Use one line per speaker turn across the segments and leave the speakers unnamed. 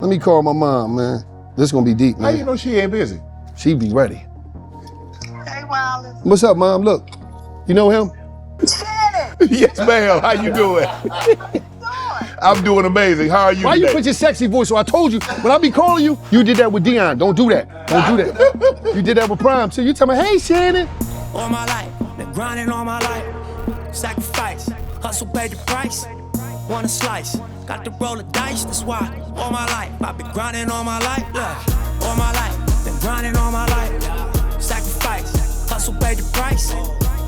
Let me call my mom, man. This gonna be deep, man.
How you know she ain't busy?
She be ready.
Hey, Wallace.
What's up, Mom? Look, you know him?
Shannon.
Yes, ma'am. How you doing? I'm doing amazing. How are you
Why
today?
you put your sexy voice? So I told you, when I be calling you, you did that with Deion. Don't do that. Don't do that. You did that with Prime, too. You tell me, hey, Shannon.
All my life, been grinding all my life. Sacrifice, hustle paid the price. Want a slice, got to roll the dice, that's why. All my life, I've been grinding all my life. Look, all my life, been grinding all my life. Sacrifice, hustle paid the price.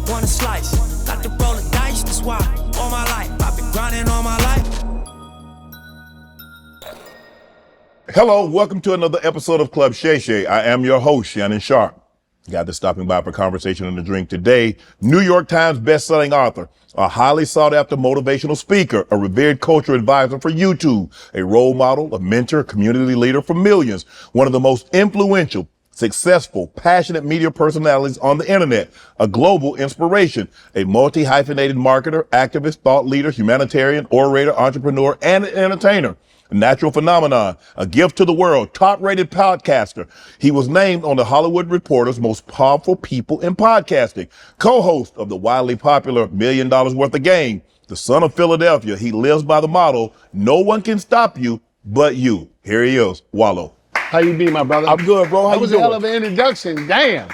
Want a slice, got to roll the dice, that's why. All my life, I've been grinding all my life.
Hello, welcome to another episode of Club Shay Shay. I am your host, Shannon Sharpe. Got to stopping by for conversation and a drink today. New York Times best-selling author, a highly sought-after motivational speaker, a revered culture advisor for YouTube, a role model, a mentor, community leader for millions, one of the most influential, successful, passionate media personalities on the internet, a global inspiration, a multi-hyphenated marketer, activist, thought leader, humanitarian, orator, entrepreneur, and an entertainer. A natural phenomenon, a gift to the world, top-rated podcaster. He was named on the Hollywood Reporter's most powerful people in podcasting. Co-host of the widely popular $1 Million Worth of Game. The son of Philadelphia, he lives by the motto, no one can stop you but you. Here he is, Wallo.
How you be, my brother?
I'm good, bro. How
That
you
was
doing?
a hell of an introduction. Damn.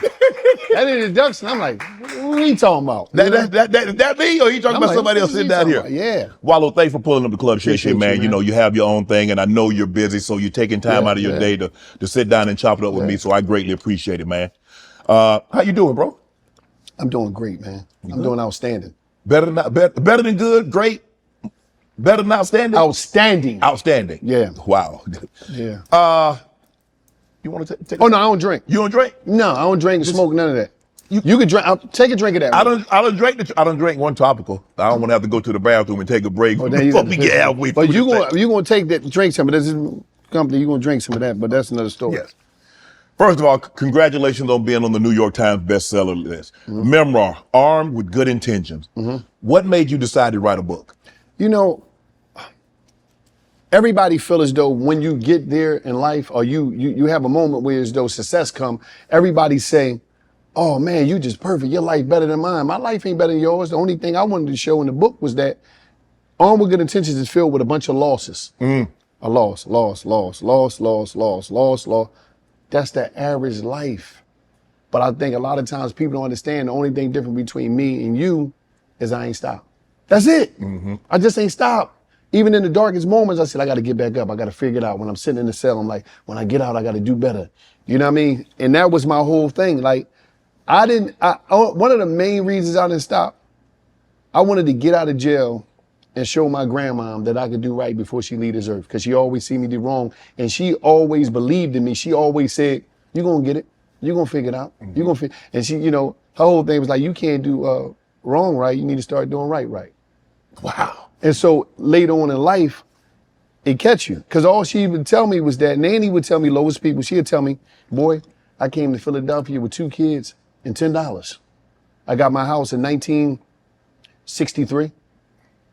That introduction, I'm like, what are you talking about?
That me, or you talking
I'm
about
like,
somebody
what
else
is
sitting
he
down here?
talking about? Yeah.
Wallo, thanks for pulling up the Club Shay Shay,
Appreciate
man.
you,
You know,
man.
you have your own thing, and I know you're busy, so you're taking time
Yeah,
out of your
yeah.
day to sit down and chop it up with me, so I greatly appreciate it, man. How you doing, bro?
I'm doing great, man. I'm doing outstanding.
Better than good, great, better than outstanding?
Outstanding.
Outstanding.
Yeah.
Wow.
Yeah.
You want to take
Oh, no, I don't drink.
You don't drink?
No, I don't drink and smoke, none of that. You could drink, take a drink of that.
I don't drink one topical. I don't want to have to go to the bathroom and take a break
Oh, then you
before
got
we
to
get
piss.
halfway
But
through the thing.
you gonna take that, drink some of this company, you gonna drink some of that, but that's another story.
Yes. First of all, congratulations on being on the New York Times bestseller list.
Mm-hmm.
Memoir, Armed with Good Intentions. What made you decide to write a book?
You know, everybody feel as though when you get there in life, or you have a moment where as though success come, everybody say, oh man, you just perfect, your life better than mine. My life ain't better than yours. The only thing I wanted to show in the book was that Armed with Good Intentions is filled with a bunch of losses. A loss. That's the average life. But I think a lot of times people don't understand the only thing different between me and you is I ain't stopped. That's it. I just ain't stopped. Even in the darkest moments, I said, I got to get back up. I got to figure it out. When I'm sitting in the cell, I'm like, when I get out, I got to do better. You know what I mean? And that was my whole thing. Like, one of the main reasons I didn't stop, I wanted to get out of jail and show my grandma that I could do right before she leave this earth, because she always see me do wrong. And she always believed in me. She always said, you're going to get it. You're going to figure it out. You're going to And she, you know, her whole thing was like, you can't do wrong right. You need to start doing right.
Wow.
And so later on in life, it catch you. Because all she would tell me was that, Nanny would tell me, lowest people, she would tell me, boy, I came to Philadelphia with 2 kids and $10. I got my house in 1963.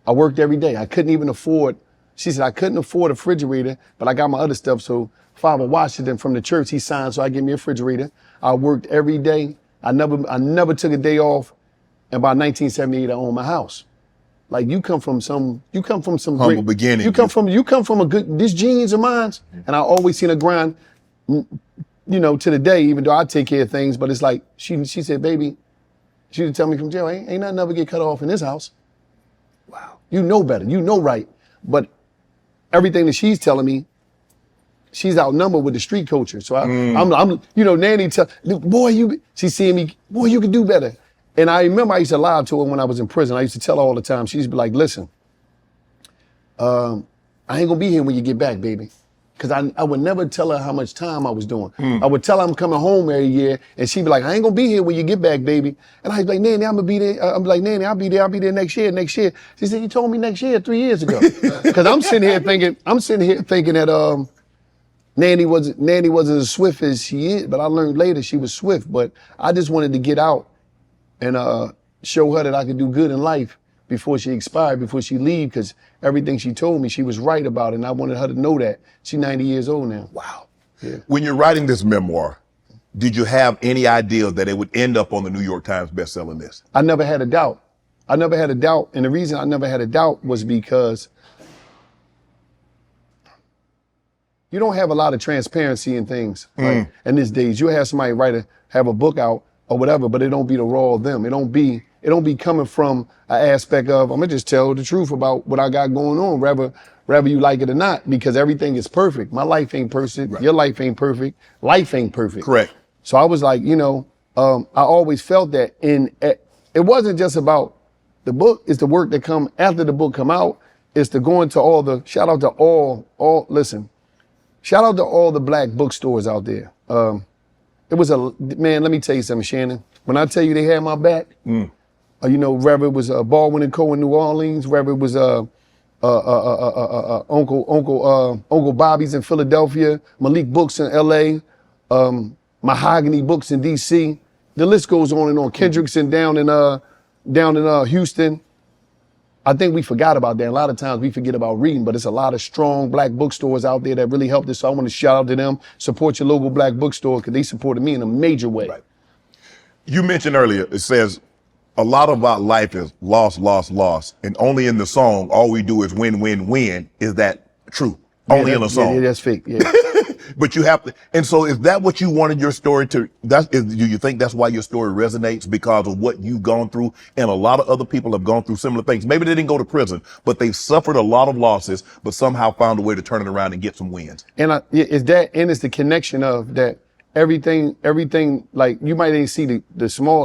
I worked every day. I couldn't even afford, she said, I couldn't afford a refrigerator, but I got my other stuff. So Father Washington from the church, he signed, so I gave me a refrigerator. I worked every day. I never took a day off. And by 1978, I owned my house. Like you come from some
Humble
great
beginning.
You come from a good, these genes of mine, and I always seen a grind, you know, to the day, even though I take care of things, but it's like, she said, baby, she would tell me from jail, ain't nothing ever get cut off in this house. Wow. You know better, you know right. But everything that she's telling me, she's outnumbered with the street culture. So I'm you know, Nanny boy, she's seeing me, boy, you can do better. And I remember I used to lie to her when I was in prison. I used to tell her all the time. She used to be like, listen, I ain't gonna be here when you get back, baby. Because I would never tell her how much time I was doing. I would tell her I'm coming home every year, and she'd be like, I ain't gonna be here when you get back, baby. And I'd be like, Nanny, I'm gonna be there. I'm like, Nanny, I'll be there next year. She said, you told me next year 3 years ago. Because I'm sitting here thinking that Nanny wasn't as swift as she is, but I learned later she was swift. But I just wanted to get out and show her that I could do good in life before she expired, before she leave, because everything she told me, she was right about it, and I wanted her to know that. She's 90 years old now.
Wow.
Yeah.
When you're writing this memoir, did you have any idea that it would end up on the New York Times bestselling list?
I never had a doubt. I never had a doubt, and the reason I never had a doubt was because you don't have a lot of transparency in things. Like, in these days, you have somebody have a book out or whatever, but it don't be the raw of them. It don't be coming from an aspect of, I'm gonna just tell the truth about what I got going on, whether you like it or not, because everything is perfect. My life ain't perfect. Right. Your life ain't perfect. Life ain't perfect.
Correct.
So I was like, I always felt that. And it wasn't just about the book. It's the work that come after the book come out. It's to go into shout out to all the black bookstores out there. It was man, let me tell you something, Shannon. When I tell you they had my back, whether it was Baldwin and Co. in New Orleans, whether it was Uncle Bobby's in Philadelphia, Malik Books in LA, Mahogany Books in DC. The list goes on and on. Kendrickson down in Houston. I think we forgot about that. A lot of times we forget about reading, but it's a lot of strong black bookstores out there that really helped us. So I want to shout out to them. Support your local black bookstore, because they supported me in a major way. Right.
You mentioned earlier, it says a lot about life is loss, loss, loss. And only in the song, all we do is win, win, win. Is that true?
Yeah,
only in the song.
Yeah, that's fake. Yeah.
But you have to, and so is that what you wanted your story to, do you think that's why your story resonates, because of what you've gone through? And a lot of other people have gone through similar things. Maybe they didn't go to prison, but they've suffered a lot of losses, but somehow found a way to turn it around and get some wins. And
it's the connection of that everything, like you might ain't see the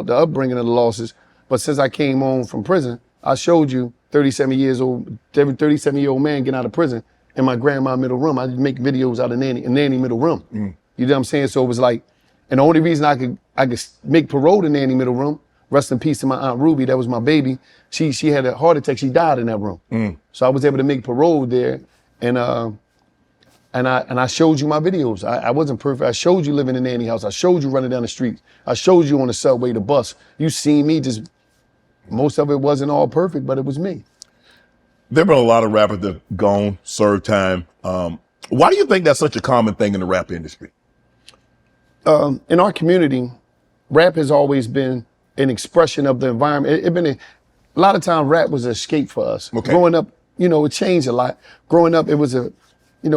upbringing of the losses, but since I came home from prison, I showed you 37-year-old man getting out of prison in my grandma middle room. I just make videos out of Nanny middle room. You know what I'm saying? So it was like, and the only reason I could make Parole in Nanny middle room, rest in peace to my Aunt Ruby, that was my baby. She had a heart attack, she died in that room. So I was able to make Parole there, and I showed you my videos. I wasn't perfect. I showed you living in Nanny house. I showed you running down the street. I showed you on the subway, the bus. You seen me most of it wasn't all perfect, but it was me.
There have been a lot of rappers that have gone, served time. Why do you think that's such a common thing in the rap industry?
In our community, rap has always been an expression of the environment. A lot of times rap was an escape for us. Okay. Growing up, it changed a lot. Growing up, it was a,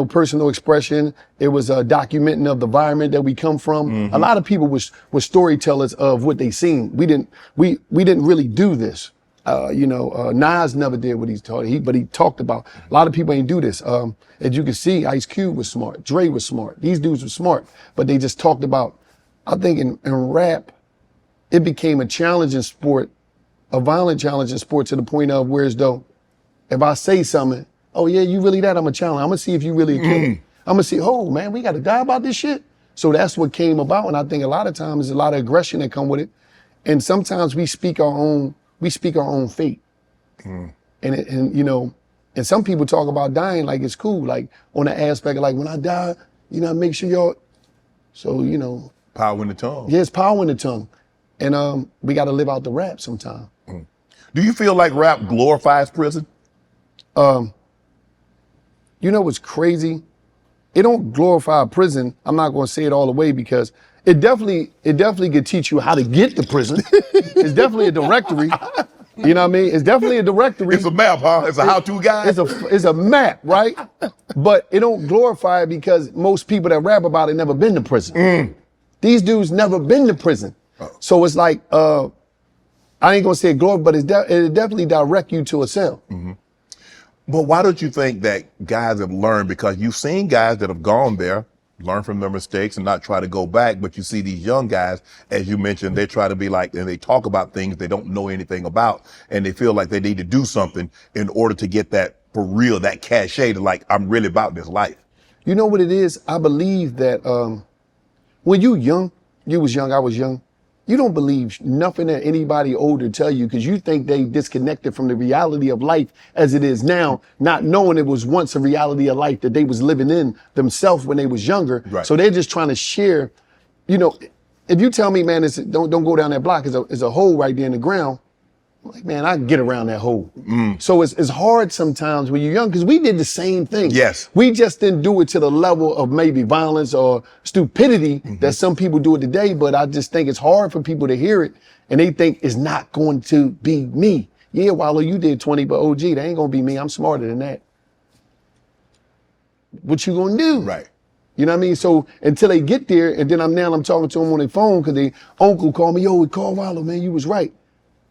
personal expression. It was a documenting of the environment that we come from. A lot of people were storytellers of what they seen. We didn't really do this. Nas never did what he's taught, but he talked about, a lot of people ain't do this. As you can see, Ice Cube was smart, Dre was smart, these dudes were smart, but they just talked about, I think in rap, it became a challenging sport, a violent challenging sport, to the point of whereas though, if I say something, oh yeah, you really that, I'm a challenge, I'm gonna see if you really a killer. I'm gonna see, oh man, we gotta die about this shit. So that's what came about, and I think a lot of times there's a lot of aggression that come with it, and sometimes we speak our own fate. And some people talk about dying like it's cool, like on the aspect of like, when I die, make sure y'all, so,
power in the tongue.
Yeah, it's power in the tongue. And we got to live out the rap sometime.
Do you feel like rap glorifies prison?
What's crazy? It don't glorify prison. I'm not going to say it all the way, because it definitely could teach you how to get to prison. It's definitely a directory. You know what I mean? It's definitely a directory.
It's a map, huh? It's a how-to guide.
It's a map, right? But it don't glorify it, because most people that rap about it never been to prison. These dudes never been to prison. So it's like, I ain't gonna say it glorify, but it definitely direct you to a cell.
But why don't you think that guys have learned? Because you've seen guys that have gone there, learn from their mistakes and not try to go back. But you see these young guys, as you mentioned, they try to be like, and they talk about things they don't know anything about, and they feel like they need to do something in order to get that for real, that cachet to like, I'm really about this life.
You know what it is? I believe that when you was young, I was young, you don't believe nothing that anybody older tell you, because you think they disconnected from the reality of life as it is now, not knowing it was once a reality of life that they was living in themselves when they was younger. Right. So they're just trying to share, if you tell me, man, don't go down that block, it's a hole right there in the ground, Like, man, I can get around that hole. So it's hard sometimes when you're young, because we did the same thing.
Yes.
We just didn't do it to the level of maybe violence or stupidity that some people do it today, but I just think it's hard for people to hear it, and they think it's not going to be me. Yeah, Wallo, you did 20, but OG, that ain't gonna be me. I'm smarter than that. What you gonna do?
Right.
You know what I mean? So until they get there, and then I'm talking to them on their phone because their uncle called me, yo, call Wallo, man, you was right.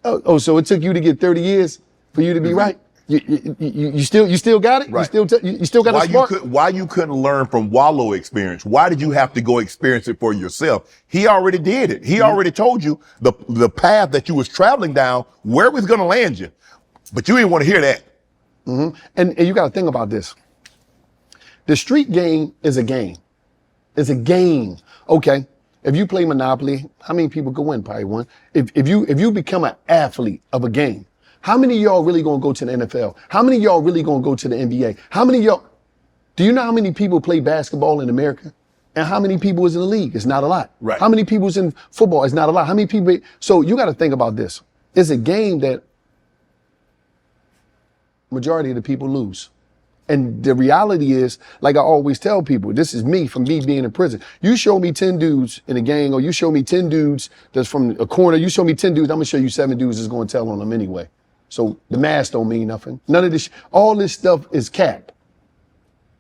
Oh, so it took you to get 30 years for you to be right? You still got it?
Right.
You still got a spark?
Why you couldn't learn from Wallo experience? Why did you have to go experience it for yourself? He already did it. He already told you the path that you was traveling down, where it was gonna land you. But you didn't want to hear that.
And you got to think about this. The street game is a game. It's a game. Okay. If you play Monopoly, how many people could win? Probably one. If you become an athlete of a game, how many of y'all really gonna go to the NFL? How many of y'all really gonna go to the NBA? How many of y'all, do you know how many people play basketball in America? And how many people is in the league? It's not a lot.
Right.
How many people is in football? It's not a lot. How many people? So you got to think about this. It's a game that majority of the people lose. And the reality is, like I always tell people, this is me from me being in prison. You show me 10 dudes in a gang, or you show me 10 dudes that's from a corner, you show me 10 dudes, I'm gonna show you 7 dudes that's gonna tell on them anyway. So the mask don't mean nothing. None of this, all this stuff is cap.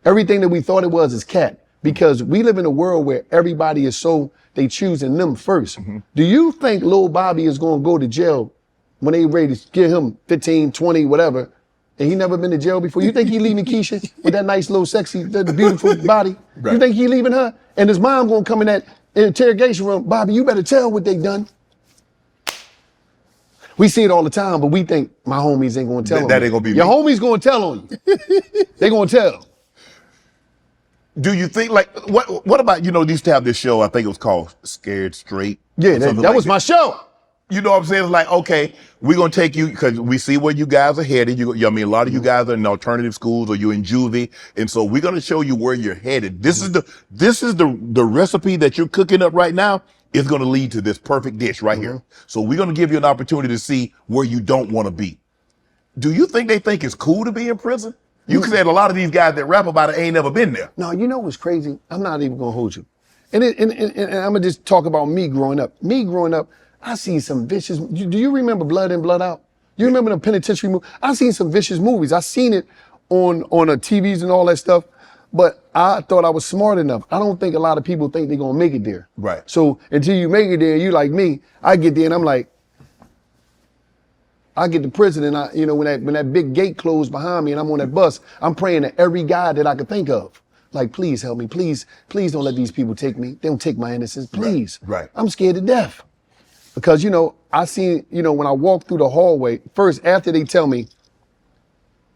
Everything that we thought it was is cap. Because we live in a world where everybody is they choosing them first. Do you think Lil Bobby is gonna go to jail when they ready to give him 15, 20, whatever, and he never been to jail before? You think he leaving Keisha with that nice little sexy, the beautiful body?
Right.
You think he leaving her? And his mom gonna come in that interrogation room, Bobby, you better tell what they done. We see it all the time, but we think my homies ain't gonna tell on
That
you.
ain't gonna be
Your
me.
homies gonna tell on you. They gonna tell.
Do you think, like, what about, you used to have this show, I think it was called Scared Straight?
Yeah,
or something
that
like
was my show.
You know what I'm saying? It's like, okay, we're going to take you, because we see where you guys are headed. A lot of you guys are in alternative schools, or you're in juvie. And so we're going to show you where you're headed. This is the recipe that you're cooking up right now is going to lead to this perfect dish right here. So we're going to give you an opportunity to see where you don't want to be. Do you think they think it's cool to be in prison? You said a lot of these guys that rap about it ain't never been there.
No, you know what's crazy? I'm not even gonna hold you. And I'm gonna just talk about me growing up. Me growing up, I seen some vicious, do you remember Blood In, Blood Out? You remember the penitentiary movie? I seen some vicious movies. I seen it on the TVs and all that stuff, but I thought I was smart enough. I don't think a lot of people think they're gonna make it there.
Right.
So until you make it there, you like me, I get there and I'm like, I get to prison and when that big gate closed behind me and I'm on that bus, I'm praying to every God that I could think of. Like, please help me. Please don't let these people take me. They don't take my innocence. Please.
Right.
I'm scared to death. Because, I seen, when I walk through the hallway, first, after they tell me,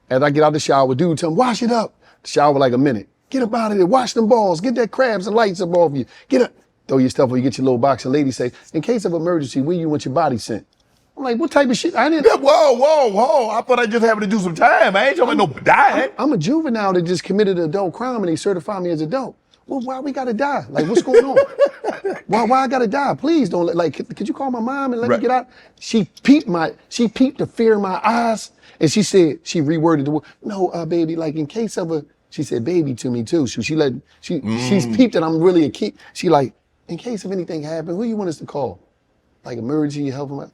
as I get out the shower, dude tell me, wash it up. The shower like a minute. Get up out of there. Wash them balls. Get that crabs and lights up off you. Get up. Throw your stuff or you get your little box. And lady say, in case of emergency, where you want your body sent? I'm like, what type of shit? I didn't.
Whoa. I thought I just having to do some time. I ain't talking about no dying.
I'm a juvenile that just committed an adult crime and they certify me as adult. Well, why we gotta die? Like, what's going on? why I gotta die? Please don't could you call my mom and let me get out? She peeped the fear in my eyes and she said, she reworded the word, no, baby, like in case of she said baby to me too. She's peeped that I'm really a kid. She like, in case of anything happen, who you want us to call? Like emergency, help him out.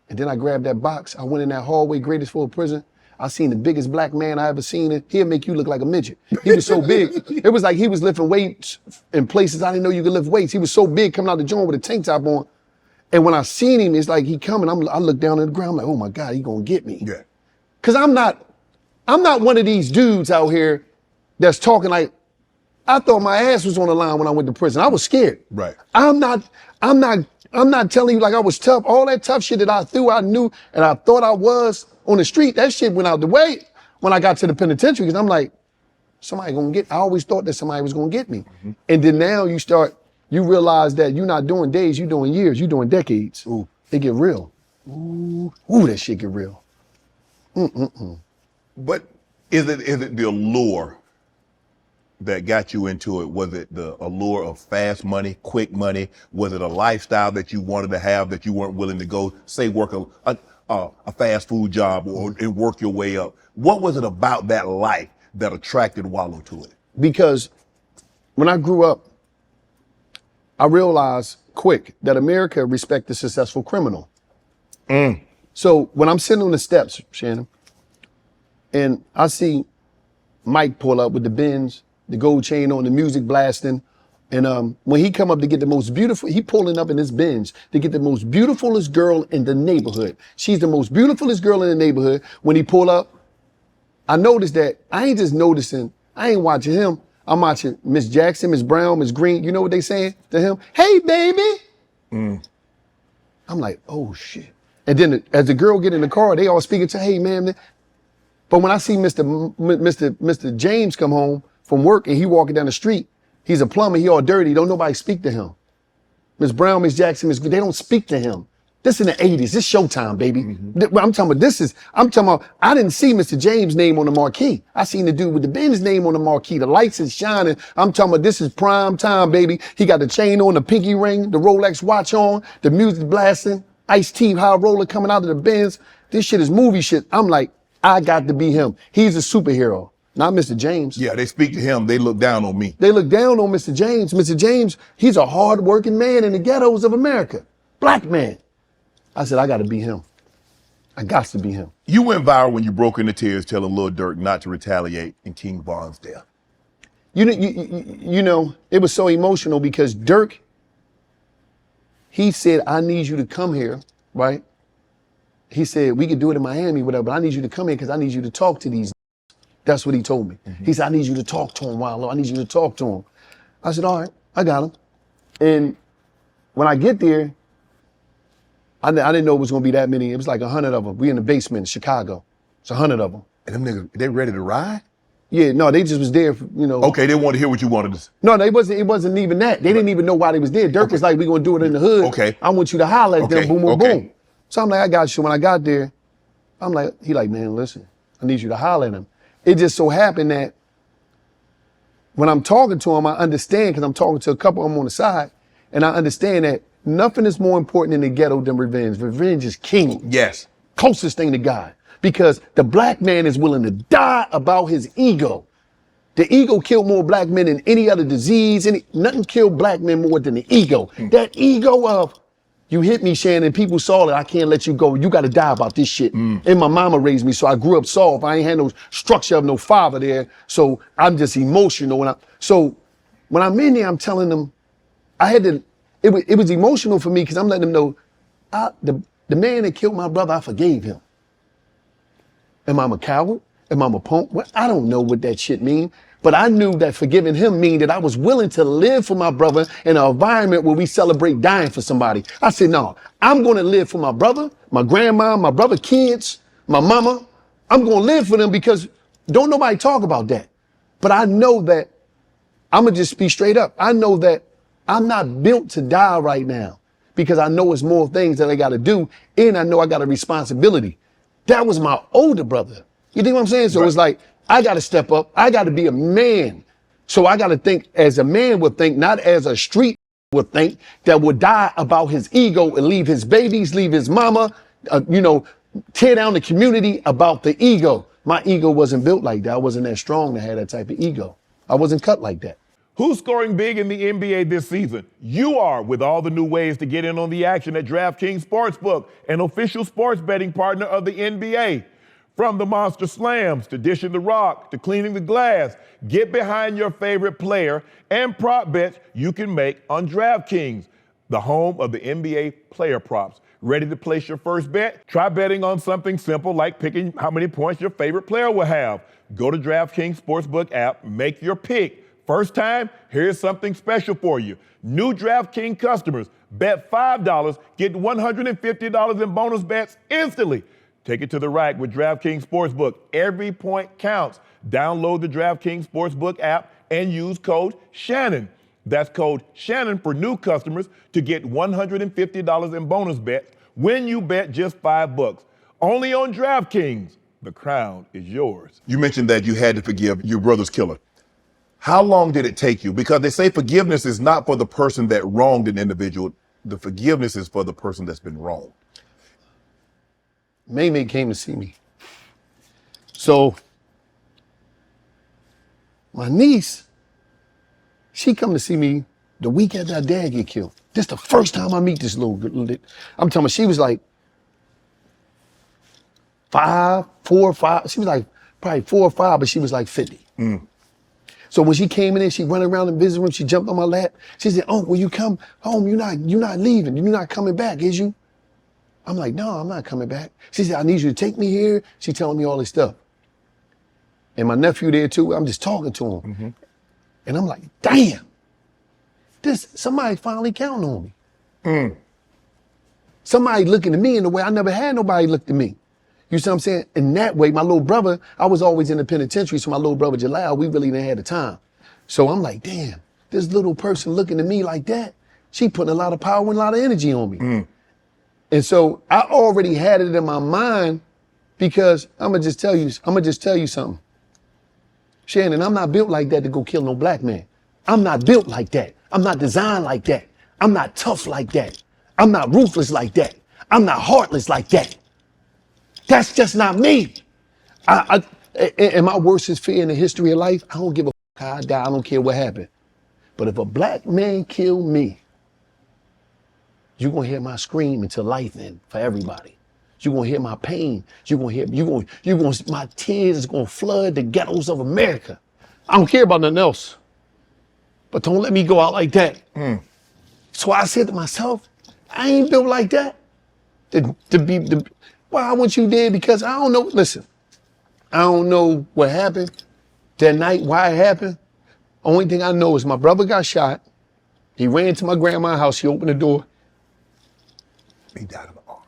And then I grabbed that box. I went in that hallway, greatest for a prison. I seen the biggest black man I ever seen. He'll make you look like a midget. He was so big. It was like he was lifting weights in places I didn't know you could lift weights. He was so big coming out the joint with a tank top on. And when I seen him, it's like he coming. I look down at the ground, I'm like, oh my God, he gonna get me.
Yeah.
Cause I'm not one of these dudes out here that's talking like, I thought my ass was on the line when I went to prison. I was scared.
Right.
I'm not telling you like I was tough. All that tough shit that I knew, and I thought I was on the street, that shit went out the way when I got to the penitentiary, because I'm like, I always thought that somebody was gonna get me. And then now you realize that you're not doing days, you're doing years, you're doing decades. Ooh, it get real. Ooh, that shit get real.
But is it the allure that got you into it? Was it the allure of fast money, quick money? Was it a lifestyle that you wanted to have that you weren't willing to go, say, work a fast food job and work your way up? What was it about that life that attracted Wallo to it?
Because when I grew up, I realized quick that America respects the successful criminal. So when I'm sitting on the steps, Shannon, and I see Mike pull up with the Benz, the gold chain on, the music blasting, and when he come up to get the most beautiful, he pulling up in his Benz to get the most beautifulest girl in the neighborhood. She's the most beautifulest girl in the neighborhood. When he pull up, I noticed that I ain't just noticing, I ain't watching him. I'm watching Miss Jackson, Miss Brown, Miss Green. You know what they saying to him? Hey, baby. I'm like, oh shit. And then as the girl get in the car, they all speaking to, hey man. But when I see Mr. James come home from work and he walking down the street, he's a plumber, he all dirty, don't nobody speak to him. Miss Brown, Miss Jackson, Miss Green, they don't speak to him. This in the 80s, this showtime, baby. I'm talking about, I didn't see Mr. James' name on the marquee. I seen the dude with the Benz name on the marquee. The lights is shining. I'm talking about this is prime time, baby. He got the chain on, the pinky ring, the Rolex watch on, the music blasting, Ice-T high roller coming out of the Benz. This shit is movie shit. I'm like, I got to be him. He's a superhero, not Mr. James.
Yeah, they speak to him, they look down on me.
They look down on Mr. James. Mr. James, he's a hard-working man in the ghettos of America. Black man. I said, I got to be him. I got to be him.
You went viral when you broke into tears telling Lil Durk not to retaliate in King Von's death.
You know, it was so emotional because Durk, he said, I need you to come here, right? He said, we could do it in Miami, whatever, but I need you to come here because I need you to talk to these. That's what he told me. He said, I need you to talk to him, Wallo. I need you to talk to him. I said, all right, I got him. And when I get there, I didn't know it was going to be that many. It was like 100 of them. We in the basement in Chicago. It's 100 of them.
And them niggas, they ready to ride?
Yeah, no, they just was there, you know.
Okay, they wanted to hear what you wanted to say.
No, it wasn't even that. They didn't even know why they was there. Durk was like, we gonna do it in the hood.
Okay.
I want you to holler at them, boom, boom,
Okay.
boom. So I'm like, I got you. When I got there, I'm like, he like, man, listen, I need you to holler at him. It just so happened that when I'm talking to him, I understand, because I'm talking to a couple of them on the side, and I understand that nothing is more important in the ghetto than revenge. Revenge is king.
Yes.
Closest thing to God. Because the black man is willing to die about his ego. The ego killed more black men than any other disease. Nothing killed black men more than the ego. That ego of, you hit me, Shannon, people saw it, I can't let you go. You got to die about this shit. And my mama raised me, so I grew up soft. I ain't had no structure of no father there. So I'm just emotional. So when I'm in there, I'm telling them, it was emotional for me because I'm letting them know, the man that killed my brother, I forgave him. Am I a coward? Am I a punk? Well, I don't know what that shit mean, but I knew that forgiving him mean that I was willing to live for my brother in an environment where we celebrate dying for somebody. I said, no, I'm gonna live for my brother, my grandma, my brother, kids, my mama. I'm gonna live for them because don't nobody talk about that. But I know that, I'm gonna just be straight up. I know that I'm not built to die right now because I know it's more things that I gotta do, and I know I got a responsibility. That was my older brother. You think what I'm saying? So It's like, I got to step up. I got to be a man. So I got to think as a man would think, not as a street would think, that would die about his ego and leave his babies, leave his mama, tear down the community about the ego. My ego wasn't built like that. I wasn't that strong to have that type of ego. I wasn't cut like that.
Who's scoring big in the NBA this season? You are, with all the new ways to get in on the action at DraftKings Sportsbook, an official sports betting partner of the NBA. From the Monster Slams to dishing the rock to cleaning the glass, get behind your favorite player and prop bets you can make on DraftKings, the home of the NBA player props. Ready to place your first bet? Try betting on something simple like picking how many points your favorite player will have. Go to DraftKings Sportsbook app, make your pick. First time, here's something special for you. New DraftKings customers, bet $5, get $150 in bonus bets instantly. Take it to the rack with DraftKings Sportsbook. Every point counts. Download the DraftKings Sportsbook app and use code Shannon. That's code Shannon for new customers to get $150 in bonus bets when you bet just $5. Only on DraftKings. The crown is yours. You mentioned that you had to forgive your brother's killer. How long did it take you? Because they say forgiveness is not for the person that wronged an individual. The forgiveness is for the person that's been wronged.
May came to see me. So my niece, she come to see me the week after her dad get killed. This the first time I meet this little, I'm telling you, she was like 4 or 5. She was like probably 4 or 5, but she was like 50. So when she came in there, she went around the visiting room, she jumped on my lap. She said, "Oh, when you come home, you're not leaving, you're not coming back, is you?" I'm like, "No, I'm not coming back." She said, "I need you to take me here." She telling me all this stuff. And my nephew there too, I'm just talking to him. And I'm like, damn, somebody finally counting on me. Somebody looking at me in the way I never had nobody look at me. You see what I'm saying? In that way, my little brother, I was always in the penitentiary, so my little brother Jalal, we really didn't have the time. So I'm like, damn, this little person looking at me like that, she putting a lot of power and a lot of energy on me. And so I already had it in my mind because I'm gonna just tell you something. Shannon, I'm not built like that to go kill no black man. I'm not built like that. I'm not designed like that. I'm not tough like that. I'm not ruthless like that. I'm not heartless like that. That's just not me. And my worstest fear in the history of life, I don't give a how I die, I don't care what happened. But if a black man kill me, you're gonna hear my scream until life ends for everybody. You're gonna hear my pain. My tears is gonna flood the ghettos of America. I don't care about nothing else. But don't let me go out like that. So I said to myself, I ain't built like that. Why I want you dead? Because I don't know, listen, I don't know what happened that night, why it happened. Only thing I know is my brother got shot. He ran to my grandma's house, she opened the door.
He died in the arms.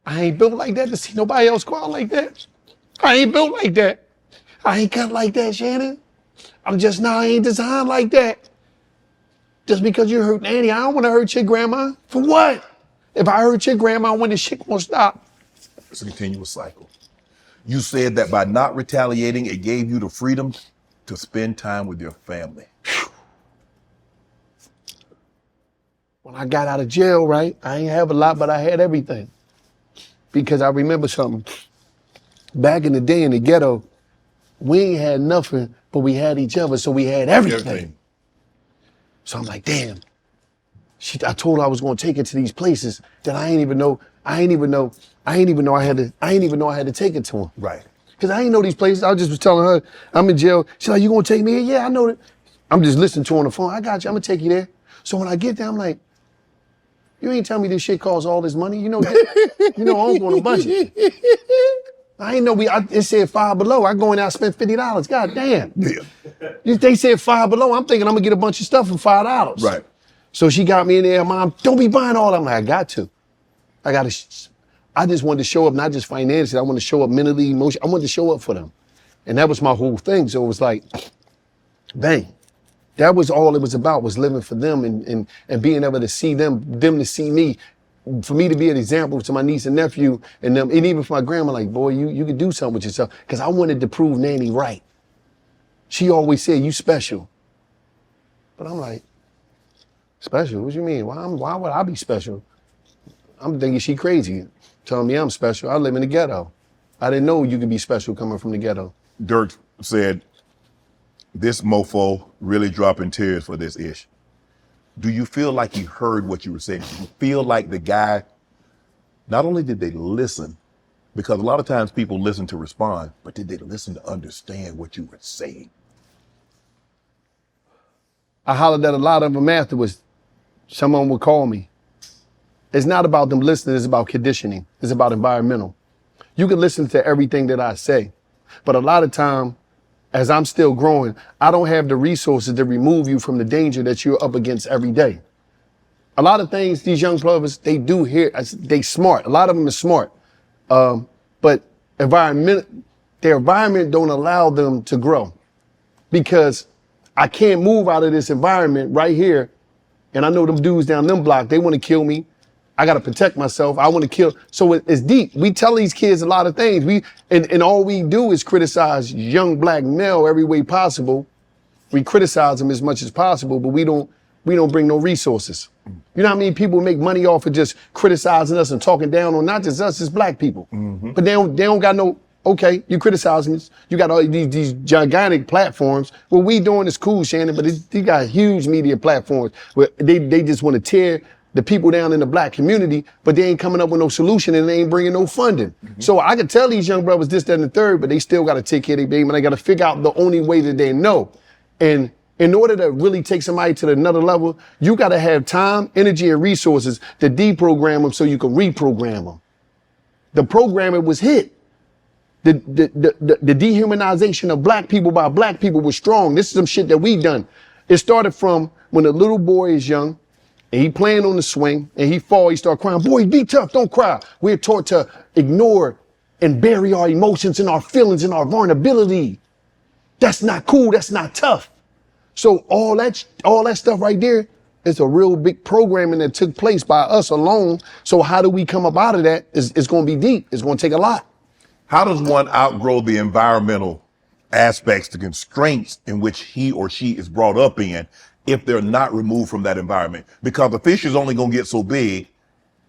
I ain't built like that to see nobody else go out like that. I ain't built like that. I ain't cut like that, Shannon. I ain't designed like that. Just because you hurt Nanny, I don't want to hurt your grandma. For what? If I hurt your grandma, when the shit gonna stop?
It's a continuous cycle. You said that by not retaliating, it gave you the freedom to spend time with your family.
When I got out of jail, right, I ain't have a lot, but I had everything. Because I remember something. Back in the day in the ghetto, we ain't had nothing, but we had each other, so we had everything. So I'm like, damn. I told her I was gonna take her to these places that I ain't even know I had to take her to them.
Right.
Cause I ain't know these places. I just was telling her, I'm in jail. She's like, you gonna take me here? Yeah, I know that. I'm just listening to her on the phone. I got you, I'm gonna take you there. So when I get there, I'm like, you ain't tell me this shit costs all this money. You know, I'm on a budget. I ain't know it said Five Below. I go in there, I spend $50. God damn. Yeah. They said Five Below. I'm thinking I'm gonna get a bunch of stuff for $5.
Right.
So she got me in there, Mom, don't be buying all that. I'm like, I got to. I just wanted to show up, not just financially. I wanted to show up mentally, emotionally. I wanted to show up for them. And that was my whole thing. So it was like, bang. That was all it was about, was living for them and being able to see them to see me. For me to be an example to my niece and nephew and them, and even for my grandma, like, boy, you can do something with yourself. Because I wanted to prove Nanny right. She always said, you special. But I'm like, special? What you mean? Why would I be special? I'm thinking she crazy, telling me I'm special. I live in the ghetto. I didn't know you could be special coming from the ghetto.
Durk said, this mofo really dropping tears for this ish. Do you feel like he heard what you were saying? Do you feel like the guy, not only did they listen, because a lot of times people listen to respond, but did they listen to understand what you were saying?
I hollered at a lot of them afterwards. Someone would call me. It's not about them listening, it's about conditioning. It's about environmental. You can listen to everything that I say, but a lot of time, as I'm still growing, I don't have the resources to remove you from the danger that you're up against every day. A lot of things these young brothers, they do here, they smart. A lot of them are smart. But their environment don't allow them to grow. Because I can't move out of this environment right here. And I know them dudes down them block, they want to kill me. I gotta protect myself. I wanna kill. So it's deep. We tell these kids a lot of things. And all we do is criticize young black male every way possible. We criticize them as much as possible, but we don't bring no resources. You know how many people make money off of just criticizing us and talking down on not just us, it's black people. But they don't got no, okay, you criticize me. You got all these gigantic platforms. What we doing is cool, Shannon, but they got huge media platforms where they just want to tear the people down in the black community, but they ain't coming up with no solution and they ain't bringing no funding. So I could tell these young brothers this, that, and the third, but they still got to take care of their baby and they got to figure out the only way that they know. And in order to really take somebody to another level, you got to have time, energy, and resources to deprogram them so you can reprogram them. The programming was hit. The dehumanization of black people by black people was strong. This is some shit that we done. It started from when a little boy is young and he playing on the swing and he fall, he start crying. Boy, be tough, don't cry. We're taught to ignore and bury our emotions and our feelings and our vulnerability. That's not cool, that's not tough. So all that stuff right there is a real big programming that took place by us alone. So how do we come up out of that? It's gonna be deep, it's gonna take a lot.
How does one outgrow the environmental aspects, the constraints in which he or she is brought up in if they're not removed from that environment? Because a fish is only going to get so big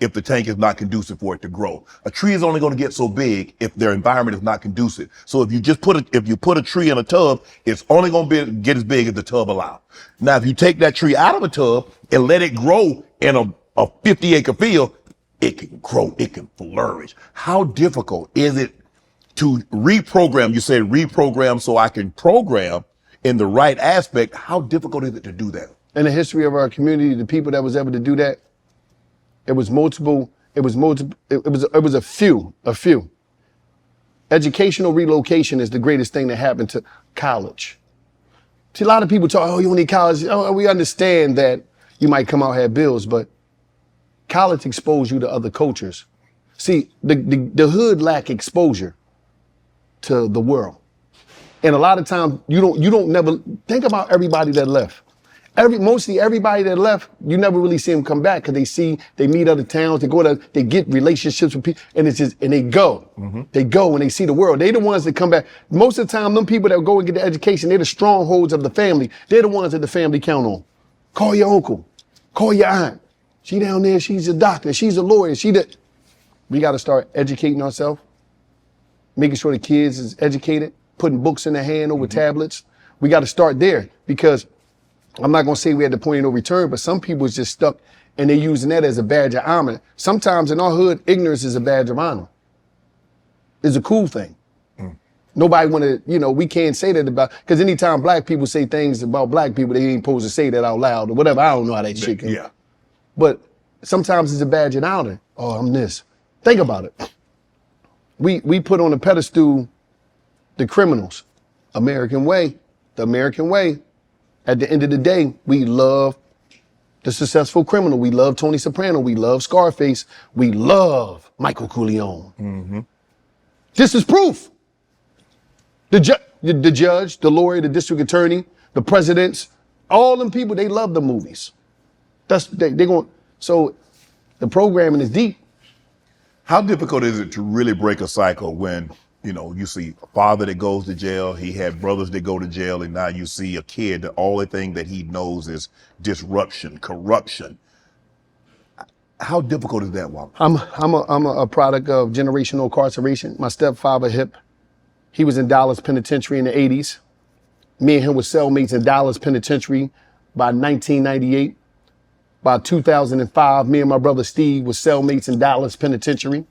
if the tank is not conducive for it to grow. A tree is only going to get so big if their environment is not conducive. So if you just put a tree in a tub, it's only going to get as big as the tub allows. Now, if you take that tree out of a tub and let it grow in a 50-acre field, it can grow, it can flourish. How difficult is it to reprogram? You said reprogram so I can program in the right aspect. How difficult is it to do that?
In the history of our community, the people that was able to do that, it was a few. Educational relocation is the greatest thing that happened to college. See, a lot of people talk, oh, you don't need college. Oh, we understand that you might come out and have bills, but college exposed you to other cultures. See, the hood lack exposure to the world. And a lot of times you don't never think about everybody that left. Mostly everybody that left, you never really see them come back because they meet other towns, they get relationships with people, and they go. They go and they see the world. They the ones that come back. Most of the time, them people that go and get the education, they're the strongholds of the family. They're the ones that the family count on. Call your uncle, call your aunt. She down there, she's a doctor, she's a lawyer, we gotta start educating ourselves, making sure the kids is educated, putting books in their hand over tablets. We gotta start there because I'm not gonna say we're at the point of no return, but some people is just stuck and they're using that as a badge of honor. Sometimes in our hood, ignorance is a badge of honor. It's a cool thing. Nobody wanna, we can't say that about, because anytime black people say things about black people, they ain't supposed to say that out loud or whatever. I don't know how that shit can.
Yeah.
But sometimes it's a badge of honor. Oh, I'm this. Think about it. We put on a pedestal the criminals. American way, the American way. At the end of the day, we love the successful criminal. We love Tony Soprano. We love Scarface. We love Michael Corleone. This is proof. The judge, the lawyer, the district attorney, the presidents, all them people, they love the movies. So the programming is deep.
How difficult is it to really break a cycle when, you see a father that goes to jail, he had brothers that go to jail, and now you see a kid, the only thing that he knows is disruption, corruption. How difficult is that, Wallo?
I'm a product of generational incarceration. My stepfather, Hip, he was in Dollaz Penitentiary in the 80s. Me and him were cellmates in Dollaz Penitentiary by 1998. By 2005, me and my brother Steve was cellmates in Dollaz Penitentiary.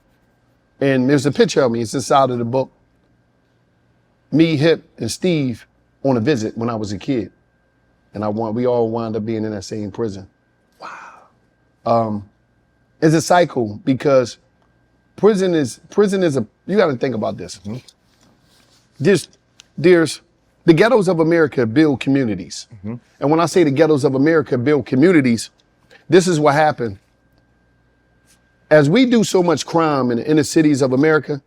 And there's a picture of me, it's inside of the book. Me, Hip, and Steve on a visit when I was a kid. And we all wound up being in that same prison. Wow. It's a cycle because prison is you gotta think about this. There's the ghettos of America build communities. And when I say the ghettos of America build communities, this is what happened. As we do so much crime in the inner cities of America,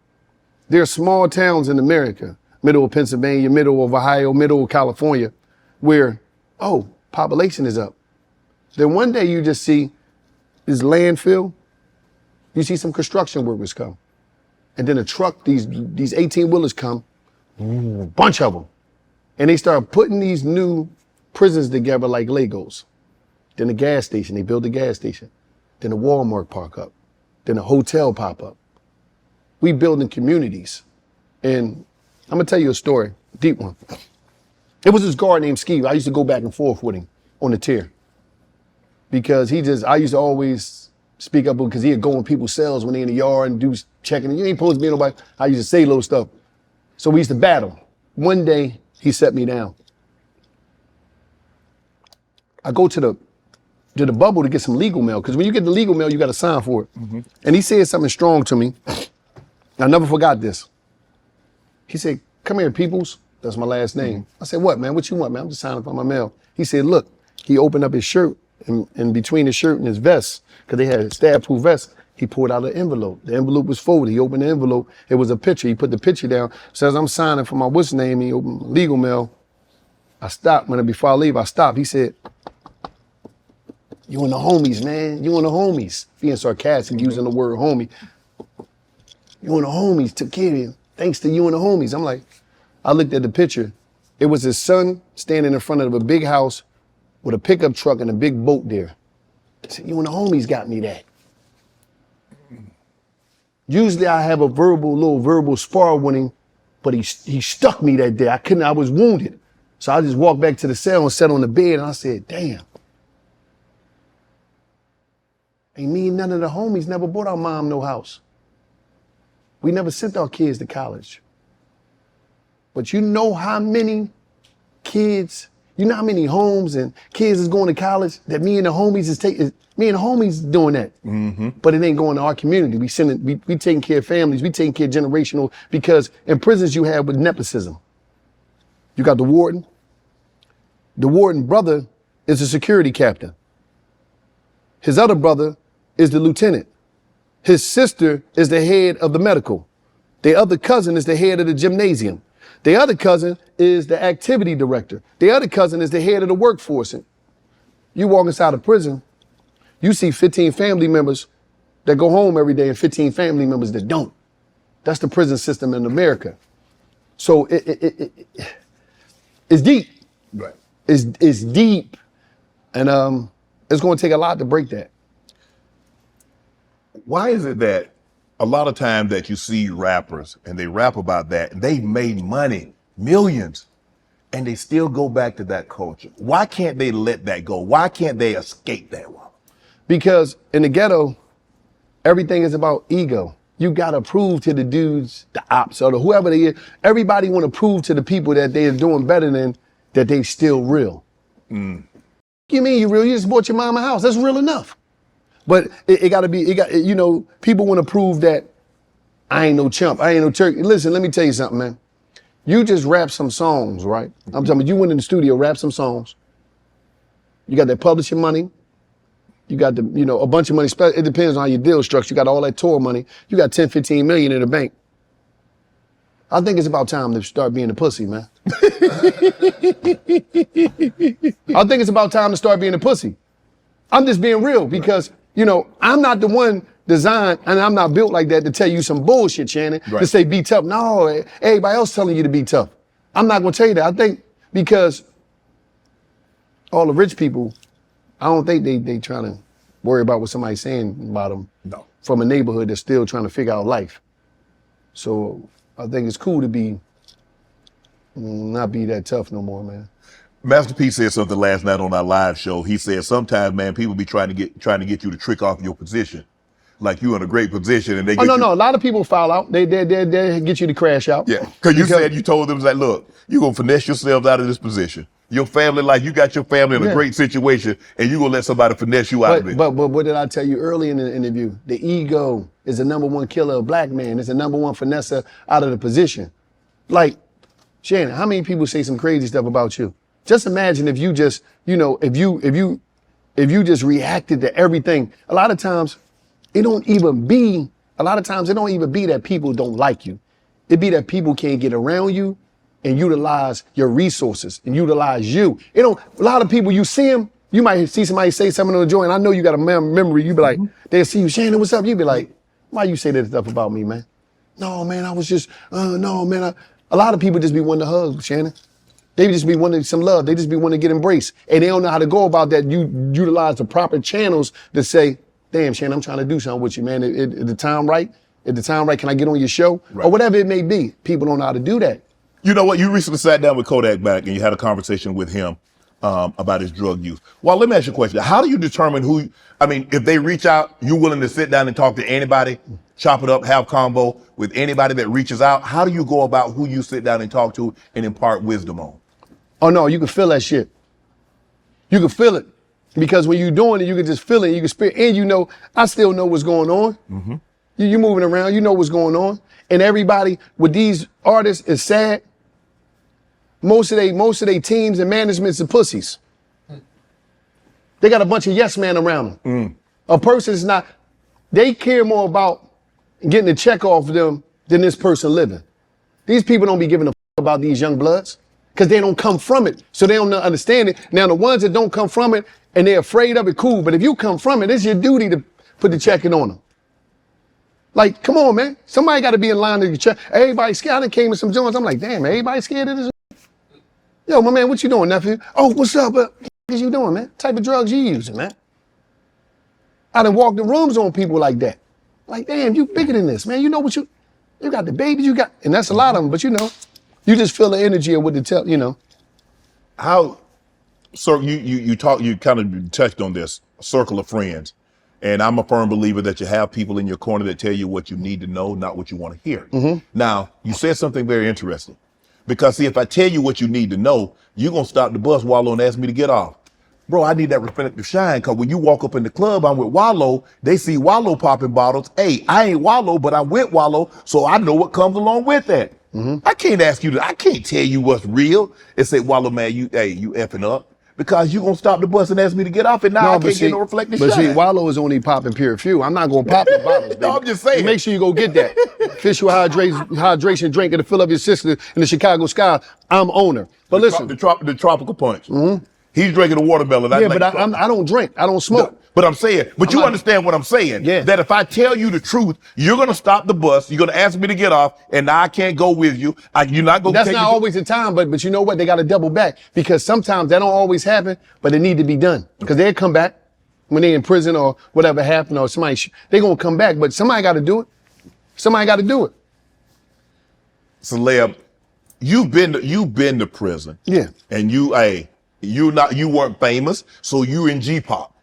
there are small towns in America, middle of Pennsylvania, middle of Ohio, middle of California, where, population is up. Then one day you just see this landfill You see some construction workers come. And then a truck, these 18-wheelers come, bunch of them. And they start putting these new prisons together like Legos. Then the gas station, they build the gas station. Then the Walmart park up. Then a hotel pop up. We building communities. And I'm gonna tell you a story, a deep one. It was this guard named Ski. I used to go back and forth with him on the tier. Because I used to always speak up because he'd go in people's cells when they in the yard and do checking. You ain't supposed to be nobody. I used to say little stuff. So we used to battle. One day, he set me down. I go to the bubble to get some legal mail, because when you get the legal mail, you got to sign for it. Mm-hmm. And he said something strong to me. I never forgot this. He said, "Come here, Peoples." That's my last name. I said, "What, man? What you want, man? I'm just signing for my mail." He said, "Look." He opened up his shirt, and between his shirt and his vest, because they had a stab-proof vest, he pulled out an envelope. The envelope was folded. He opened the envelope. It was a picture. He put the picture down. Says, "I'm signing for my what's name." He opened legal mail. I stopped. Before I leave, I stopped. He said, "You and the homies, man. You and the homies." Being sarcastic, using the word homie. "You and the homies took care of you. Thanks to you and the homies." I'm like, I looked at the picture. It was his son standing in front of a big house with a pickup truck and a big boat there. I said, "You and the homies got me that." Usually I have a little verbal spar with him, but he stuck me that day. I was wounded. So I just walked back to the cell and sat on the bed and I said, "Damn. Ain't me and none of the homies never bought our mom no house. We never sent our kids to college. But you know how many kids, you know how many homes and kids is going to college that me and the homies doing that." Mm-hmm. But it ain't going to our community. We taking care of families, we taking care of generational, because in prisons you have with nepotism. You got the warden. The warden brother is a security captain. His other brother is the lieutenant. His sister is the head of the medical. The other cousin is the head of the gymnasium. The other cousin is the activity director. The other cousin is the head of the workforce. And you walk inside a prison, you see 15 family members that go home every day and 15 family members that don't. That's the prison system in America. So it's deep.
Right.
It's deep. And it's going to take a lot to break that.
Why is it that a lot of times that you see rappers and they rap about that and they've made money, millions, and they still go back to that culture? Why can't they let that go? Why can't they escape that one?
Because in the ghetto, everything is about ego. You got to prove to the dudes, the ops, or whoever they is. Everybody want to prove to the people that they are doing better than that they still real. Mm. You mean you real? You just bought your mama a house. That's real enough. But it got to be, people want to prove that I ain't no chump. I ain't no turkey. Listen, let me tell you something, man. You just rap some songs, right? I'm talking about you went in the studio, rap some songs. You got that publishing money. You got a bunch of money. It depends on how your deal structure. You got all that tour money. You got 10, 15 million in the bank. I think it's about time to start being a pussy, man. I think it's about time to start being a pussy. I'm just being real because, I'm not the one designed, and I'm not built like that to tell you some bullshit, Shannon, to say be tough. No, everybody else telling you to be tough. I'm not going to tell you that. I think because all the rich people, I don't think they trying to worry about what somebody's saying about them.
No.
From a neighborhood that's still trying to figure out life. So I think it's cool to not be that tough no more, man.
Master P said something last night on our live show. He said sometimes, man, people be trying to get you to trick off your position. Like you in a great position and they get
no. A lot of people foul out. They get you to crash out.
Yeah, because you told them, like, look, you're going to finesse yourselves out of this position. Your family, like you got your family in a great situation and you're going to let somebody finesse you out of it.
But what did I tell you early in the interview? The ego is the number one killer of black man. It's the number one finesser out of the position. Like, Shannon, how many people say some crazy stuff about you? Just imagine if you just, if you just reacted to everything. A lot of times it don't even be that people don't like you. It be that people can't get around you and utilize your resources and utilize you. A lot of people, you see them, you might see somebody say something on the joint. I know you got a memory. You be like, they'll see you, Shannon, what's up? You be like, Why you say that stuff about me, man? No, man, I was just, no, man. A lot of people just be wanting to hug, Shannon. They just be wanting some love. They just be wanting to get embraced. And they don't know how to go about that. You utilize the proper channels to say, damn, Shannon, I'm trying to do something with you, man. At the time right, can I get on your show? Right. Or whatever it may be. People don't know how to do that.
You know what? You recently sat down with Kodak Black and you had a conversation with him about his drug use. Well, let me ask you a question. How do you determine if they reach out, you're willing to sit down and talk to anybody, chop it up, have convo with anybody that reaches out? How do you go about who you sit down and talk to and impart wisdom on?
Oh, no, you can feel that shit. You can feel it. Because when you're doing it, you can just feel it. You can spit. And I still know what's going on. Mm-hmm. You're moving around. You know what's going on. And everybody with these artists is sad. Most of they teams and managements are pussies. They got a bunch of yes men around them. A person is not, they care more about getting a check off of them than this person living. These people don't be giving a about these young bloods because they don't come from it. So they don't understand it. Now the ones that don't come from it and they're afraid of it, cool. But if you come from it, it's your duty to put the check in on them. Like, come on, man. Somebody got to be in line to check. Everybody scared. I done came with some joints. I'm like, damn, everybody scared of this? Yo, my man, what you doing, nephew? Oh, what's up? What you doing, man? What type of drugs you using, man? I done walked in rooms on people like that. Like, damn, you bigger than this, man. You know what you got the babies, and that's a lot of them, but you just feel the energy of what to tell,
How, sir, you kind of touched on this, a circle of friends. And I'm a firm believer that you have people in your corner that tell you what you need to know, not what you want to hear. Mm-hmm. Now, you said something very interesting. Because see, if I tell you what you need to know, you're going to stop the bus, Wallo, and ask me to get off. Bro, I need that reflective shine, because when you walk up in the club, I'm with Wallo, they see Wallo popping bottles. Hey, I ain't Wallo, but I'm with Wallo, so I know what comes along with that. Mm-hmm. I can't I can't tell you what's real and say, Wallo, man, you effing up. Because you're going to stop the bus and ask me to get off, and now I can't get no reflective shine.
But see, Wallo is only popping pure fuel. I'm not going to pop the bottles, baby.
No, I'm just saying.
Make sure you go get that. Official hydration drink to fill up your system in the Chicago sky. I'm owner. But listen.
The tropical punch. Mm-hmm. He's drinking a watermelon.
Yeah, but I don't drink. I don't smoke.
No, but I'm saying, you understand what I'm saying?
Yeah.
That if I tell you the truth, you're going to stop the bus, you're going to ask me to get off, and now I can't go with you. You're not going to
That's not always the time, but you know what? They got to double back, because sometimes that don't always happen, but it need to be done. Because they'll come back when they're in prison or whatever happened, or somebody, they're going to come back, but somebody got to do it. Somebody got to do it.
Celeb, you've been to prison.
Yeah.
And you weren't famous, so you in G-pop.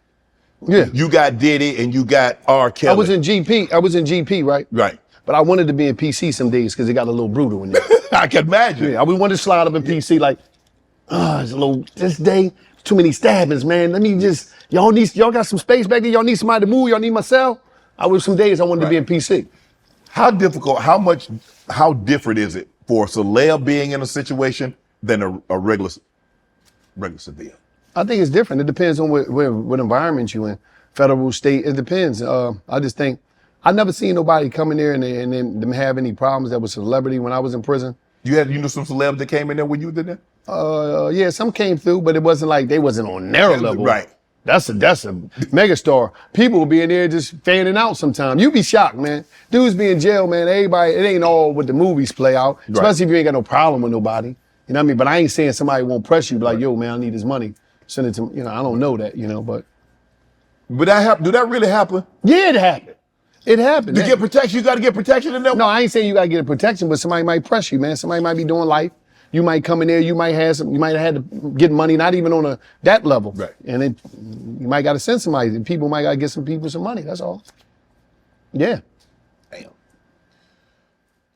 Yeah.
You got Diddy and you got R. Kelly.
I was in GP, right?
Right.
But I wanted to be in PC some days because it got a little brutal in there.
I can imagine.
Yeah, I wanted to slide up in PC like, it's a little, this day, too many stabbings, man. Let me just, y'all got some space back there? Y'all need somebody to move? Y'all need my cell? Some days I wanted to be in PC.
How difficult, how different is it for a celeb being in a situation than a regular civilian?
I think it's different. It depends on what environment you in. Federal, state, it depends. I just think, I never seen nobody come in there and them have any problems that was celebrity when I was in prison.
You knew some celebs that came in there when you were in there?
Yeah, some came through, but it wasn't like they wasn't on narrow level.
Right.
That's a megastar. People will be in there just fanning out sometimes. You be shocked, man. Dudes be in jail, man. Everybody, it ain't all what the movies play out, especially if you ain't got no problem with nobody. You know what I mean? But I ain't saying somebody won't press you, be like, yo, man, I need this money. Send it to me. I don't know that, but.
But that happen? Do that really happen?
Yeah, it happened. It happened.
To get protection, you got to get protection in there?
No, I ain't saying you got to get a protection, but somebody might press you, man. Somebody might be doing life. You might come in there, you might have had to get money, not even on that level.
Right.
And you might got to send somebody. People might got to get some people some money, that's all. Yeah.
Damn.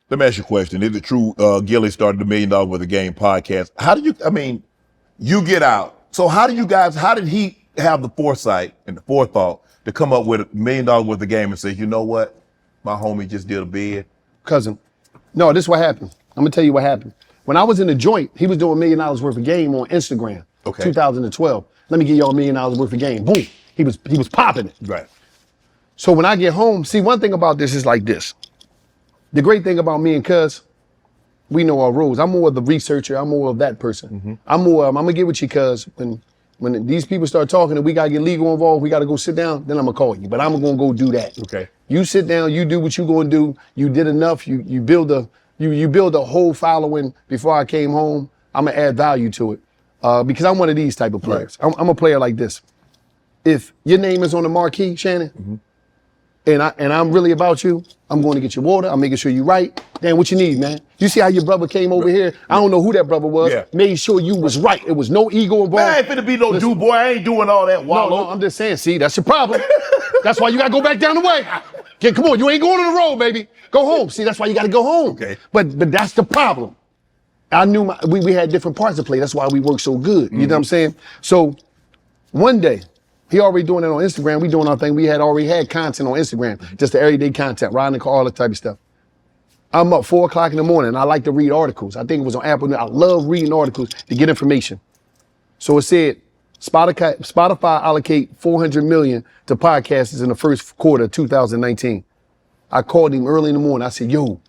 Let me ask you a question. Is it true Gillie started the $1 Million Worth of Game podcast? How did you get out. So how did he have the foresight and the forethought to come up with $1 million worth of game and say, you know what? My homie just did a bid.
Cousin. No, this is what happened. I'm going to tell you what happened. When I was in the joint, he was doing $1 million worth of game on Instagram.
Okay.
2012. Let me give y'all $1 million worth of game. Boom. He was popping it.
Right.
So when I get home, see, one thing about this is like this. The great thing about me and Cuz, we know our rules. I'm more of the researcher. I'm more of that person. Mm-hmm. I'm going to get with you, Cuz, when when these people start talking and we gotta get legal involved, we gotta go sit down, then I'm gonna call you. But I'm gonna go do that.
Okay.
You sit down, you do what you gonna do. You did enough, you build a whole following before I came home. I'm gonna add value to it. Because I'm one of these type of players.
Right.
I'm a player like this. If your name is on the marquee, Shannon, and I'm really about you, I'm going to get your water, I'm making sure you right. Damn, what you need, man? You see how your brother came over here? I don't know who that brother was.
Yeah.
Made sure you was right. It was no ego involved.
Man, I ain't finna be no dude, boy. I ain't doing all that Wallo.
No, I'm just saying, see, that's your problem. That's why you gotta go back down the way. Come on, you ain't going on the road, baby. Go home. See, that's why you gotta go home.
Okay.
But that's the problem. I knew we had different parts to play. That's why we worked so good. You know what I'm saying? So one day, he already doing it on Instagram. We doing our thing. We had already had content on Instagram, just the everyday content, riding the car, all that type of stuff. I'm up 4 o'clock in the morning. I like to read articles. I think it was on Apple. I love reading articles to get information. So it said, Spotify allocate $400 million to podcasters in the first quarter of 2019. I called him early in the morning. I said, yo,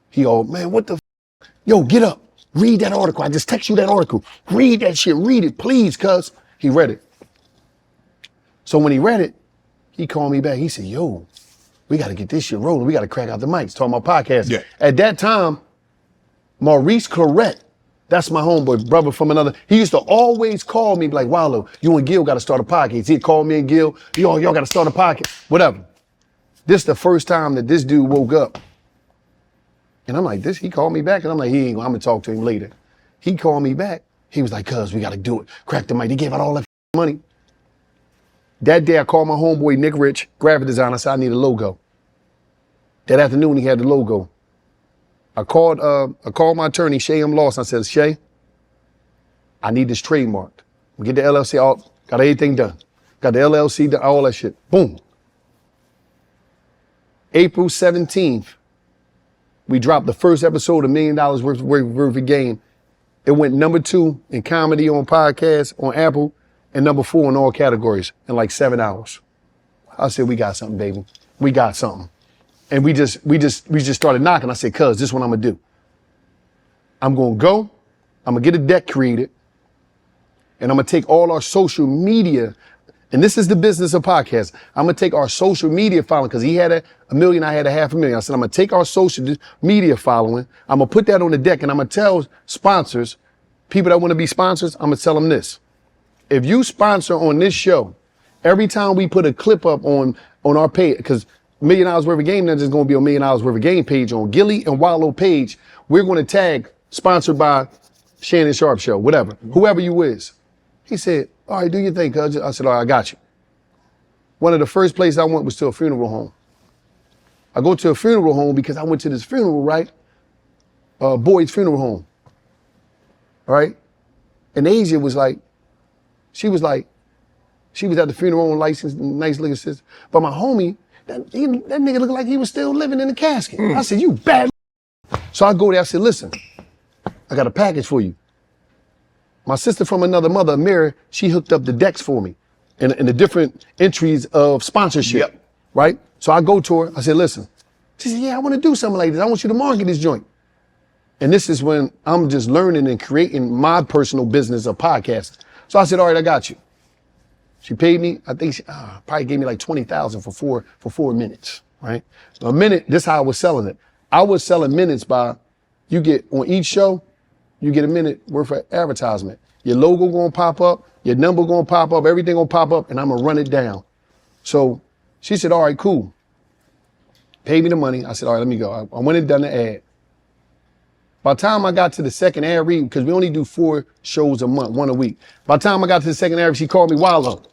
he all, man, what the yo, get up, read that article. I just text you that article. Read that shit, read it, please, cuz. He read it. So when he read it, he called me back. He said, yo, we got to get this shit rolling. We got to crack out the mics, talking about podcasts.
Yeah.
At that time, Maurice Correct, that's my homeboy, brother from another, he used to always call me like, Wallo, you and Gil got to start a podcast. He'd call me and Gil, y'all got to start a podcast, whatever. This the first time that this dude woke up. And I'm like, he called me back, and I'm like, I'm gonna talk to him later. He called me back. He was like, cuz, we gotta do it. Crack the mic. He gave out all that money. That day I called my homeboy, Nick Rich, graphic designer, I said, I need a logo. That afternoon he had the logo. I called my attorney, Shay Lawson. I said, Shay, I need this trademarked. We get the LLC, got everything done. Got the LLC done, all that shit. Boom. April 17th, we dropped the first episode of $1 Million worth of game. It went number 2 in comedy on podcasts on Apple and number 4 in all categories in like 7 hours. I said, we got something, baby. We got something. And we just started knocking. I said, cuz, this is what I'm gonna do. I'm gonna go, I'm gonna get a deck created, and I'm gonna take all our social media, and this is the business of podcasts. I'm gonna take our social media following, because he had a million, I had a 500,000. I said, I'm gonna take our social media following, I'm gonna put that on the deck, and I'm gonna tell sponsors, people that wanna be sponsors, I'm gonna tell them this. If you sponsor on this show, every time we put a clip up on our page, because $1 Million worth of game, that's just gonna be a $1 Million worth of game page on Gilly and Wallo page, we're gonna tag sponsored by Shannon Sharpe Show, whatever, whoever you is. He said, all right, do your thing, cuz. I said, all right, I got you. One of the first places I went was to a funeral home. I go to a funeral home because I went to this funeral, right? Boyd's funeral home, all right? And Asia was like, she was at the funeral home, licensed, nice looking sister. But my homie, that nigga looked like he was still living in the casket. I said, you bad. So I go there, I said, listen, I got a package for you. My sister from another mother, Mary, she hooked up the decks for me in the different entries of sponsorship, right? So I go to her, I said, listen. She said, yeah, I want to do something like this. I want you to market this joint. And this is when I'm just learning and creating my personal business of podcasting. So I said, all right, I got you. She paid me, I think she probably gave me like $20,000 for 4 minutes, right? A minute, this is how I was selling it. I was selling minutes by, you get on each show, you get a minute worth of advertisement. Your logo gonna pop up, your number gonna pop up, everything gonna pop up, and I'm gonna run it down. So she said, all right, cool. Paid me the money. I said, all right, let me go. I went and done the ad. By the time I got to the second ad read, because we only do 4 shows a month, 1 a week. By the time I got to the second ad read, she called me, Wallo,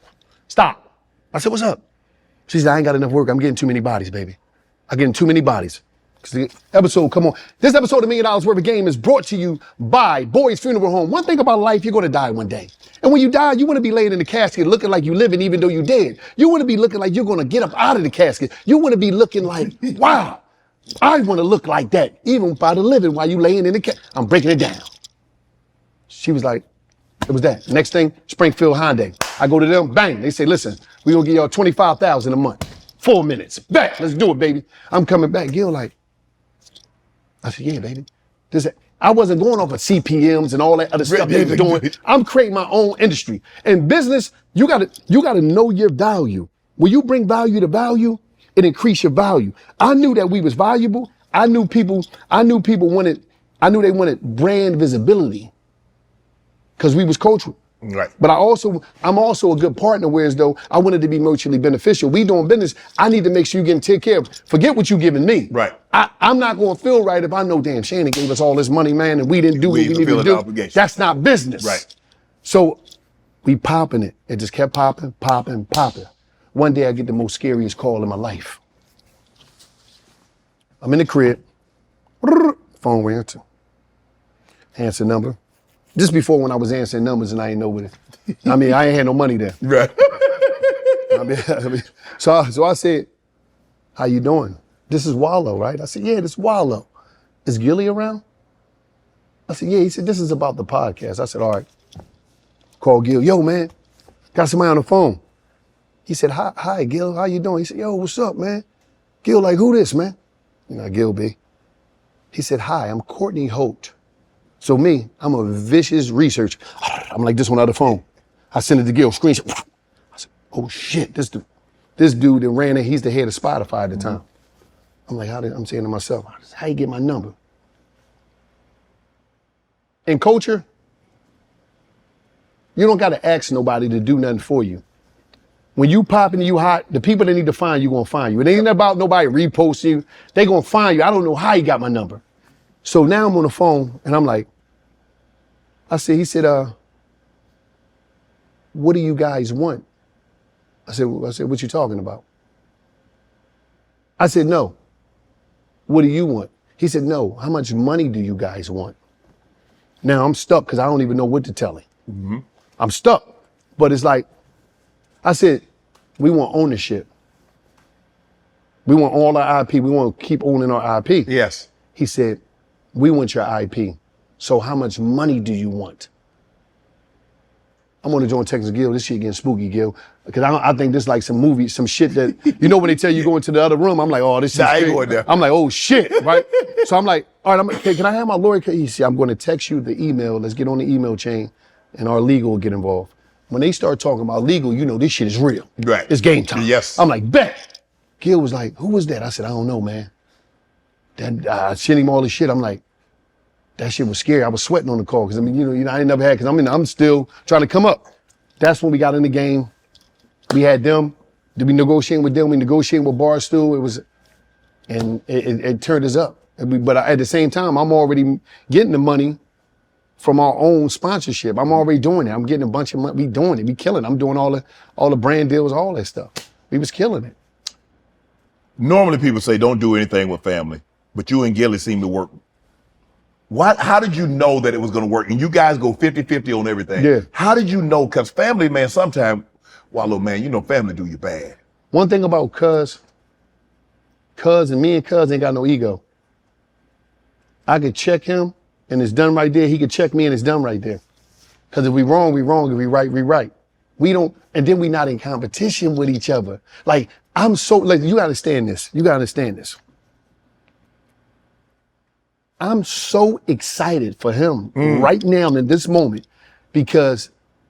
stop. I said, what's up? She said, I ain't got enough work. I'm getting too many bodies, baby. I'm getting too many bodies. Because the episode, come on. This episode of $1 Million worth of game is brought to you by Boyd's Funeral Home. One thing about life, you're going to die one day. And when you die, you want to be laying in the casket looking like you living even though you're dead. You want to be looking like you're going to get up out of the casket. You want to be looking like, wow, I want to look like that, even by the living while you laying in the casket. I'm breaking it down. She was like, it was that. Next thing, Springfield Hyundai. I go to them, bang. They say, listen, we're going to give y'all $25,000 a month. 4 minutes. Back, let's do it, baby. I'm coming back. Gil like, I said, yeah, baby. I wasn't going off of CPMs and all that other stuff they were doing. I'm creating my own industry. In business, you gotta know your value. When you bring value to value, it increase your value. I knew that we was valuable. I knew they wanted brand visibility because we was cultural.
Right.
But I'm also a good partner, whereas though I wanted to be mutually beneficial. We doing business, I need to make sure you getting taken care of. Forget what you giving me.
Right.
I'm not gonna feel right if I know, damn, Shannon gave us all this money, man, and we didn't do what we needed to do.
Obligation.
That's not business.
Right.
So we popping it. It just kept popping. One day I get the most scariest call in my life. I'm in the crib. Phone ring too. Answer number. Just before when I was answering numbers and I didn't know what it. I mean, I ain't had no money there.
Right.
So I said, how you doing? This is Wallo, right? I said, yeah, this is Wallo. Is Gilly around? I said, yeah. He said, this is about the podcast. I said, all right. Call Gil. Yo, man, got somebody on the phone. He said, hi, Gil, how you doing? He said, yo, what's up, man? Gil, like, who this, man? You know, Gil B. He said, hi, I'm Courtney Holt. So me, I'm a vicious researcher. I'm like this one on the phone. I sent it to Gil, screenshot. I said, oh shit, this dude that ran it, he's the head of Spotify at the time. I'm like, I'm saying to myself, how you get my number? In culture, you don't gotta ask nobody to do nothing for you. When you popping, you hot, the people that need to find you gonna find you. It ain't about nobody reposting you. They gonna find you. I don't know how you got my number. So now I'm on the phone and I'm like, he said, what do you guys want? I said, what you talking about? I said, no. What do you want? He said, no. How much money do you guys want? Now I'm stuck because I don't even know what to tell him. Mm-hmm. I'm stuck. But it's like, I said, we want ownership. We want all our IP. We want to keep owning our IP.
Yes.
He said, we want your IP. So how much money do you want? I'm on the joint texting Gil. This shit getting spooky, Gil. Because I think this like some movie, some shit that, you know when they tell you go into the other room, I'm like, oh, this shit's crazy. I'm like, oh shit, right? So I'm like, all right, okay, can I have my lawyer? He said, I'm going to text you the email. Let's get on the email chain and our legal will get involved. When they start talking about legal, you know this shit is real.
Right.
It's game time.
Yes.
I'm like, bet. Gil was like, who was that? I said, I don't know, man. Then I sent him all this shit. I'm like, that shit was scary. I was sweating on the call because I mean, I ain't never had, because I'm still trying to come up. That's when we got in the game. We had them. Did we negotiate with them? We negotiated with Barstool. It turned us up. But at the same time, I'm already getting the money from our own sponsorship. I'm already doing it. I'm getting a bunch of money. We doing it. We killing it. I'm doing all the brand deals, all that stuff. We was killing it.
Normally people say don't do anything with family, but you and Gilly seem to work. How did you know that it was going to work? And you guys go 50-50 on everything.
Yeah.
How did you know? Because family, man, sometimes, Wallo, man, you know family do you bad.
One thing about Cuz and me and Cuz ain't got no ego. I could check him and it's done right there. He could check me and it's done right there. Because if we wrong, we wrong. If we right, we right. We don't, and then we not in competition with each other. Like, you gotta understand this. You gotta understand this. I'm so excited for him right now in this moment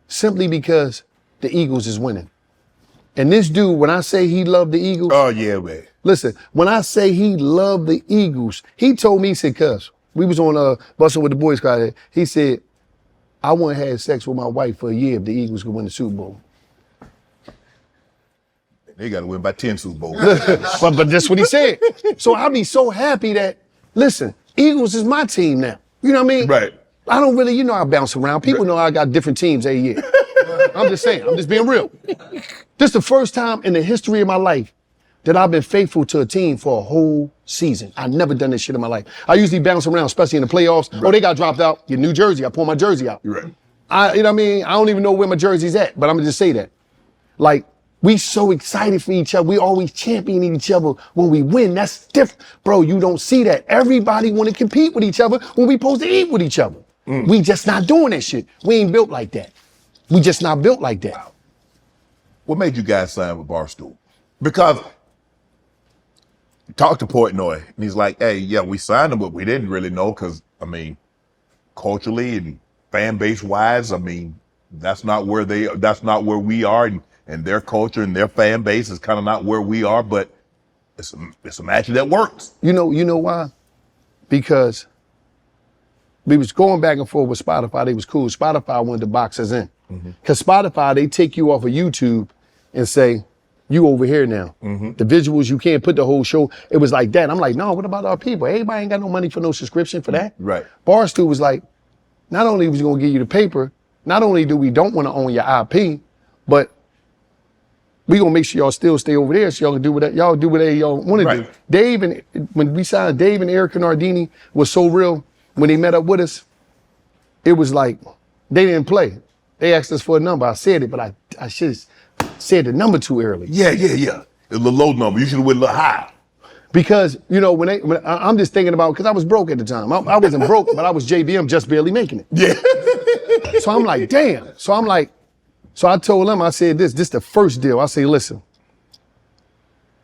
simply because the Eagles is winning. And this dude, when I say he loved the Eagles.
Oh, yeah, man.
Listen, when I say he loved the Eagles, he told me, he said, Cuz, we was on Bustin' with the Boys Club. He said, I wouldn't have had sex with my wife for a year if the Eagles could win the Super Bowl.
They got to win by 10 Super Bowls.
but that's what he said. So I'll be so happy that, listen, Eagles is my team now. You know what I mean?
Right.
I don't really, I bounce around. People know I got different teams every year. I'm just saying, I'm just being real. This is the first time in the history of my life that I've been faithful to a team for a whole season. I've never done this shit in my life. I usually bounce around, especially in the playoffs. Right. Oh, they got dropped out. Your New Jersey, I pull my jersey out.
You're right.
You know what I mean? I don't even know where my jersey's at, but I'm gonna just say that. Like, we so excited for each other. We always championing each other when we win. That's different. Bro, you don't see that. Everybody want to compete with each other when we supposed to eat with each other. We just not doing that shit. We ain't built like that. We just not built like that.
Wow. What made you guys sign with Barstool? Because talk to Portnoy, and he's like, hey, yeah, we signed him, but we didn't really know because I mean, culturally and fan base wise, I mean, that's not where we are, and their culture and their fan base is kind of not where we are, but it's a match that works.
You know why? Because we was going back and forth with Spotify. They was cool. Spotify wanted to box us in. Because Spotify, they take you off of YouTube and say, you over here now. The visuals, you can't put the whole show. It was like that. I'm like, no, what about our people? Everybody ain't got no money for no subscription for that.
Right.
Barstool was like, not only was going to give you the paper, not only do we don't want to own your IP, but we going to make sure y'all still stay over there so y'all can do whatever y'all want to do. Dave and, when we signed Dave and Erica Nardini was so real. When they met up with us, it was like, they didn't play. They asked us for a number. I said it, but I should have said the number too early.
Yeah. It's a low number. You should have went a little high.
Because, you know, when I'm just thinking about, because I was broke at the time. I wasn't broke, but I was JBM just barely making it.
Yeah.
So I'm like, damn. So I told them, I said this the first deal. I say, listen,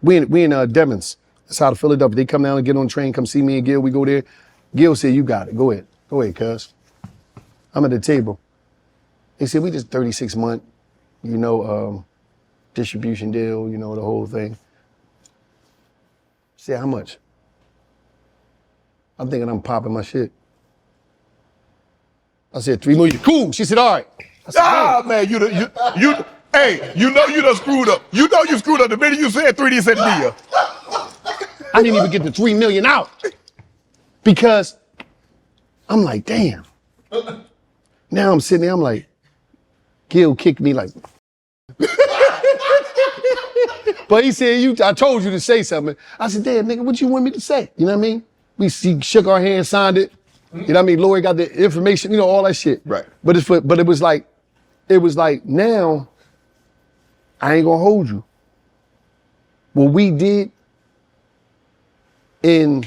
we in Devon's, south of Philadelphia. They come down and get on the train, come see me and Gil. We go there. Gil said, you got it. Go ahead, cuz. I'm at the table. He said, we just 36-month, distribution deal, the whole thing. I said, how much? I'm thinking I'm popping my shit. I said, 3 million. Cool. She said, all right. I said,
man, you done screwed up. You know you screwed up. The minute you said 3D, you said Mia.
I didn't even get the 3 million out. Because I'm like, damn. Now I'm sitting there, I'm like, Gil kicked me like. But he said, I told you to say something. I said, damn, nigga, what you want me to say? You know what I mean? We shook our hands, signed it. You know what I mean? Lori got the information, all that shit.
Right.
But it was like now, I ain't gonna hold you. What we did in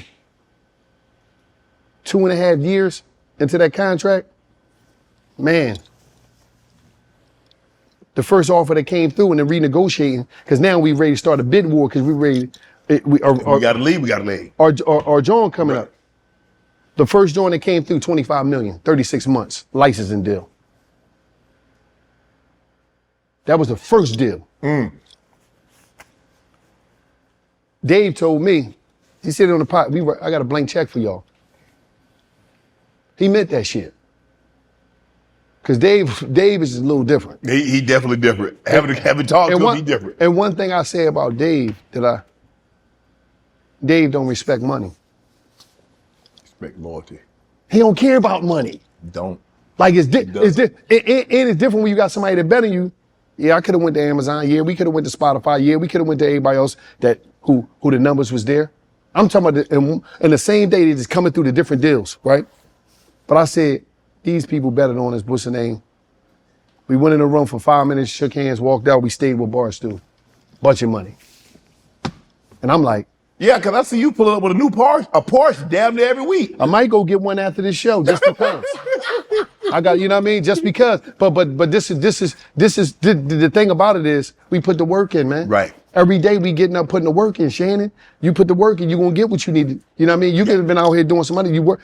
2.5 years into that contract, man, the first offer that came through and then renegotiating, because now we ready to start a bid war because we ready. We
gotta leave.
Our joint coming up. The first joint that came through, 25 million, 36 months, licensing deal. That was the first deal. Dave told me, he said on the pot, I got a blank check for y'all. He meant that shit. Cause Dave is a little different.
He definitely different. Having talked to him, he different.
And one thing I say about Dave Dave don't respect money.
Respect loyalty.
He don't care about money.
Don't.
Like it's different when you got somebody that better you. Yeah, I could have went to Amazon. Yeah, we could have went to Spotify. Yeah, we could have went to everybody else who the numbers was there. I'm talking about in the same day they just coming through the different deals, right? But I said, these people better than us, what's the name? We went in the room for 5 minutes, shook hands, walked out, we stayed with Barstool. Bunch of money. And I'm like,
yeah, cause I see you pulling up with a Porsche damn near every week.
I might go get one after this show, just because. I got, you know what I mean? Just because. But this is the thing about it is we put the work in, man.
Right.
Every day we getting up putting the work in, Shannon. You put the work in, you gonna get what you need. You know what I mean? You could have been out here doing some money. You work.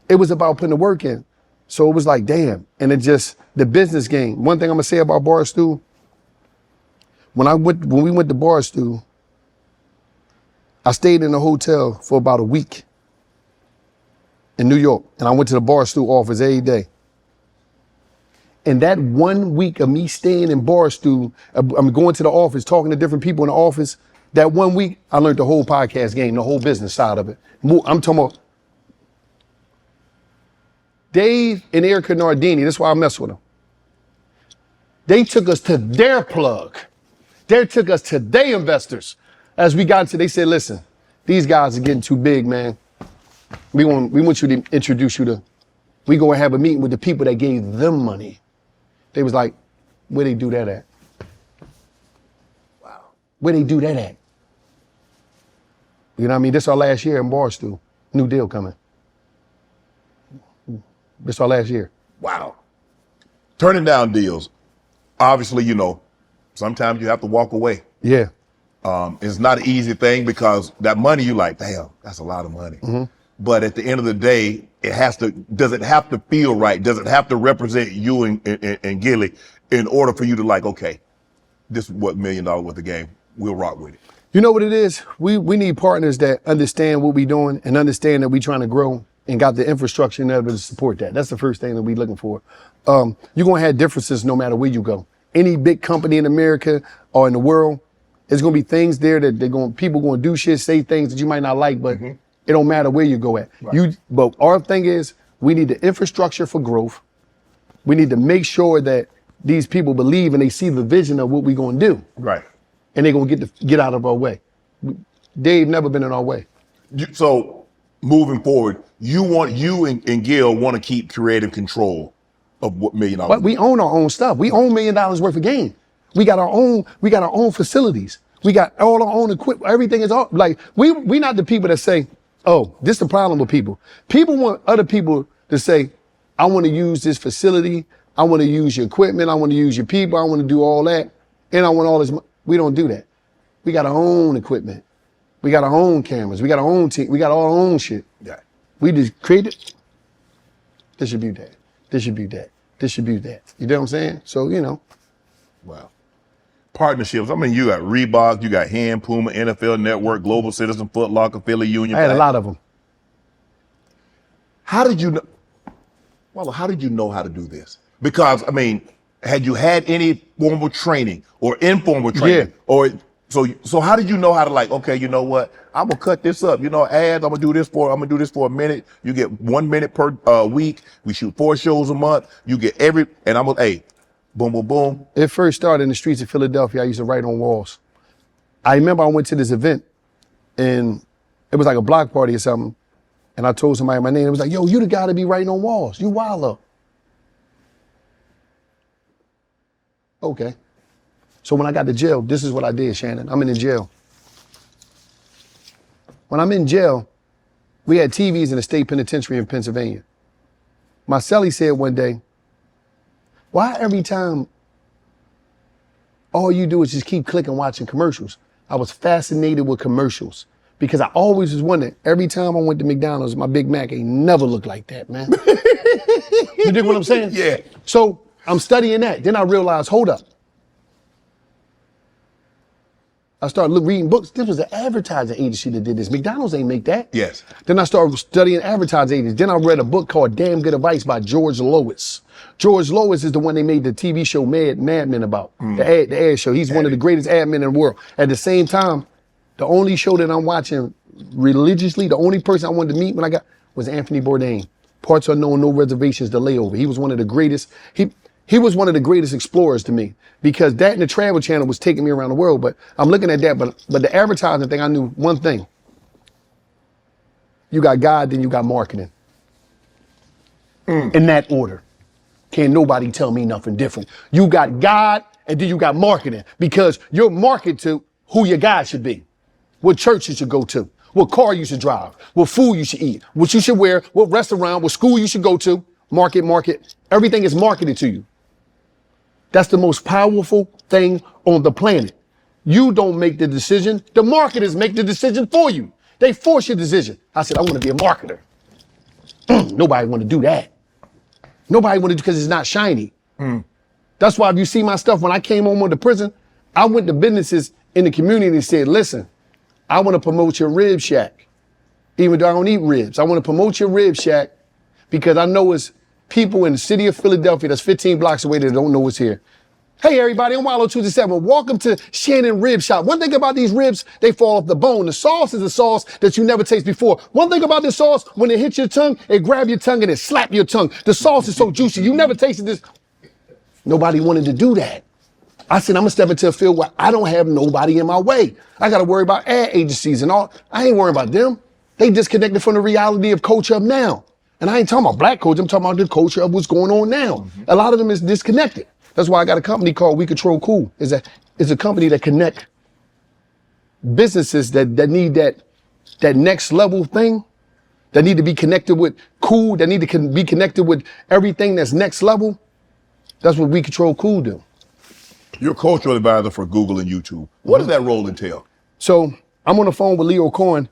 It was about putting the work in. So it was like, damn. And it just, the business game. One thing I'm gonna say about Barstool, when we went to Barstool, I stayed in a hotel for about a week in New York, and I went to the Barstool office every day. And that 1 week of me staying in Barstool, I'm going to the office, talking to different people in the office, that 1 week, I learned the whole podcast game, the whole business side of it. I'm talking about Dave and Erica Nardini, that's why I mess with them. They took us to their plug. They took us to their investors. As we got into, they said, listen, these guys are getting too big, man. We want you to introduce you to, we go and have a meeting with the people that gave them money. They was like, where they do that at? Wow. Where they do that at? You know what I mean? This our last year in Barstool. New deal coming. This our last year.
Wow. Turning down deals. Obviously, sometimes you have to walk away.
Yeah.
It's not an easy thing because that money, you like, damn, that's a lot of money. but at the end of the day, does it have to feel right? Does it have to represent you and Gilly in order for you to like, okay, this is what $1 million worth of game, we'll rock with it?
You know what it is? We need partners that understand what we're doing and understand that we're trying to grow and got the infrastructure and able to support that. That's the first thing that we're looking for. You're gonna have differences no matter where you go. Any big company in America or in the world, there's gonna be things there that people gonna do shit, say things that you might not like, but it don't matter where you go at. Right. But our thing is, we need the infrastructure for growth. We need to make sure that these people believe and they see the vision of what we're gonna do.
Right.
And they're gonna get out of our way. They've never been in our way.
So moving forward, you and Gil want to keep creative control of what $1 million.
But we own our own stuff. We own $1 million worth of game. We got our own facilities. We got all our own equipment. Everything is all like we not the people that say, oh, this is the problem with people. People want other people to say, I want to use this facility. I want to use your equipment. I want to use your people. I want to do all that. And I want all this. We don't do that. We got our own equipment. We got our own cameras. We got our own team. We got our own shit.
Yeah.
We just create it, distribute that, distribute that, distribute that. You know what I'm saying? So, you know.
Wow. Partnerships. I mean, you got Reebok, you got Hand, Puma, NFL Network, Global Citizen, Foot Locker, Philly Union.
I had a lot of them.
How did you know? Well, how did you know how to do this? Because, I mean, had you had any formal training or informal training?
Yeah.
Or so how did you know how to like, okay, you know what? I'm gonna cut this up. You know, ads, I'm gonna do this for a minute. You get 1 minute per week. We shoot 4 shows a month. You get and I'm gonna, hey, boom, boom, boom.
It first started in the streets of Philadelphia. I used to write on walls. I remember I went to this event and it was like a block party or something. And I told somebody my name. It was like, yo, you the guy to be writing on walls. You Wallo. Okay. So when I got to jail, this is what I did, Shannon. I'm in the jail. When I'm in jail, we had TVs in the state penitentiary in Pennsylvania. My cellie said one day, why every time all you do is just keep clicking watching commercials? I was fascinated with commercials because I always was wondering, every time I went to McDonald's, my Big Mac ain't never looked like that, man. You dig what I'm saying?
Yeah.
So I'm studying that. Then I realized, hold up. I started reading books. This was an advertising agency that did this. McDonald's ain't make that.
Yes.
Then I started studying advertising agencies. Then I read a book called Damn Good Advice by George Lois. George Lois is the one they made the TV show Mad Men about, the ad show. He's one of the greatest ad men in the world. At the same time, the only show that I'm watching religiously, the only person I wanted to meet when I got was Anthony Bourdain. Parts Unknown, No Reservations, The Layover. He was one of the greatest. He was one of the greatest explorers to me because that and the Travel Channel was taking me around the world. But I'm looking at that, but the advertising thing, I knew one thing. You got God, then you got marketing. In that order. Can't nobody tell me nothing different. You got God, and then you got marketing because you're marketed to who your God should be, what church you should go to, what car you should drive, what food you should eat, what you should wear, what restaurant, what school you should go to. Market. Everything is marketed to you. That's the most powerful thing on the planet. You don't make the decision. The marketers make the decision for you. They force your decision. I said, I want to be a marketer. Nobody want to do that. Nobody want to do because it's not shiny. That's why if you see my stuff, when I came home from the prison, I went to businesses in the community and said, listen, I want to promote your rib shack. Even though I don't eat ribs, I want to promote your rib shack because I know it's people in the city of Philadelphia that's 15 blocks away that don't know what's here. Hey everybody, I'm Wallo267. Welcome to Shannon Rib Shop. One thing about these ribs, they fall off the bone. The sauce is a sauce that you never tasted before. One thing about this sauce, when it hits your tongue, it grab your tongue and it slap your tongue. The sauce is so juicy. You never tasted this. Nobody wanted to do that. I said, I'm gonna step into a field where I don't have nobody in my way. I gotta worry about ad agencies and all. I ain't worrying about them. They disconnected from the reality of culture of now. And I ain't talking about black culture, I'm talking about the culture of what's going on now. A lot of them is disconnected. That's why I got a company called We Control Cool. It's a company that connect businesses that need that next level thing, that need to be connected with cool, that need to be connected with everything that's next level. That's what We Control Cool do.
You're a cultural advisor for Google and YouTube. What does that role entail?
So I'm on the phone with Leo Cohen,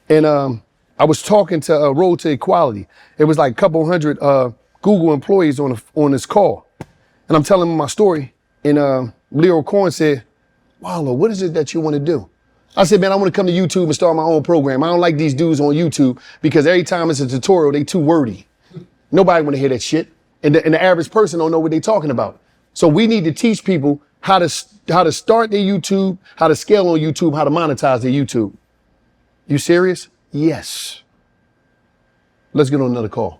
and I I was talking to Road to Equality. It was like a couple hundred Google employees on this call. And I'm telling them my story. And Leo Corn said, Wallo, what is it that you want to do? I said, man, I want to come to YouTube and start my own program. I don't like these dudes on YouTube because every time it's a tutorial, they too wordy. Nobody want to hear that shit. And the average person don't know what they're talking about. So we need to teach people how to start their YouTube, how to scale on YouTube, how to monetize their YouTube. You serious? Yes. Let's get on another call.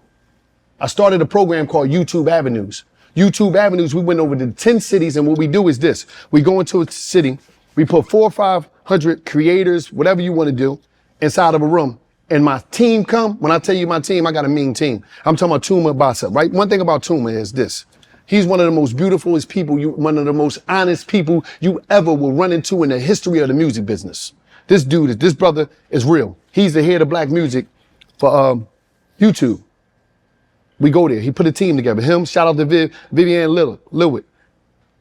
I started a program called YouTube Avenues. YouTube Avenues, we went over to 10 cities, and what we do is this. We go into a city, we put 400 or 500 creators, whatever you want to do, inside of a room. And my team come. When I tell you my team, I got a mean team. I'm talking about Tuma Basa, right? One thing about Tuma is this. He's one of the most beautifulest people, one of the most honest people you ever will run into in the history of the music business. This brother is real. He's the head of black music for YouTube. We go there. He put a team together. Him, shout out to Vivian Lillard,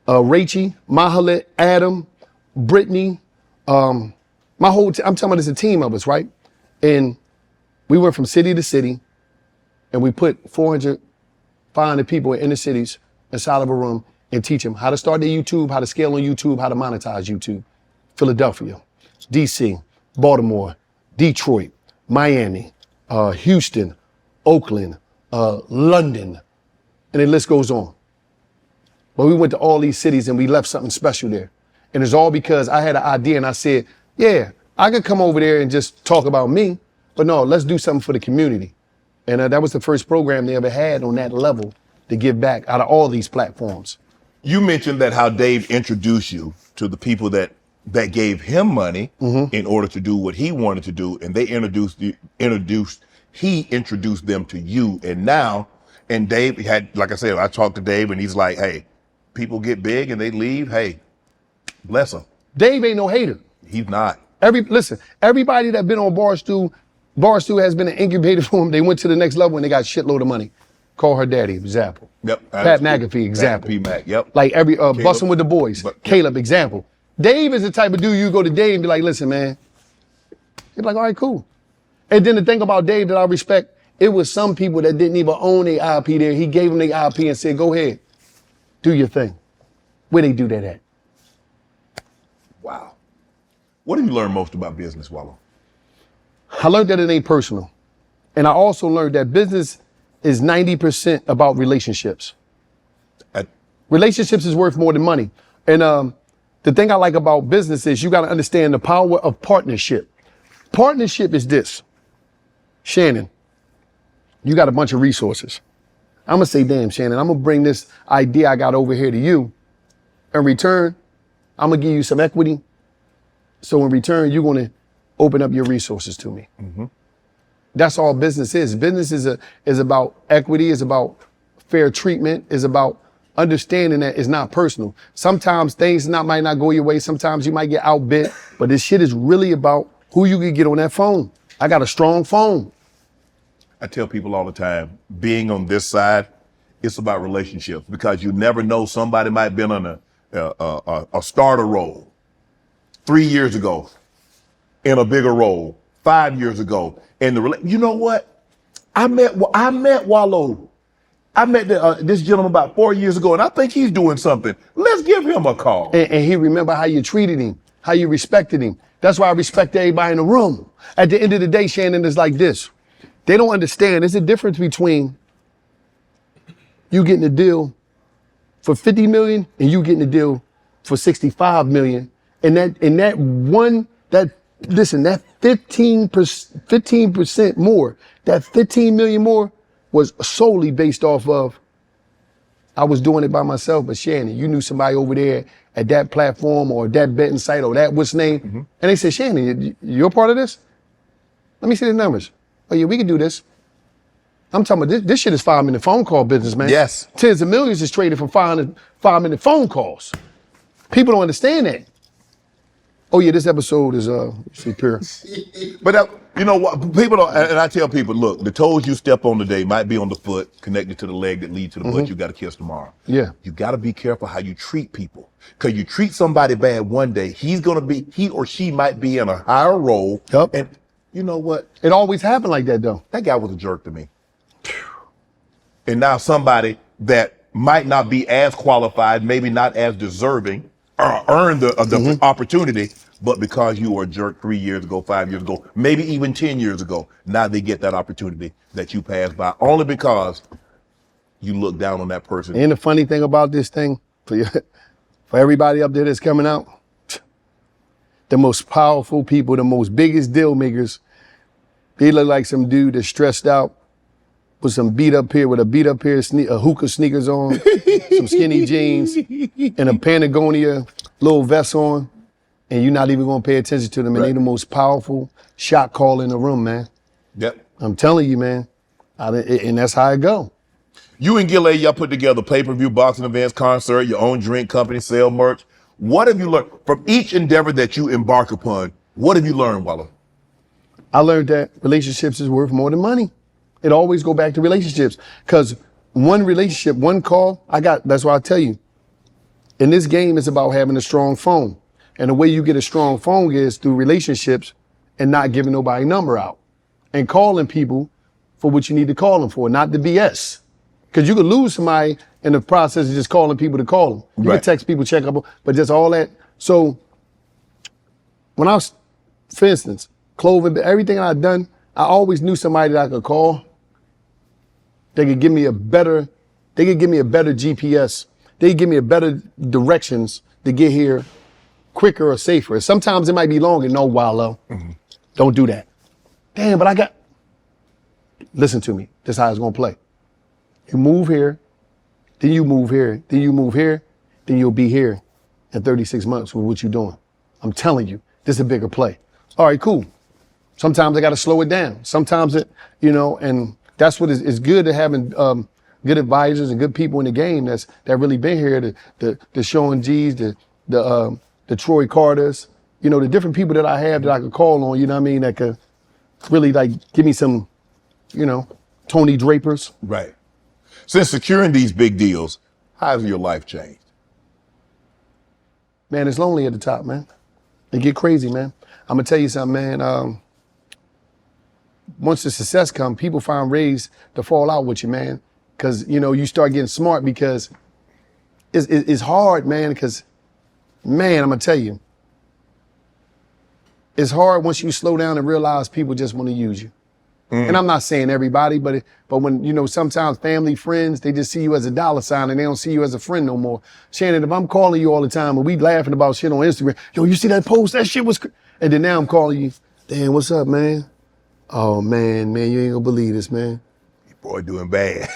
Rachie, Mahalet, Adam, Brittany, my whole I'm talking about it's a team of us, right? And we went from city to city, and we put 400, 500 people in inner cities inside of a room and teach them how to start their YouTube, how to scale on YouTube, how to monetize YouTube. Philadelphia, DC, Baltimore, Detroit, Miami, Houston, Oakland, London, and the list goes on. But we went to all these cities and we left something special there. And it's all because I had an idea and I said, yeah, I could come over there and just talk about me, but no, let's do something for the community. And that was the first program they ever had on that level to give back out of all these platforms.
You mentioned that how Dave introduced you to the people that gave him money in order to do what he wanted to do, and they he introduced them to you. And now, and Dave had, like I said, I talked to Dave and he's like, hey, people get big and they leave. Hey, bless them.
Dave ain't no hater.
He's not.
Listen, everybody that been on Barstool has been an incubator for them. They went to the next level and they got a shitload of money. Call her daddy, example.
Yep.
Pat McAfee, example.
Pat P. Mac, yep.
Like Bustin' with the Boys, Caleb, example. Dave is the type of dude you go to Dave and be like, listen, man. He's like, all right, cool. And then the thing about Dave that I respect, it was some people that didn't even own their IP there. He gave them their IP and said, go ahead, do your thing. Where they do that at?
Wow. What have you learned most about business, Wallo?
I learned that it ain't personal. And I also learned that business is 90% about relationships. Relationships is worth more than money. And the thing I like about business is you got to understand the power of partnership. Partnership is this. Shannon, you got a bunch of resources. I'm going to say, damn, Shannon, I'm going to bring this idea I got over here to you. In return, I'm going to give you some equity. So in return, you're going to open up your resources to me. Mm-hmm. That's all business is. Business is about equity, is about fair treatment, is about understanding that it's not personal. Sometimes things might not go your way. Sometimes you might get outbid, but this shit is really about who you can get on that phone. I got a strong phone.
I tell people all the time, being on this side, it's about relationships because you never know, somebody might have been on a starter role 3 years ago in a bigger role 5 years ago. And you know what? I met Wallo. I met this gentleman about 4 years ago, and I think he's doing something. Let's give him a call.
And he remember how you treated him, how you respected him. That's why I respect everybody in the room. At the end of the day, Shannon, is like this. They don't understand. There's a difference between you getting a deal for 50 million and you getting a deal for 65 million. And that 15% more, that 15 million more was solely based off of, I was doing it by myself, but Shannon, you knew somebody over there at that platform or that betting site or that what's name. Mm-hmm. And they said, Shannon, you're part of this? Let me see the numbers. Oh yeah, we can do this. I'm talking about this shit is 5-minute phone call business, man.
Yes.
Tens of millions is traded for 5-minute phone calls. People don't understand that. Oh yeah, this episode is superior.
But you know what, people don't, and I tell people, look, the toes you step on today might be on the foot, connected to the leg that leads to the butt you got to kiss tomorrow.
Yeah.
You got to be careful how you treat people. Because you treat somebody bad one day, he or she might be in a higher role.
Yep.
And you know what?
It always happened like that though.
That guy was a jerk to me. And now somebody that might not be as qualified, maybe not as deserving, or earned the opportunity, but because you were a jerk 3 years ago, 5 years ago, maybe even 10 years ago, now they get that opportunity that you passed by only because you look down on that person.
And the funny thing about this thing, for everybody up there that's coming out, the most powerful people, the most biggest deal makers, they look like some dude that's stressed out with some beat up here, a hookah sneakers on, some skinny jeans, and a Patagonia little vest on, and you're not even gonna pay attention to them, and they the most powerful shot caller in the room, man.
Yep.
I'm telling you, man, and that's how it go.
You and Gillie, y'all put together pay-per-view boxing events, concert, your own drink company, sell merch. What have you learned from each endeavor that you embark upon? What have you learned, Wallo?
I learned that relationships is worth more than money. It always go back to relationships, because one relationship, one call, that's why I tell you, in this game, it's about having a strong phone. And the way you get a strong phone is through relationships and not giving nobody number out and calling people for what you need to call them for, not the BS. Because you could lose somebody in the process of just calling people to call them. You can text people, check up, but just all that. So when I was, for instance, clothing, everything I'd done, I always knew somebody that I could call. They could give me a better GPS. They could give me a better directions to get here quicker or safer. Sometimes it might be longer. No, Wallo, don't do that. Damn, but listen to me. This is how it's gonna play. You move here, then you move here, then you move here, then you'll be here in 36 months with what you're doing. I'm telling you, this is a bigger play. All right, cool. Sometimes I gotta slow it down. Sometimes and that's what is good to having good advisors and good people in the game that really been here, the Sean G's, the Troy Carters, the different people that I have that I could call on, that could really give me some, Tony Drapers.
Right. Since securing these big deals, how has your life changed?
Man, it's lonely at the top, man. It get crazy, man. I'm gonna tell you something, man. Once the success comes, people find ways to fall out with you, man. Cause you start getting smart, because it's hard, man, because man, I'm gonna tell you, it's hard once you slow down and realize people just want to use you. And I'm not saying everybody, but when, sometimes family, friends, they just see you as a dollar sign and they don't see you as a friend no more. Shannon, if I'm calling you all the time and we laughing about shit on Instagram, yo, you see that post? That shit was, and then now I'm calling you, damn, what's up, man? Oh, man, you ain't gonna believe this, man.
Your boy doing bad.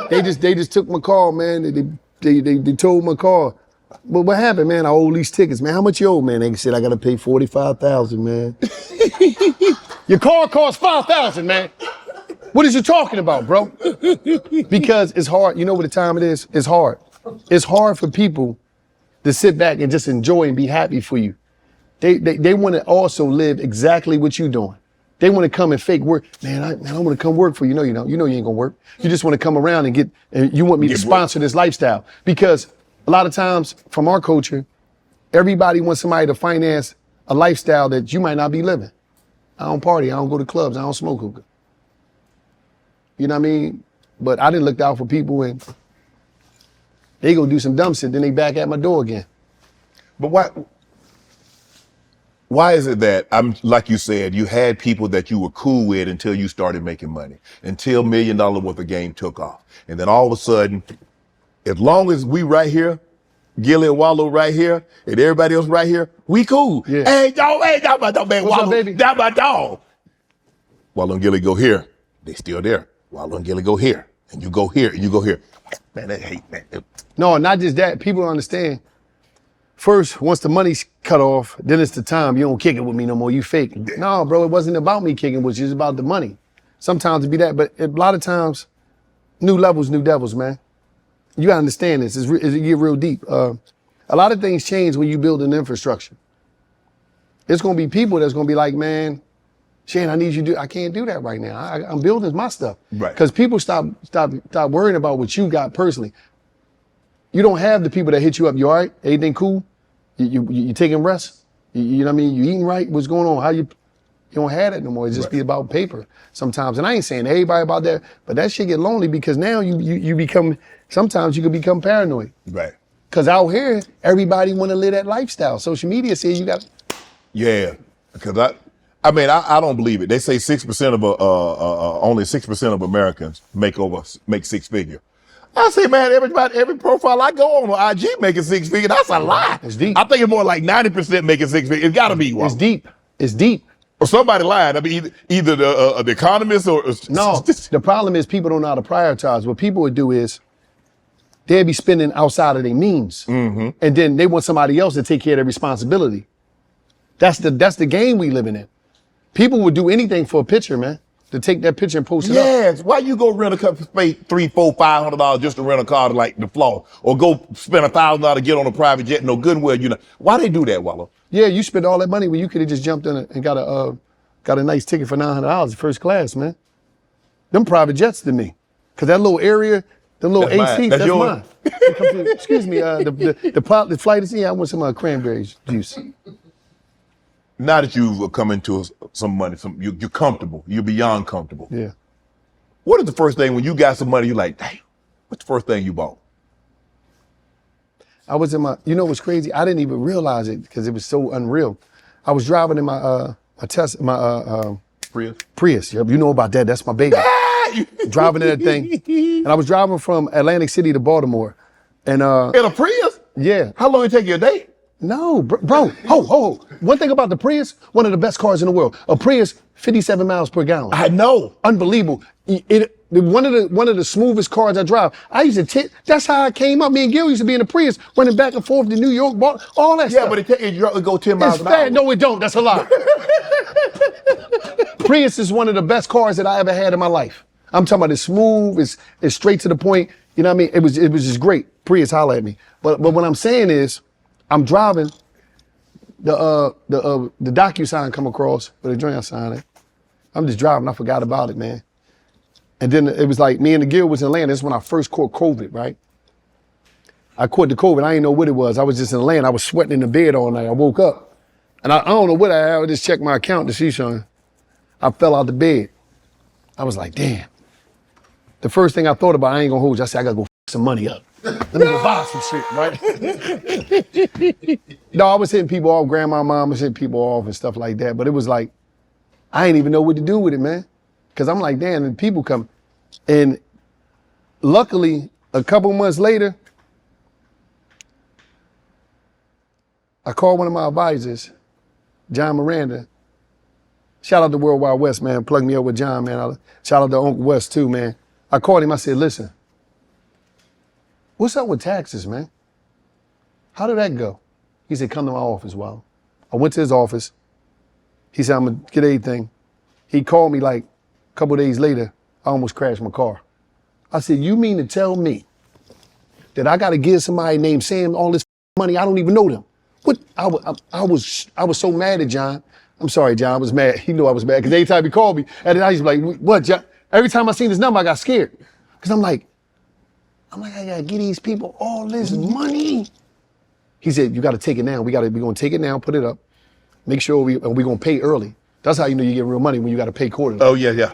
They just took my call, man. They told my call. But what happened, man? I owe these tickets, man. How much you owe, man? They said I gotta pay $45,000, man. Your car costs $5,000, man. What is you talking about, bro? Because it's hard. You know what the time it is? It's hard. It's hard for people to sit back and just enjoy and be happy for you. They want to also live exactly what you're doing. They want to come and fake work. Man, I want to come work for you. No, you don't. You know you ain't gonna work. You just want to come around and you want me to sponsor this lifestyle. Because a lot of times from our culture, everybody wants somebody to finance a lifestyle that you might not be living. I don't party, I don't go to clubs, I don't smoke hookah. You know what I mean? But I didn't look out for people, and they go do some dumb shit, then they back at my door again.
But why is it that, like you said, you had people that you were cool with until you started making money, until $1 million worth of game took off. And then all of a sudden, as long as we right here, Gillie and Wallo right here, and everybody else right here, we cool. Yeah. Hey, y'all, my dog, man.
What's
Wallo,
up, baby?
That my dog. Wallo and Gillie go here. They still there. Wallo and Gillie go here. And you go here, and you go here. Man, that hate, man.
No, not just that. People don't understand. First, once the money's cut off, then it's the time. You don't kick it with me no more. You fake. Yeah. No, bro, it wasn't about me kicking with you. It's about the money. Sometimes it be that, but a lot of times, new levels, new devils, man. You gotta understand this. It get real deep. A lot of things change when you build an infrastructure. It's gonna be people that's gonna be like, man, Shane, I need you to do. I can't do that right now. I'm building my stuff. Right. Because people stop worrying about what you got personally. You don't have the people that hit you up. You all right? Everything cool? You taking rest? You know what I mean? You eating right? What's going on? You don't have that no more. It just be about paper sometimes. And I ain't saying everybody about that, but that shit get lonely because now you become, sometimes you can become paranoid.
Right.
Cause out here, everybody wanna live that lifestyle. Social media says you got.
Yeah, because I mean, I don't believe it. They say 6% of only 6% of Americans make six figure. I say, man, every profile I go on IG making six figure. That's a lie.
It's deep.
I think it's more like 90% making six figure. It's got to be one.
It's deep. It's deep.
Or somebody lied. I mean, either the economist or
no. The problem is people don't know how to prioritize. What people would do is they'd be spending outside of their means, and then they want somebody else to take care of their responsibility. That's the game we living in. People would do anything for a picture, man. To take that picture and post it up.
Yes, why you go rent a car, pay $300, $400, $500 just to rent a car to like the floor, or go spend $1,000 to get on a private jet? No good and well, you know. Why they do that, Wallo?
Yeah, you spend all that money when you could have just jumped in and got a nice ticket for $900 first class, man. Them private jets to me, cause that little area, the little
that's
8 seats,
that's
mine. Excuse me, the flight is I want some cranberry juice.
Now that you've come into some money, you're comfortable. You're beyond comfortable.
Yeah.
What is the first thing when you got some money? You're like, damn. What's the first thing you bought?
I was in my. You know what's crazy? I didn't even realize it because it was so unreal. I was driving in my Prius. You know about that? That's my baby. Driving in that thing, and I was driving from Atlantic City to Baltimore, and
in a Prius?
Yeah.
How long did it take you a day?
No, bro. Ho. One thing about the Prius, one of the best cars in the world. A Prius, 57 miles per gallon.
I know.
Unbelievable. One of the smoothest cars I drive. I used to that's how I came up. Me and Gillie used to be in the Prius, running back and forth to New York, all that stuff.
Yeah, but it go 10 miles
it's
an
fast.
hour.
No, it don't. That's a lie. Prius is one of the best cars that I ever had in my life. I'm talking about it's smooth, it's straight to the point. You know what I mean? It was just great. Prius, holla at me. But what I'm saying is, I'm driving, the DocuSign come across with a joint sign it. I'm just driving, I forgot about it, man. And then it was like me and the Gillie was in Atlanta. This is when I first caught COVID, right? I caught the COVID, I didn't know what it was. I was just in Atlanta, I was sweating in the bed all night. I woke up, and I don't know what I had, I just checked my account to see something. I fell out the bed. I was like, damn. The first thing I thought about, I ain't gonna hold you, I said, I gotta go some money up. Let me go buy some shit, right? No, I was hitting people off, grandma, mom was hitting people off and stuff like that. But it was like, I didn't even know what to do with it, man. Cause I'm like, damn, and people come. And luckily, a couple months later, I called one of my advisors, John Miranda. Shout out to World Wide West, man. Plug me up with John, man. Shout out to Uncle West too, man. I called him, I said, listen, what's up with taxes, man? How did that go? He said, come to my office, Wallo. I went to his office. He said, I'm gonna get everything. He called me like a couple days later, I almost crashed my car. I said, you mean to tell me that I gotta give somebody named Sam all this money, I don't even know them? What? I was so mad at John. I'm sorry, John, I was mad. He knew I was mad, because every time he called me, and then I used to be like, what, John? Every time I seen this number, I got scared. Because I'm like, I gotta give these people all this money. He said, you gotta take it now. We're gonna take it now, put it up, make sure we're gonna pay early. That's how you know you get real money, when you gotta pay quarterly.
Oh, yeah.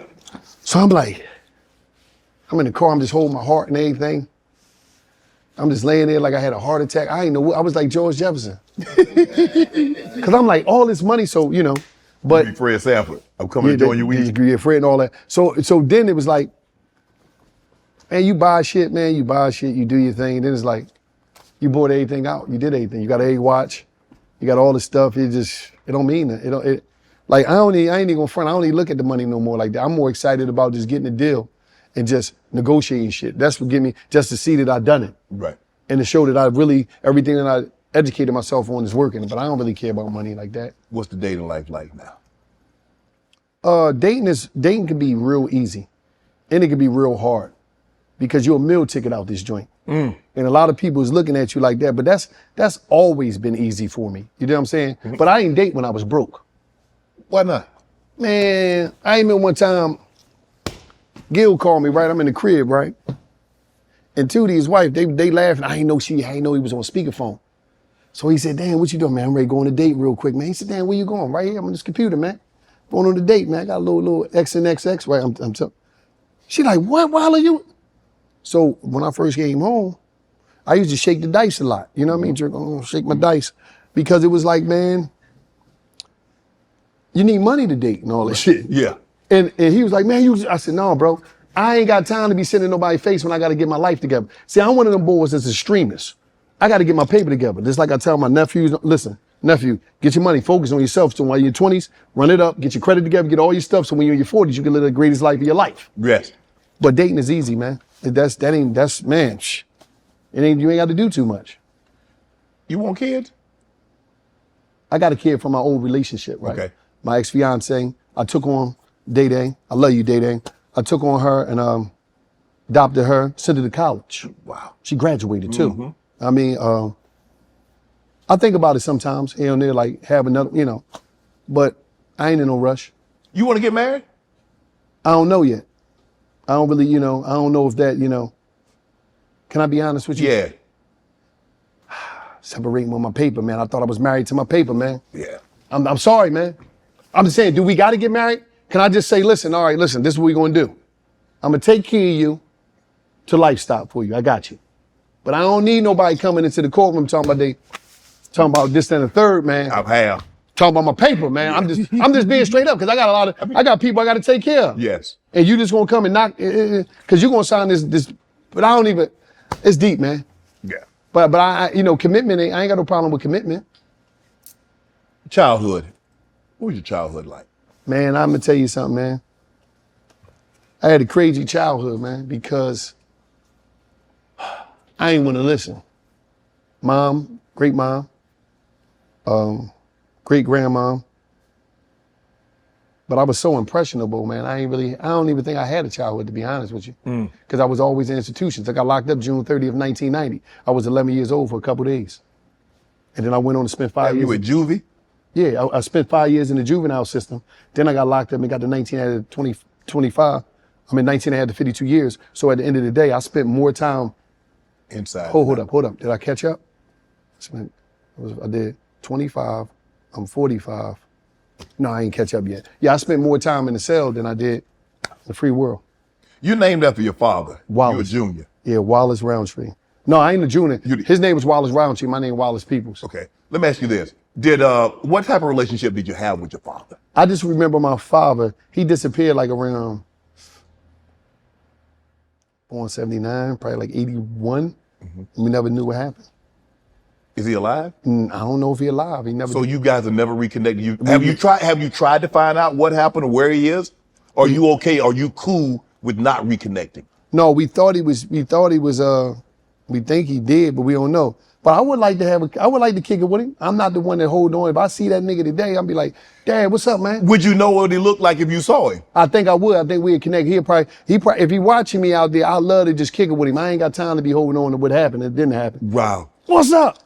So I'm like, I'm in the car, I'm just holding my heart and everything. I'm just laying there like I had a heart attack. I ain't know, I was like George Jefferson. Cause I'm like, all this money, so, you know, but.
You be Fred Sanford. I'm coming to join you.
Yeah, Fred and all that. So then it was like, man, you buy shit, man, you do your thing. And then it's like, you bought everything out, you did everything. You got an A-watch, you got all this stuff, it don't mean that. I ain't even gonna front, I don't even look at the money no more like that. I'm more excited about just getting a deal and just negotiating shit. That's what give me, just to see that I done it.
Right.
And to show that I really, everything that I educated myself on is working, but I don't really care about money like that.
What's the dating life like now?
Dating can be real easy, and it can be real hard, because you're a meal ticket out this joint. And a lot of people is looking at you like that, but that's always been easy for me. You know what I'm saying? But I ain't date when I was broke.
Why not?
Man, I remember one time, Gil called me, right? I'm in the crib, right? And Tootie, his wife, they laughing. I ain't know he was on speakerphone. So he said, damn, what you doing, man? I'm ready to go on a date real quick, man. He said, damn, where you going? Right here, I'm on this computer, man. going on a date, man. I got a little X and XX, right? I'm telling. She like, what, Wallo, you? So when I first came home, I used to shake the dice a lot. You know what I mean? Shake my dice. Because it was like, man, you need money to date and all that shit.
Yeah.
And he was like, man, I said, no, bro. I ain't got time to be sitting in nobody's face when I got to get my life together. See, I'm one of them boys that's extremists. I got to get my paper together. Just like I tell my nephews, listen, nephew, get your money, focus on yourself. So while you're in your 20s, run it up, get your credit together, get all your stuff. So when you're in your 40s, you can live the greatest life of your life.
Yes.
But dating is easy, man. Man, you ain't got to do too much.
You want kids?
I got a kid from my old relationship, right?
Okay.
My ex-fiance, I took on Day-Day. I love you, Day-Day. I took on her and adopted her, sent her to college.
Wow.
She graduated too. I mean, I think about it sometimes, here and there, like have another, you know, but I ain't in no rush.
You want to get married?
I don't know yet. I don't really, I don't know if that, can I be honest with you?
Yeah.
Separating with my paper, man. I thought I was married to my paper, man.
Yeah.
I'm sorry, man. I'm just saying, do we got to get married? Can I just say, listen, all right, listen, this is what we're going to do. I'm going to take care of you to life stop for you. I got you. But I don't need nobody coming into the courtroom talking about this and the third, man.
Talking
about my paper, man. Yeah. I'm just being straight up because I got people I got to take care of.
Yes.
And you just going to come and knock, because you're going to sign this, but I don't even, it's deep, man.
Yeah.
But I commitment, I ain't got no problem with commitment.
Childhood. What was your childhood like?
Man, I'm gonna tell you something, man. I had a crazy childhood, man, because I ain't want to listen. Mom, great mom, great grandmom. But I was so impressionable, man. I don't even think I had a childhood, to be honest with you. Because I was always in institutions. I got locked up June 30th, 1990. I was 11 years old for a couple days. And then I went on to spend 5 years.
You were juvie?
Yeah, I spent 5 years in the juvenile system. Then I got locked up and got to 19, I had 25. I mean, 19, I had to 52 years. So at the end of the day, I spent more time.
Inside.
Hold up. Did I catch up? I did 25, I'm 45. No, I ain't catch up yet. Yeah, I spent more time in the cell than I did the free world.
You named after your father.
Wallace.
You were junior.
Yeah, Wallace Roundtree. No, I ain't a junior. His name was Wallace Roundtree. My name Wallace Peoples.
Okay. Let me ask you this. What type of relationship did you have with your father?
I just remember my father, he disappeared like around, born 79, probably like 81. We never knew what happened.
Is he alive?
I don't know if he's alive. He never.
So you guys have never reconnected. Have you tried to find out what happened or where he is? Or are you okay? Are you cool with not reconnecting?
No, we think he did, but we don't know. But I would like to kick it with him. I'm not the one that hold on. If I see that nigga today, I'll be like, Dad, what's up, man?
Would you know what he looked like if you saw him?
I think I would. I think we'd connect. He probably, if he watching me out there, I'd love to just kick it with him. I ain't got time to be holding on to what happened. It didn't happen.
Wow.
What's up?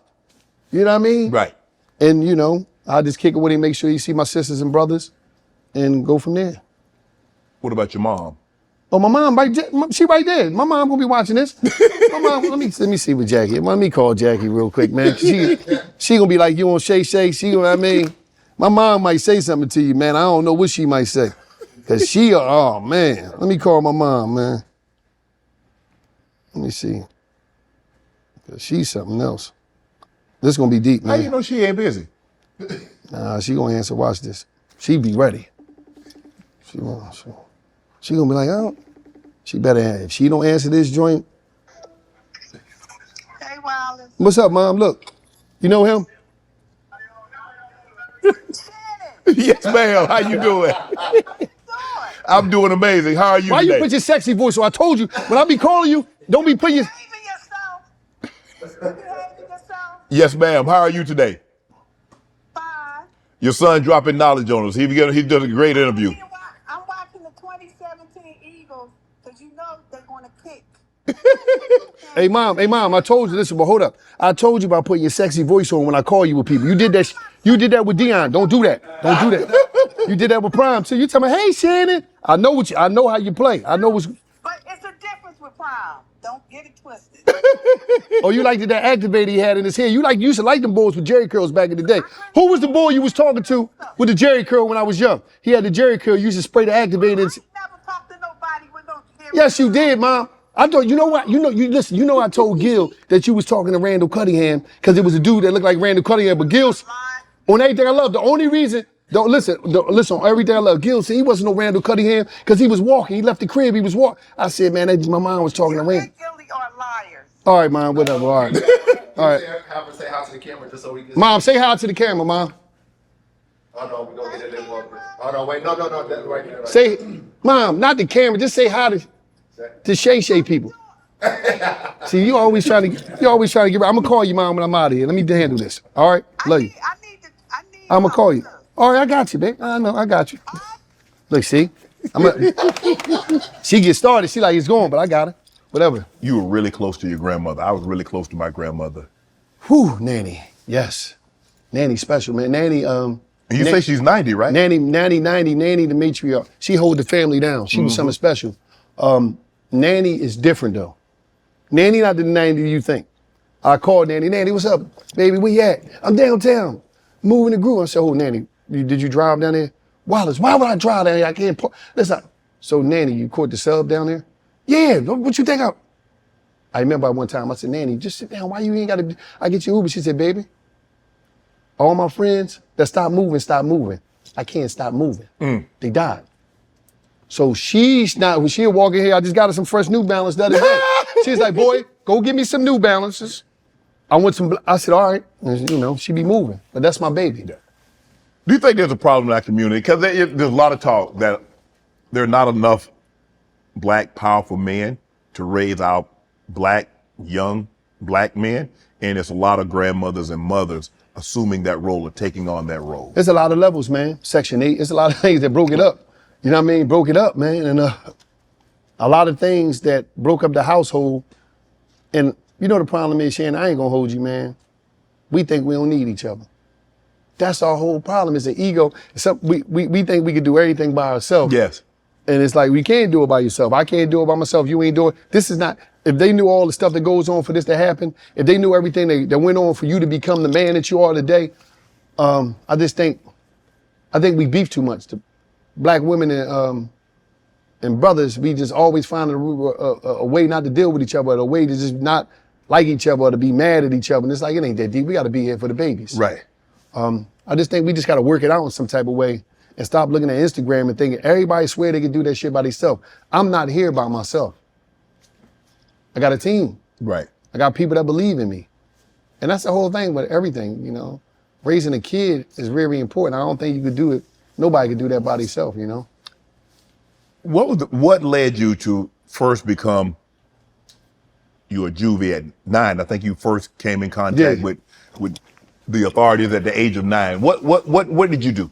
You know what I mean?
Right.
And I just kick it with him, make sure he see my sisters and brothers, and go from there.
What about your mom?
Oh, my mom, she right there. My mom gonna be watching this. My mom, let me see with Jackie. Let me call Jackie real quick, man. She gonna be like, you on Shay Shay? My mom might say something to you, man. I don't know what she might say. Cause oh man. Let me call my mom, man. Let me see. Cause she's something else. This gonna be deep, man.
How you know she ain't busy?
Nah, she gonna answer, watch this. She be ready. She gonna be like, oh, she better, if she don't answer this joint.
Hey, Wallace.
What's up, Mom? Look, you know him?
Yes, ma'am. How you doing? I'm doing amazing. How are you
Why
today?
you put your sexy voice on? I told you, when I be calling you, don't be putting your...
Behaving yourself.
Yes, ma'am. How are you today?
Fine.
Your son dropping knowledge on us. He did a great interview.
I'm watching the 2017 Eagles because you know they're going to kick.
Hey, Mom, I told you, listen, but hold up. I told you about putting your sexy voice on when I call you with people. You did that with Deion. Don't do that. You did that with Prime. So you tell me, hey, Shannon, I know how you play. I know what's...
But it's a difference with Prime. Don't get it twisted.
Oh, you liked that activator he had in his hair. You used to like them boys with Jerry curls back in the day. Who was the boy you was talking to with the Jerry curl when I was young? He had the Jerry curl. You used to spray the activator.
I never talked to nobody with no Jerry.
Yes, you did, Mom. I thought, you know what? Listen, I told Gil that you was talking to Randall Cunningham because it was a dude that looked like Randall Cunningham, but Gil's on everything I love. The only reason, listen on everything I love. Gil said he wasn't no Randall Cunningham because he was walking. He left the crib, he was walking. I said, man, my mom was talking to Randall.
Gilly are liars.
All right, Mom, whatever, all right. All right.
Have her say hi to the camera just so we can.
Mom, say hi to the camera, Mom.
Oh no, we're gonna get it in one. Oh no, wait, no, that's right there. Right.
Say, Mom, not the camera, just say hi to Shay Shay people. See, you always trying to get right. I'm gonna call you, Mom, when I'm out of here. Let me handle this. All right? Love you. I'm gonna call you. All right, I got you, babe. I know, I got you. Look, see? She gets started, she like it's going, but I got her. Whatever.
You were really close to your grandmother. I was really close to my grandmother.
Whew, Nanny. Yes. Nanny's special, man. Nanny,
And you say she's 90, right?
Nanny the Matriarch. She hold the family down. She was something special. Nanny is different though. Nanny not the Nanny you think. I called Nanny. Nanny, what's up? Baby, where you at? I'm downtown. Moving the groove. I said, oh, Nanny, did you drive down there? Wallace, why would I drive down there? I can't park. Listen, so Nanny, you caught the sub down there? Yeah, what you think I remember one time I said, Nanny, just sit down. Why you ain't gotta, I get you Uber. She said, baby, all my friends that stop moving. I can't stop moving. They died. So she's not, when she walk in here, I just got her some fresh New Balance the other day. She's like, boy, go get me some New Balances. I said, all right. And, she be moving, but that's my baby.
Do you think there's a problem in our community? Because there's a lot of talk that there are not enough black, powerful men to raise our young black men. And it's a lot of grandmothers and mothers assuming that role or taking on that role.
There's a lot of levels, man. Section 8, it's a lot of things that broke it up. You know what I mean? Broke it up, man. And a lot of things that broke up the household. And the problem is, Shannon, I ain't gonna hold you, man. We think we don't need each other. That's our whole problem, is the ego. We think we can do everything by ourselves.
Yes.
And it's like, we can't do it by yourself. I can't do it by myself. You ain't doing it. This is not, if they knew all the stuff that goes on for this to happen, if they knew everything that went on for you to become the man that you are today, I think we beef too much. Black women and brothers, we just always find a way not to deal with each other, a way to just not like each other or to be mad at each other. And it's like, it ain't that deep. We got to be here for the babies.
Right.
I just think we just got to work it out in some type of way and stop looking at Instagram and thinking everybody swear they can do that shit by themselves. I'm not here by myself. I got a team.
Right.
I got people that believe in me. And that's the whole thing with everything, Raising a kid is very important. I don't think you could do it. Nobody could do that by themselves,
What led you to first become a juvie at 9? I think you first came in contact with the authorities at the age of 9. What did you do?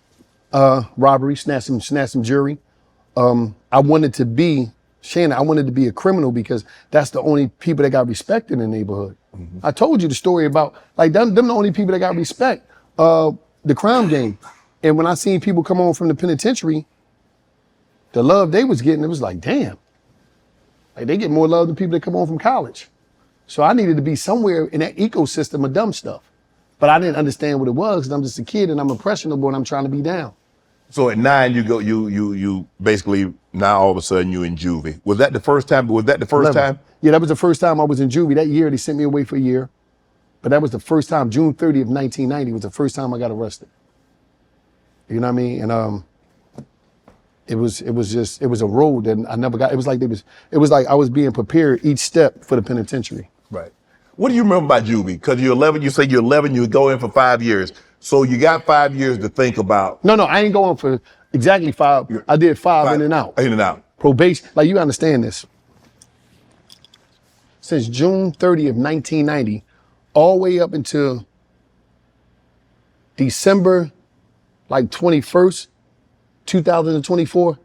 Robbery, snatch some jewelry. I wanted to be a criminal because that's the only people that got respect in the neighborhood. Mm-hmm. I told you the story about, like, them the only people that got respect, the crime game. And when I seen people come on from the penitentiary, the love they was getting, it was like, damn. Like, they get more love than people that come on from college. So I needed to be somewhere in that ecosystem of dumb stuff. But I didn't understand what it was because I'm just a kid and I'm impressionable and I'm trying to be down.
So at 9, you basically, now all of a sudden you're in juvie. Was that the first time? Was that the first
11.
time?
Yeah, that was the first time I was in juvie. That year, they sent me away for a year. But that was the first time, June 30th, 1990 was the first time I got arrested. You know what I mean? And it was a road that I never got. It was like I was being prepared each step for the penitentiary.
Right. What do you remember about juvie? Because you're 11, you say you're 11, you go in for 5 years. So you got 5 years to think about.
No, I ain't going for exactly 5. I did 5 in and out.
In and out.
Probation, like, you understand this. Since June 30th, 1990, all the way up until December, 21st, 2024,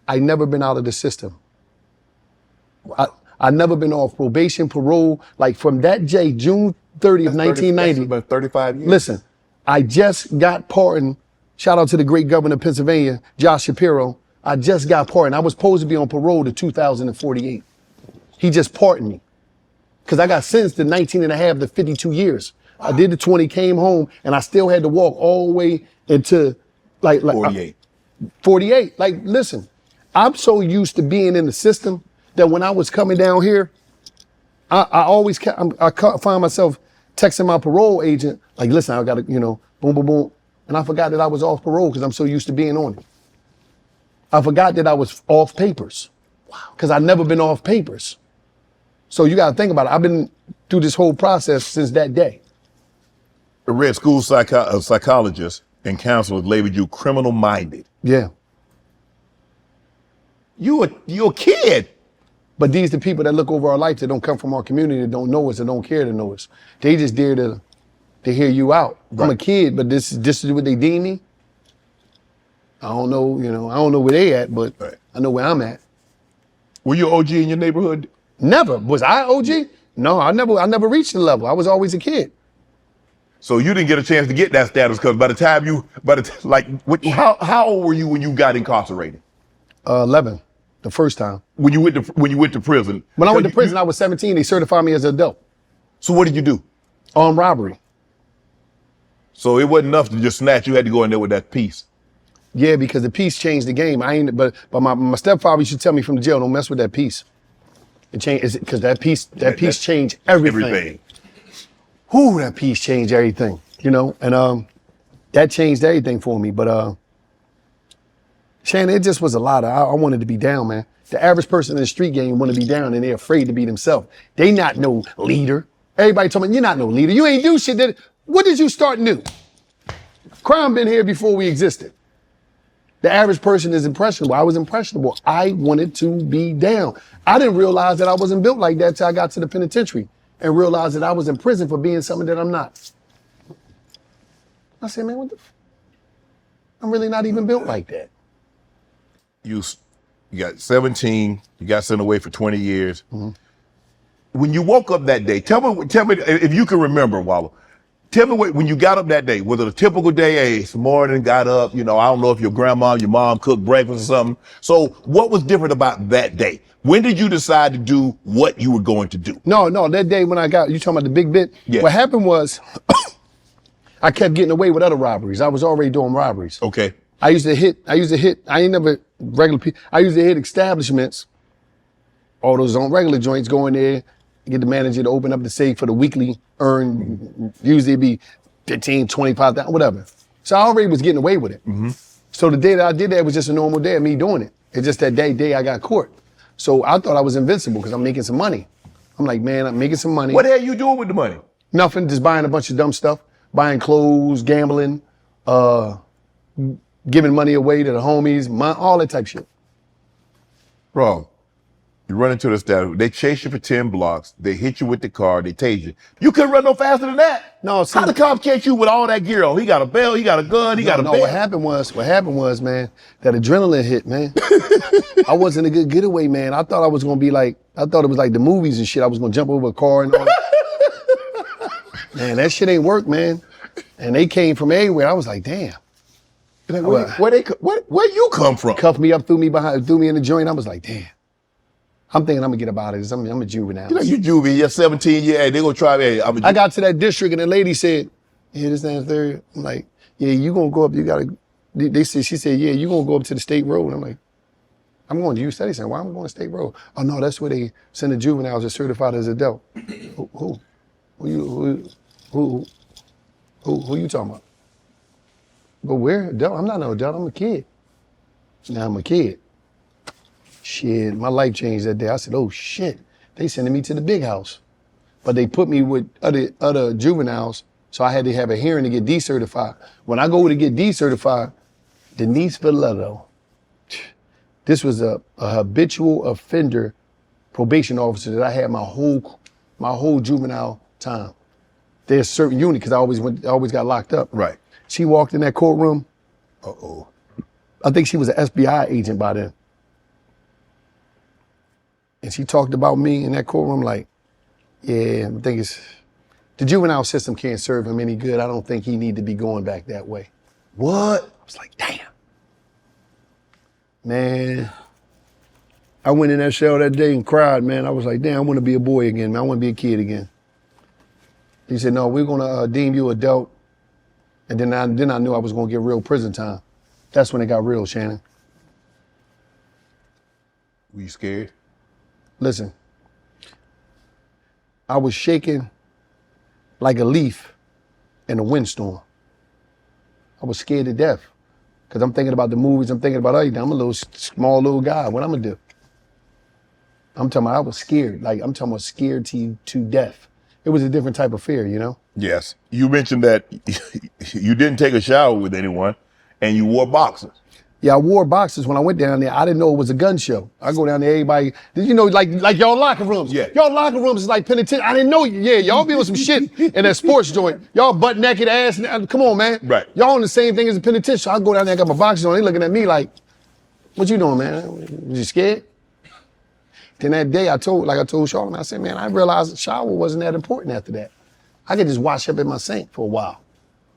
I never been out of the system. Wow. I never been off probation, parole. Like, from that day, June 30th, 1990.
That's about 35 years.
Listen, I just got pardoned. Shout out to the great governor of Pennsylvania, Josh Shapiro. I just got pardoned. I was supposed to be on parole to 2048. He just pardoned me. Because I got sentenced to 19 and a half to 52 years. I did the 20, came home, and I still had to walk all the way into like
48.
48. Like, listen, I'm so used to being in the system that when I was coming down here, I always find myself texting my parole agent, like, listen, I got to, boom, boom, boom. And I forgot that I was off parole because I'm so used to being on it. I forgot that I was off papers. Wow. Because I've never been off papers. So you got to think about it. I've been through this whole process since that day.
A red school psychologist and counselors labeled you criminal-minded.
Yeah.
You a kid.
But these the people that look over our life that don't come from our community, that don't know us, that don't care to know us. They just dare to hear you out. Right. I'm a kid, but this is what they deem me. I don't know, I don't know where they at, but right. I know where I'm at.
Were you OG in your neighborhood?
Never. Was I OG? No, I never reached the level. I was always a kid.
So you didn't get a chance to get that status because by the time how old were you when you got incarcerated?
11, the first time.
When you went to prison?
When I went to prison, I was 17. They certified me as an adult.
So what did you do?
Armed robbery.
So it wasn't enough to just snatch. You had to go in there with that piece.
Yeah, because the piece changed the game. But my stepfather used to tell me from the jail, don't mess with that piece. It changed because that piece changed everything. Whoo, that piece changed everything, and that changed everything for me. But Shannon, it just was a lot. I wanted to be down, man. The average person in the street game want to be down, and they're afraid to be themselves. They not no leader. Everybody told me, you're not no leader. You ain't do shit. What did you start new? Crime been here before we existed. The average person is impressionable. I was impressionable. I wanted to be down. I didn't realize that I wasn't built like that till I got to the penitentiary and realized that I was in prison for being something that I'm not. I said, man, what the I'm really not even built like that.
You got 17, you got sent away for 20 years. Mm-hmm. When you woke up that day, tell me if you can remember, Wallo. Tell me when you got up that day, was it a typical day? Hey, it's morning, got up, I don't know if your grandma, your mom cooked breakfast or something. So what was different about that day? When did you decide to do what you were going to do? No, that day when you talking about the big bit? Yeah. What happened was, I kept getting away with other robberies. I was already doing robberies. Okay. I used to hit, I ain't never regular people, I used to hit establishments, all those on regular joints, go in there, get the manager to open up the safe for the weekly earn, usually it'd be 15, 25, whatever. So I already was getting away with it. Mm-hmm. So the day that I did that was just a normal day of me doing it. It's just that day I got caught. So I thought I was invincible because I'm making some money. I'm like, man, I'm making some money. What the hell you doing with the money?
Nothing, just buying a bunch of dumb stuff, buying clothes, gambling, giving money away to the homies, all that type of shit.
Bro, you run into the establishment, they chase you for 10 blocks, they hit you with the car, they tase you. You couldn't run no faster than that. No, how the cops catch you with all that gear on? He got a belt, he got a gun, he got a belt.
What happened was, man, that adrenaline hit, man. I wasn't a good getaway, man. I thought it was like the movies and shit. I was gonna jump over a car and all that. Man, that shit ain't work, man. And they came from everywhere. I was like, damn.
Like, where you come from?
Cuffed me up, threw me in the joint. I was like, damn. I'm thinking I'm gonna get up out of this. I'm a juvenile.
You juvie, you're 17, yeah, they gonna try me.
I got to that district and the lady said, yeah, this thing's there. I'm like, yeah, you gonna go up, she said, yeah, you gonna go up to the state road. I'm like, I'm going to U Study Center. Why am I going to state road? Oh no, that's where they send the juveniles that's certified as adult. Who you talking about? But where? Adult? I'm not no adult, I'm a kid. Now I'm a kid. Shit, my life changed that day. I said, oh shit, they sending me to the big house. But they put me with other juveniles, so I had to have a hearing to get decertified. When I go to get decertified, Denise Villetto, this was a habitual offender probation officer that I had my whole juvenile time. There's a certain unit, because I always got locked up. Right. She walked in that courtroom. Uh-oh. I think she was an FBI agent by then. And she talked about me in that courtroom like, yeah, I think the juvenile system can't serve him any good. I don't think he need to be going back that way. What? I was like, damn. Man, I went in that cell that day and cried, man. I was like, damn, I want to be a boy again, man. I want to be a kid again. He said, no, we're gonna deem you adult. And then I knew I was gonna get real prison time. That's when it got real, Shannon.
Were you scared?
Listen, I was shaking like a leaf in a windstorm. I was scared to death because I'm thinking about the movies. I'm thinking about everything. I'm a little small little guy. What I'm gonna do? I'm talking about I was scared. Like I'm talking about scared to death. It was a different type of fear, you know?
Yes. You mentioned that you didn't take a shower with anyone and you wore boxers.
Yeah, I wore boxers when I went down there. I didn't know it was a gun show. I go down there, everybody, you know, like y'all locker rooms.
Yeah.
Y'all locker rooms is like penitentiary. I didn't know, yeah, y'all be on some shit in that sports joint. Y'all butt naked ass, come on, man.
Right.
Y'all on the same thing as a penitentiary. So I go down there, I got my boxers on, they looking at me like, what you doing, man? You scared? Then that day I told Charlamagne, I said, man, I realized the shower wasn't that important after that. I could just wash up in my sink for a while.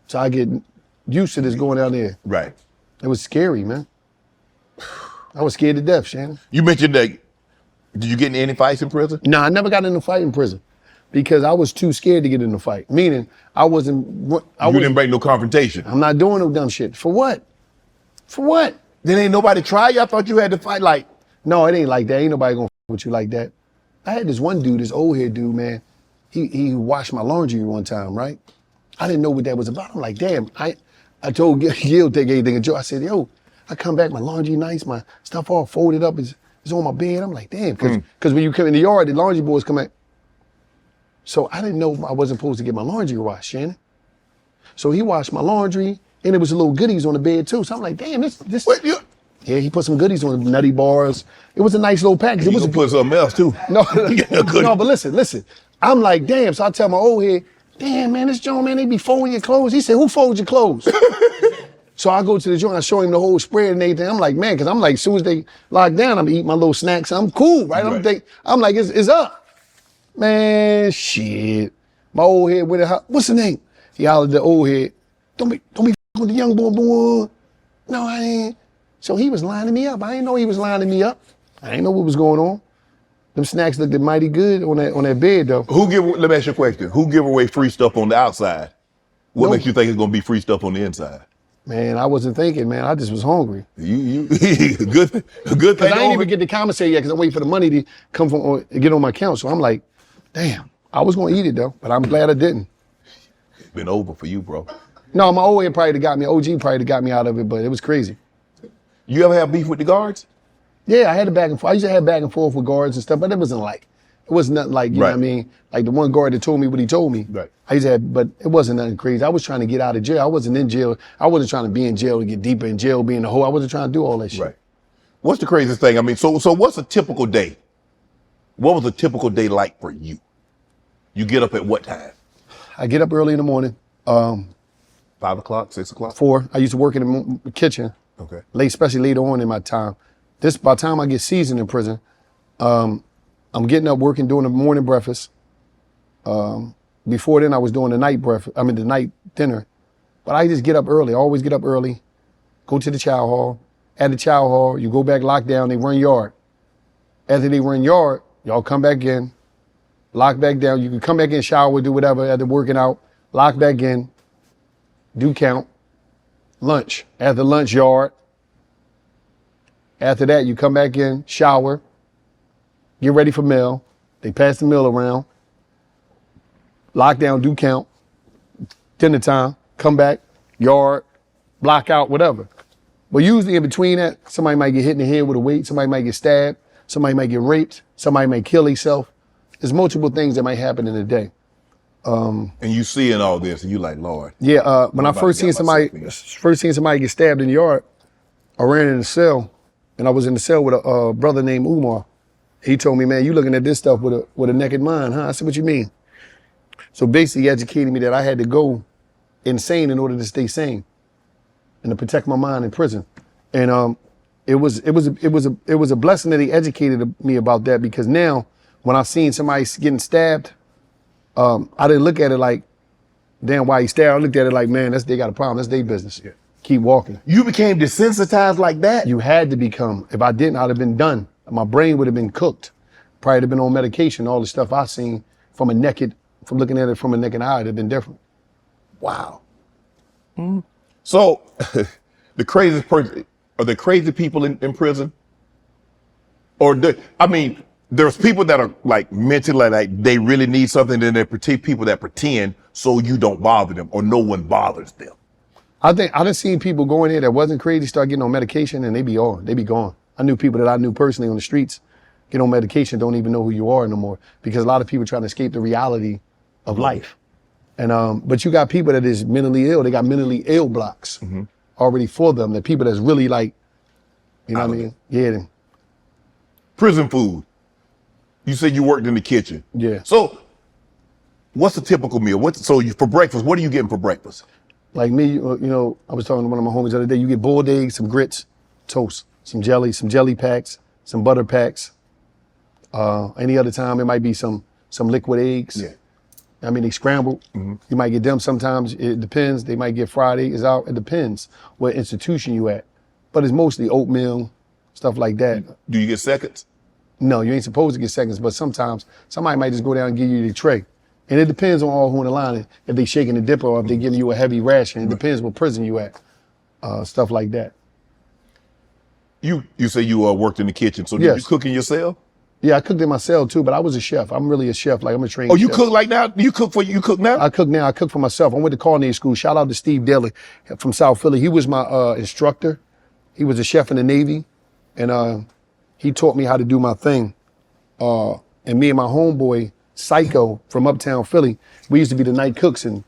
So I get used to this going down there.
Right.
It was scary, man. I was scared to death, Shannon.
You mentioned that, did you get in any fights in prison?
No, I never got in a fight in prison because I was too scared to get in a fight. Meaning, you
didn't break no confrontation.
I'm not doing no dumb shit. For what? For what?
Then ain't nobody try you? I thought you had to fight like.
No, it ain't like that. Ain't nobody gonna with you like that. I had this one dude, this old head dude, man. He washed my laundry one time, right? I didn't know what that was about. I'm like, damn. I told Gil take anything a joke. I said, yo, I come back, my laundry nice, my stuff all folded up, it's on my bed. I'm like, damn, because when you come in the yard, the laundry boys come back. So I didn't know I wasn't supposed to get my laundry washed, Shannon. So he washed my laundry, and there was a little goodies on the bed too. So I'm like, damn, this.
What,
Yeah, he put some goodies on, nutty bars. It was a nice little package.
You put something else too.
No, no, but listen. I'm like, damn. So I tell my old head, damn, man, this joint, man, they be folding your clothes. He said, who folds your clothes? So I go to the joint, I show him the whole spread and everything. I'm like, man, because I'm like, as soon as they lock down, I'm eating my little snacks. I'm cool, right? I'm like, it's up. Man, shit. My old head went out. What's the name? He hollered at the old head. Don't be with the young boy. No, I ain't. So he was lining me up. I didn't know he was lining me up. I didn't know what was going on. Them snacks looked mighty good on that bed though.
Let me ask you a question. Who give away free stuff on the outside? What
No.
makes you think it's gonna be free stuff on the inside?
Man, I wasn't thinking, man. I just was hungry.
You good thing.
Because I didn't even get the commissary yet because I'm waiting for the money to come from or get on my account. So I'm like, damn, I was gonna eat it though, but I'm glad I didn't.
It's been over for you, bro.
No, my old head probably got me, OG probably got me out of it, but it was crazy.
You ever have beef with the guards?
Yeah, I had a back and forth. I used to have back and forth with guards and stuff, but it wasn't nothing like, you know what I mean? Like the one guard that told me what he told me.
Right.
I used to have, but it wasn't nothing crazy. I was trying to get out of jail. I wasn't in jail. I wasn't trying to be in jail to get deeper in jail, be in the hole. I wasn't trying to do all that shit.
Right. What's the craziest thing? I mean, so what's a typical day? What was a typical day like for you? You get up at what time?
I get up early in the morning,
5 o'clock, 6 o'clock?
4. I used to work in the kitchen.
Okay.
Late, especially later on in my time. By the time I get seasoned in prison, I'm getting up working, doing the morning breakfast. Before then I was doing the night dinner. But I just get up early, always get up early, go to the chow hall. At the chow hall, you go back, lock down, they run yard. After they run yard, y'all come back in, lock back down. You can come back in, shower, do whatever, after working out, lock back in, do count, lunch. After lunch, yard. After that, you come back in, shower, get ready for meal. They pass the meal around, lock down, do count, dinner time, come back, yard, block out, whatever. But usually in between that, somebody might get hit in the head with a weight, somebody might get stabbed, somebody might get raped, somebody might kill himself. There's multiple things that might happen in a day.
And you seeing all this and you like, Lord.
Yeah, when I first seen somebody get stabbed in the yard, I ran in the cell, and I was in the cell with a brother named Umar. He told me, man, you looking at this stuff with a naked mind, huh? I said, what you mean? So basically he educated me that I had to go insane in order to stay sane and to protect my mind in prison. And it was a blessing that he educated me about that, because now when I seen somebody getting stabbed, I didn't look at it like, damn, why he stabbed? I looked at it like, man, they got a problem. That's their business. Yeah. Keep walking.
You became desensitized like that?
You had to become. If I didn't, I'd have been done. my brain would have been cooked. Probably have been on medication. All the stuff I seen from looking at it from a naked eye, it'd have been different.
Wow. So, the craziest person, are there crazy people in prison? Or, there's people that are like mentally, like they really need something, and there are people that pretend so you don't bother them or no one bothers them.
I done seen people go in there that wasn't crazy, start getting on medication, and they be gone. I knew people that I knew personally on the streets get on medication, don't even know who you are no more, because a lot of people trying to escape the reality of life. And but you got people that is mentally ill. They got mentally ill blocks already for them. The people that's really like, you know what I mean? Yeah.
Prison food. You said you worked in the kitchen.
Yeah.
So, what's a typical meal? For breakfast, what are you getting for breakfast?
Like me, you know, I was talking to one of my homies the other day. You get boiled eggs, some grits, toast, some jelly packs, some butter packs. Any other time, it might be some liquid eggs.
Yeah.
I mean, they scrambled. You might get them sometimes. It depends. They might get fried eggs out. It depends what institution you at. But it's mostly oatmeal, stuff like that.
Do you get seconds?
No, you ain't supposed to get seconds, but sometimes somebody might just go down and give you the tray. And it depends on all who in the line, if they shaking the dipper or if they giving you a heavy ration. It depends what prison you at, stuff like that.
You say you worked in the kitchen, so did you cook in your cell?
Yeah, I cooked in my cell too, but I was a chef. I'm really a chef, like I'm a trained
chef. Oh, you cook like now? You cook now?
I cook now, I cook for myself. I went to culinary school. Shout out to Steve Daly from South Philly. He was my instructor. He was a chef in the Navy, and he taught me how to do my thing. And me and my homeboy, Psycho, from Uptown Philly, we used to be the night cooks in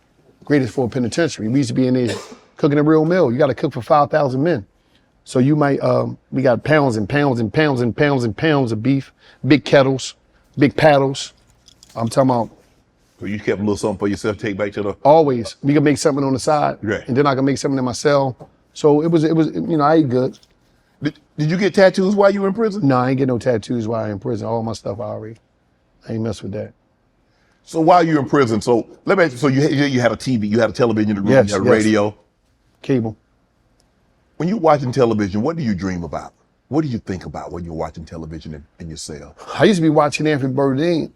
Greatest Fort Penitentiary. We used to be in there cooking a real meal. You gotta cook for 5,000 men. So you might, we got pounds and pounds and pounds and pounds and pounds of beef, big kettles, big paddles. I'm talking about.
So you kept a little something for yourself to take back to the?
Always. We could make something on the side.
Right.
And then I could make something in my cell. So it was, you know, I ate good.
Did you get tattoos while you were in prison?
No, I ain't get no tattoos while I was in prison. All my stuff I ain't mess with that.
So while you were in prison, so you had a TV, you had a television in the room,
Yes,
you had a radio.
Cable.
When you're watching television, what do you dream about? What do you think about when you're watching television in your cell?
I used to be watching Anthony Bourdain.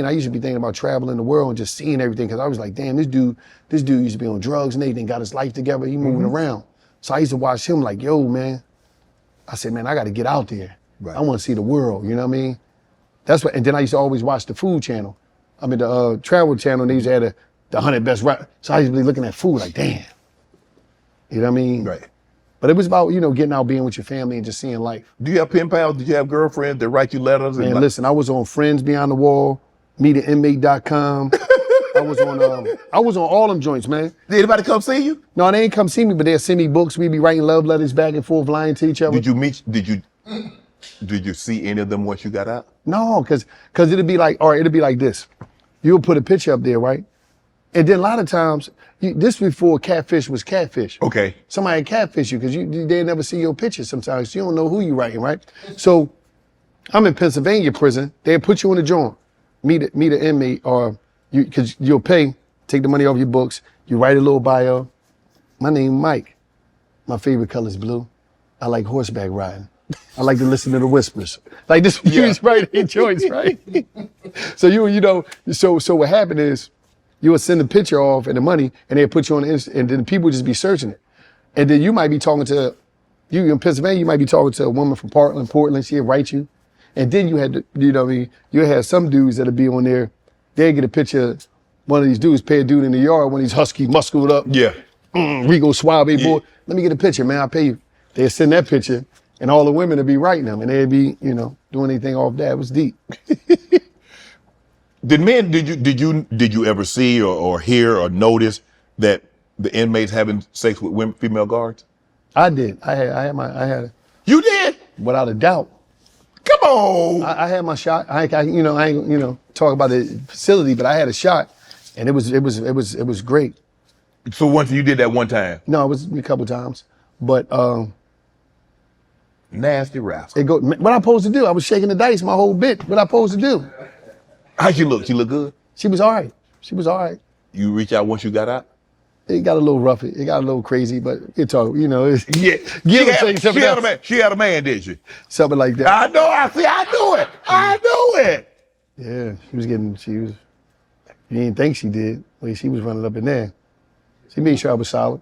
I used to be thinking about traveling the world and just seeing everything, because I was like, damn, this dude used to be on drugs and everything, got his life together, he moving around. So I used to watch him like, yo, man. I said, man, I got to get out there. Right. I want to see the world, you know what I mean? That's what, and then I used to always watch the food channel. I mean, the travel channel, and they used to have the 100 best rap. So I used to be looking at food like, damn. You know what I mean?
Right.
But it was about, you know, getting out, being with your family and just seeing life.
Do you have pen pals? Did you have girlfriends that write you letters?
Man, listen, I was on Friends Beyond the Wall, meetinmate.com. I was on all them joints, man.
Did anybody come see you?
No, they ain't come see me, but they'll send me books. We'd be writing love letters back and forth, lying to each other.
Did you see any of them once you got out?
No, because it'd be like this. You'll put a picture up there, right? And then a lot of times, this before catfish was catfish.
Okay.
Somebody catfish you because they never see your picture sometimes. You don't know who you writing, right? So I'm in Pennsylvania prison. They'll put you in a joint, meet an inmate, or because you'll pay, take the money off your books. You write a little bio. My name Mike. My favorite color is blue. I like horseback riding. I like to listen to the whispers. Like this, was right in choice, right? So so what happened is, you would send the picture off and the money, and they'd put you on the and then people would just be searching it. And then you might be talking to, you in Pennsylvania, you might be talking to a woman from Portland, she'd write you. And then you had to, you know what I mean, you had some dudes that'd be on there, they'd get a picture of one of these dudes, pay a dude in the yard, one of these husky, muscled up, Rigo Suave boy, let me get a picture, man, I'll pay you. They'd send that picture, and all the women would be writing them, and they'd be, you know, doing anything off that. It was deep.
Did you ever see or hear or notice that the inmates having sex with women, female guards?
I did. I had.
You did?
Without a doubt.
Come on.
I had my shot. I ain't talk about the facility, but I had a shot, and it was great.
So once you did that one time?
No, it was a couple times, but
nasty rascal.
What I supposed to do? I was shaking the dice my whole bit. What I supposed to do?
How'd she look? She look good?
She was all right. She was all right.
You reach out once you got out?
It got a little rough. It got a little crazy, but it's all, you know. It's,
Yeah. She had a man, didn't she?
something like that.
I know. I knew it.
Yeah, you didn't think she did. Well, she was running up in there. She made sure I was solid.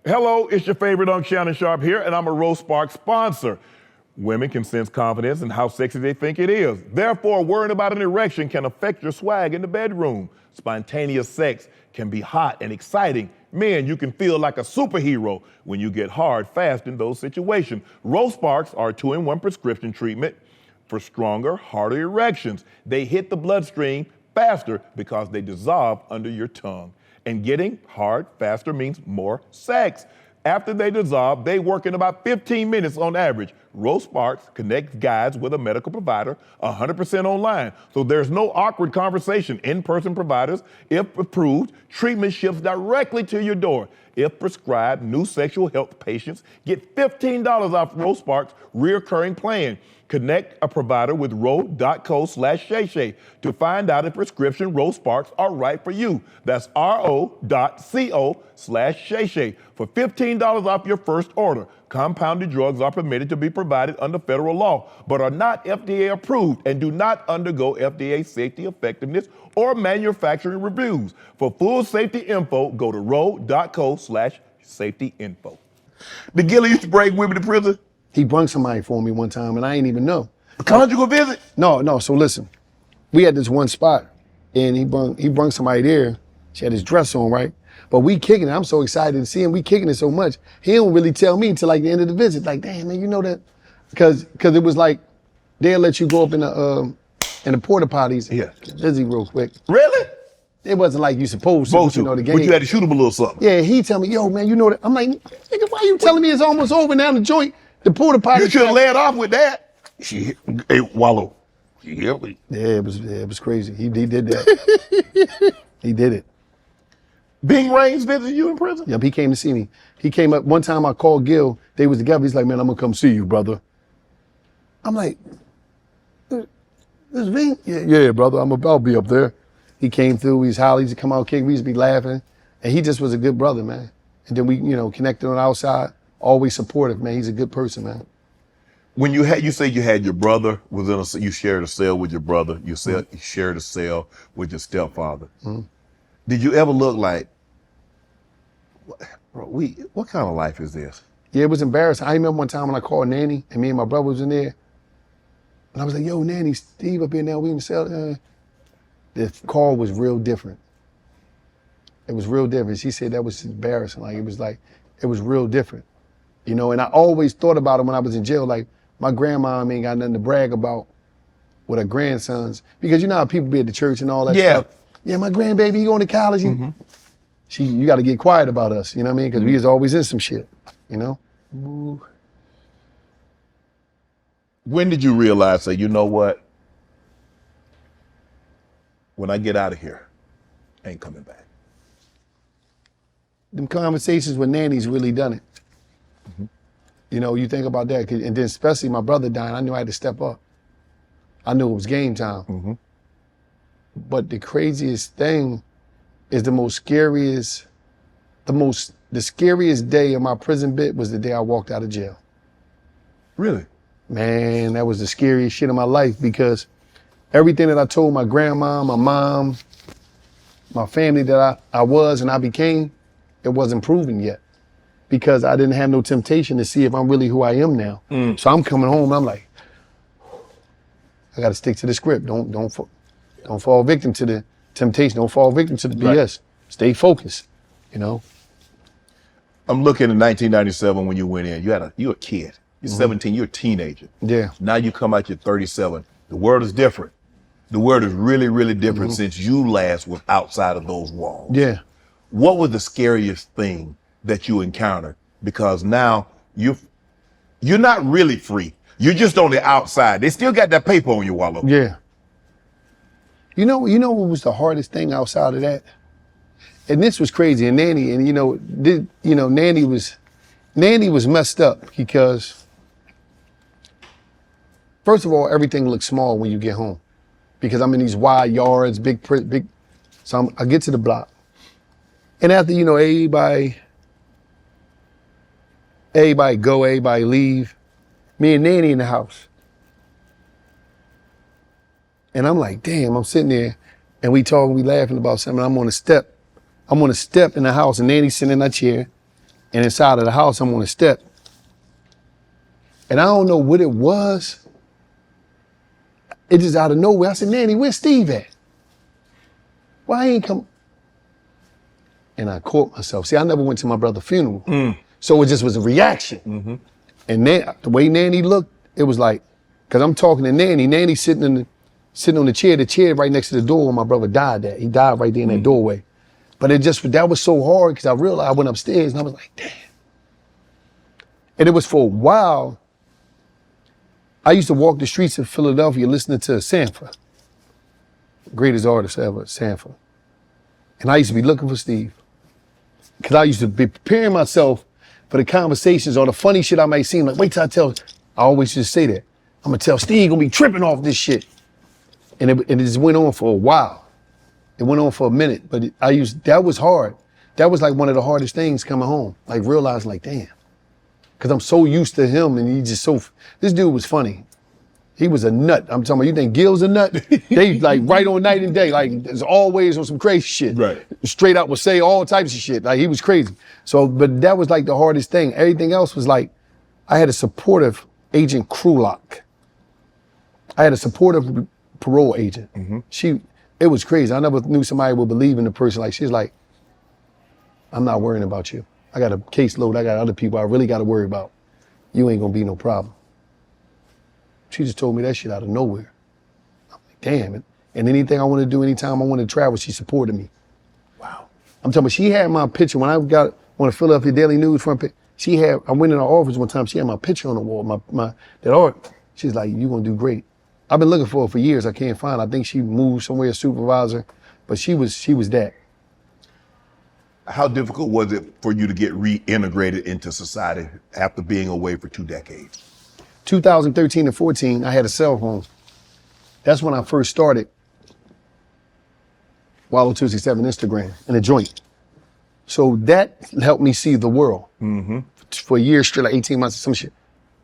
Hello, it's your favorite Unc Shannon Sharpe here, and I'm a Rose Sparks sponsor. Women can sense confidence in how sexy they think it is. Therefore, worrying about an erection can affect your swag in the bedroom. Spontaneous sex can be hot and exciting. Men, you can feel like a superhero when you get hard fast in those situations. Rose Sparks are a 2-in-1 prescription treatment for stronger, harder erections. They hit the bloodstream faster because they dissolve under your tongue. And getting hard faster means more sex. After they dissolve, they work in about 15 minutes on average. Rose Sparks connects guys with a medical provider 100% online. So there's no awkward conversation. In-person providers, if approved, treatment ships directly to your door. If prescribed, new sexual health patients get $15 off Rose Sparks' reoccurring plan. Connect a provider with ro.co/Shay Shay to find out if prescription Rose Sparks are right for you. That's ro.co/Shay Shay for $15 off your first order. Compounded drugs are permitted to be provided under federal law, but are not FDA approved and do not undergo FDA safety effectiveness or manufacturing reviews. For full safety info, go to ro.co/safety info. Did Gillie used to bring women to prison?
He brung somebody for me one time, and I ain't even know.
Conjugal visit?
No. So listen, we had this one spot, and he brung somebody there. She had his dress on, right? But we kicking it. I'm so excited to see him. We kicking it so much. He don't really tell me until like the end of the visit. Like, damn man, you know that? Because it was like they'll let you go up in the porta potties.
Yeah.
Busy real quick.
Really?
It wasn't like you supposed to. You know the game.
But you had to shoot him a little something.
Yeah, he tell me, yo man, you know that? I'm like, nigga, why you telling me it's almost over now? The joint. The porta potty.
You should have led off with that. Hey, Wallo. She hit me.
Yeah, it was crazy. He did that. He did it.
Bing Raines visited you in prison?
Yep, he came to see me. He came up, one time I called Gil, they was together, he's like, man, I'm gonna come see you, brother. I'm like, this Bing? Yeah, brother, I'll be up there. He came through, he's holly, he'd come out kick, we used to be laughing. And he just was a good brother, man. And then we, connected on the outside. Always supportive, man. He's a good person, man.
When you say you had your brother you shared a cell with your brother. You shared a cell with your stepfather. Mm-hmm. Did you ever look like, bro, what kind of life is this?
Yeah, it was embarrassing. I remember one time when I called Nanny, and me and my brother was in there, and I was like, "Yo, Nanny, Steve up here now. We in the cell." The call was real different. It was real different. She said that was embarrassing. It was real different. And I always thought about it when I was in jail, like my grandma ain't got nothing to brag about with her grandsons. Because you know how people be at the church and all that stuff. Yeah, my grandbaby, he going to college. Mm-hmm. You got to get quiet about us, you know what I mean? Because we was always in some shit, Ooh.
When did you realize, you know what? When I get out of here, I ain't coming back.
Them conversations with Nanny's really done it. Mm-hmm. You think about that, and then especially my brother dying, I knew I had to step up. I knew it was game time. Mm-hmm. But the craziest thing is the scariest day of my prison bit was the day I walked out of jail.
Really?
Man, that was the scariest shit of my life, because everything that I told my grandma, my mom, my family that I was and I became, it wasn't proven yet. Because I didn't have no temptation to see if I'm really who I am now. Mm. So I'm coming home and I'm like, I got to stick to the script. Don't fall victim to the temptation. Don't fall victim to the BS. Right. Stay focused, I'm
looking at 1997 when you went in. You're a kid. You're 17. You're a teenager.
Yeah.
Now you come out. You're 37. The world is different. The world is really, really different since you last was outside of those walls.
Yeah.
What was the scariest thing that you encountered? Because now you're not really free. You're just on the outside. They still got that paper on you, Wallo.
Yeah. You know what was the hardest thing outside of that? And this was crazy. And Nanny, Nanny was messed up because, first of all, everything looks small when you get home, because I'm in these wide yards, big So I get to the block. And after, you know, everybody go, everybody leave, me and Nanny in the house. And I'm like, damn, I'm sitting there and we talking, we laughing about something. I'm on a step in the house and Nanny's sitting in that chair. And inside of the house, I'm on a step. And I don't know what it was. It just out of nowhere. I said, Nanny, where's Steve at? Why he ain't come? And I caught myself. See, I never went to my brother's funeral. So it just was a reaction. And then the way Nanny looked, it was like, cause I'm talking to Nanny. Nanny sitting on the chair right next to the door where my brother died at. He died right there in that doorway. But that was so hard because I realized I went upstairs and I was like, damn. And it was for a while. I used to walk the streets of Philadelphia listening to Sanford. Greatest artist ever, Sanford. And I used to be looking for Steve. Because I used to be preparing myself for the conversations or the funny shit I might see. Like, wait till I always just say that. I'm gonna tell Steve gonna be tripping off this shit. And it just went on for a while. It went on for a minute, but that was hard. That was like one of the hardest things coming home. Like realizing like, damn. Cause I'm so used to him and this dude was funny. He was a nut. I'm talking about, you think Gil's a nut? They like right on night and day, like there's always on some crazy shit.
Right.
Straight up would say all types of shit. Like he was crazy. So, but that was like the hardest thing. Everything else was like, I had a supportive agent Krulak. I had a supportive parole agent. It was crazy. I never knew somebody would believe in the person. Like she's like, I'm not worrying about you. I got a caseload. I got other people I really got to worry about. You ain't gonna be no problem. She just told me that shit out of nowhere. I'm like, damn it. And anything I wanted to do, anytime I wanted to travel, she supported me. Wow. I'm talking about, she had my picture when I got on the Philadelphia Daily News front page. I went in her office one time, she had my picture on the wall, that art. She's like, you gonna do great. I've been looking for her for years, I can't find her. I think she moved somewhere as supervisor, but she was that.
How difficult was it for you to get reintegrated into society after being away for 2 decades?
2013 and 14, I had a cell phone. That's when I first started Wallo267 Instagram and a joint. So that helped me see the world for a year straight, like 18 months or some shit.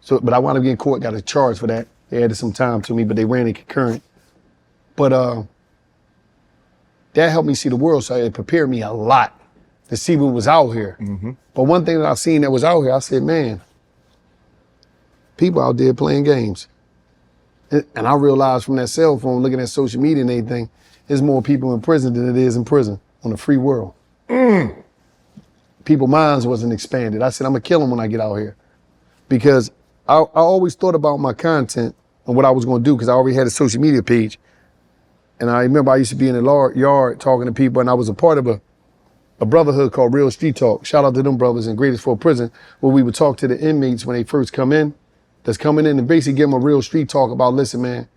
So, but I wound up getting caught, got a charge for that. They added some time to me, but they ran it concurrent. But that helped me see the world, so it prepared me a lot to see what was out here. But one thing that I seen that was out here, I said, man, people out there playing games. And I realized from that cell phone, looking at social media and everything, there's more people in prison than it is in prison on the free world. People's minds wasn't expanded. I said, I'm gonna kill them when I get out here. Because I always thought about my content and what I was gonna do, because I already had a social media page. And I remember I used to be in the yard talking to people, and I was a part of a brotherhood called Real Street Talk. Shout out to them brothers in Greatest for Prison, where we would talk to the inmates when they first come in, that's coming in, and basically give them a real street talk about, listen, man,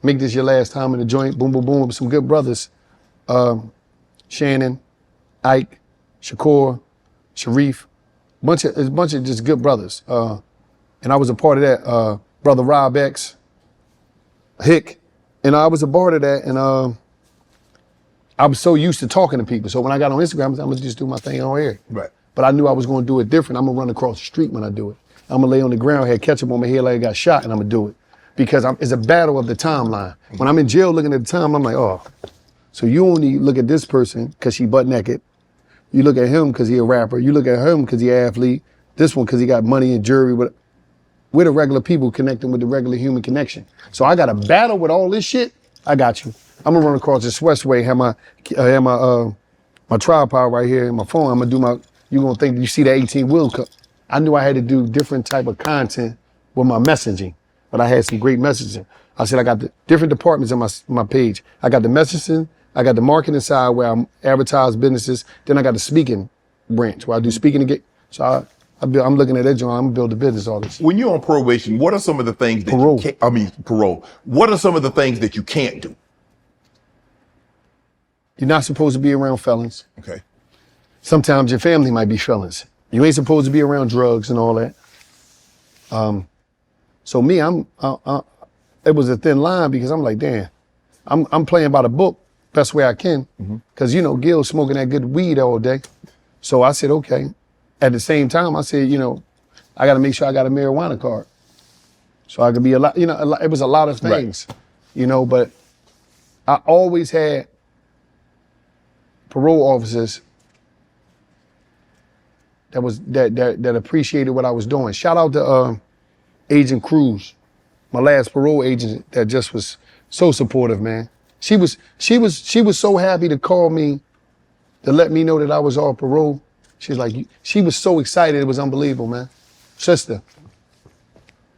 make this your last time in the joint, boom, boom, boom, with some good brothers. Shannon, Ike, Shakur, Sharif, a bunch of just good brothers. And I was a part of that, Brother Rob X, Hick, and I was a part of that, and I was so used to talking to people. So when I got on Instagram, I was like, I'm gonna just do my thing on air.
Right.
But I knew I was gonna do it different. I'm gonna run across the street when I do it. I'm gonna lay on the ground, had ketchup on my head like I got shot, and I'm gonna do it. Because it's a battle of the timeline. When I'm in jail looking at the time, I'm like, oh, so you only look at this person because she butt naked. You look at him because he a rapper. You look at him because he an athlete. This one because he got money and jewelry. But we're the regular people connecting with the regular human connection. So I got to battle with all this shit. I got you. I'm gonna run across this Westway, have my tripod right here in my phone. I'm gonna do you're gonna think you see the 18 wheel cup. I knew I had to do different type of content with my messaging, but I had some great messaging. I said I got the different departments on my page. I got the messaging, I got the marketing side where I advertise businesses, then I got the speaking branch where I do speaking again. So I'm looking at that joint, I'm gonna build a business all this.
When you're on probation, what are some of the things that
Parole.
Parole. What are some of the things that you can't do?
You're not supposed to be around felons.
Okay.
Sometimes your family might be felons. You ain't supposed to be around drugs and all that. So me, it was a thin line because I'm like, damn, I'm playing by the book, best way I can. Cause you know, Gil's smoking that good weed all day. So I said, okay. At the same time, I said, you know, I gotta make sure I got a marijuana card. So I could be a lot, you know, it was a lot of things, you know, but I always had parole officers that appreciated what I was doing. Shout out to Agent Cruz, my last parole agent that just was so supportive, man. She was so happy to call me to let me know that I was off parole. She's like, she was so excited, it was unbelievable, man. Sister.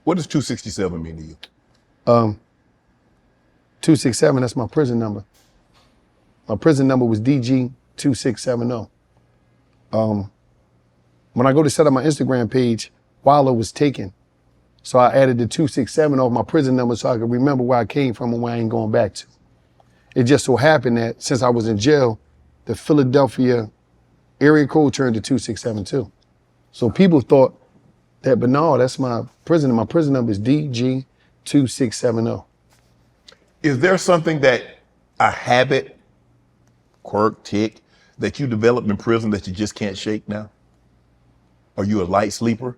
What does 267 mean to you?
267, that's my prison number. My prison number was DG2670. When I go to set up my Instagram page, Wallo was taken. So I added the 267 off my prison number so I could remember where I came from and where I ain't going back to. It just so happened that since I was in jail, the Philadelphia area code turned to 2672. So people thought that, but no, that's my prison. My prison number is DG2670.
Is there something a habit, quirk, tick, that you developed in prison that you just can't shake now? Are you a light sleeper?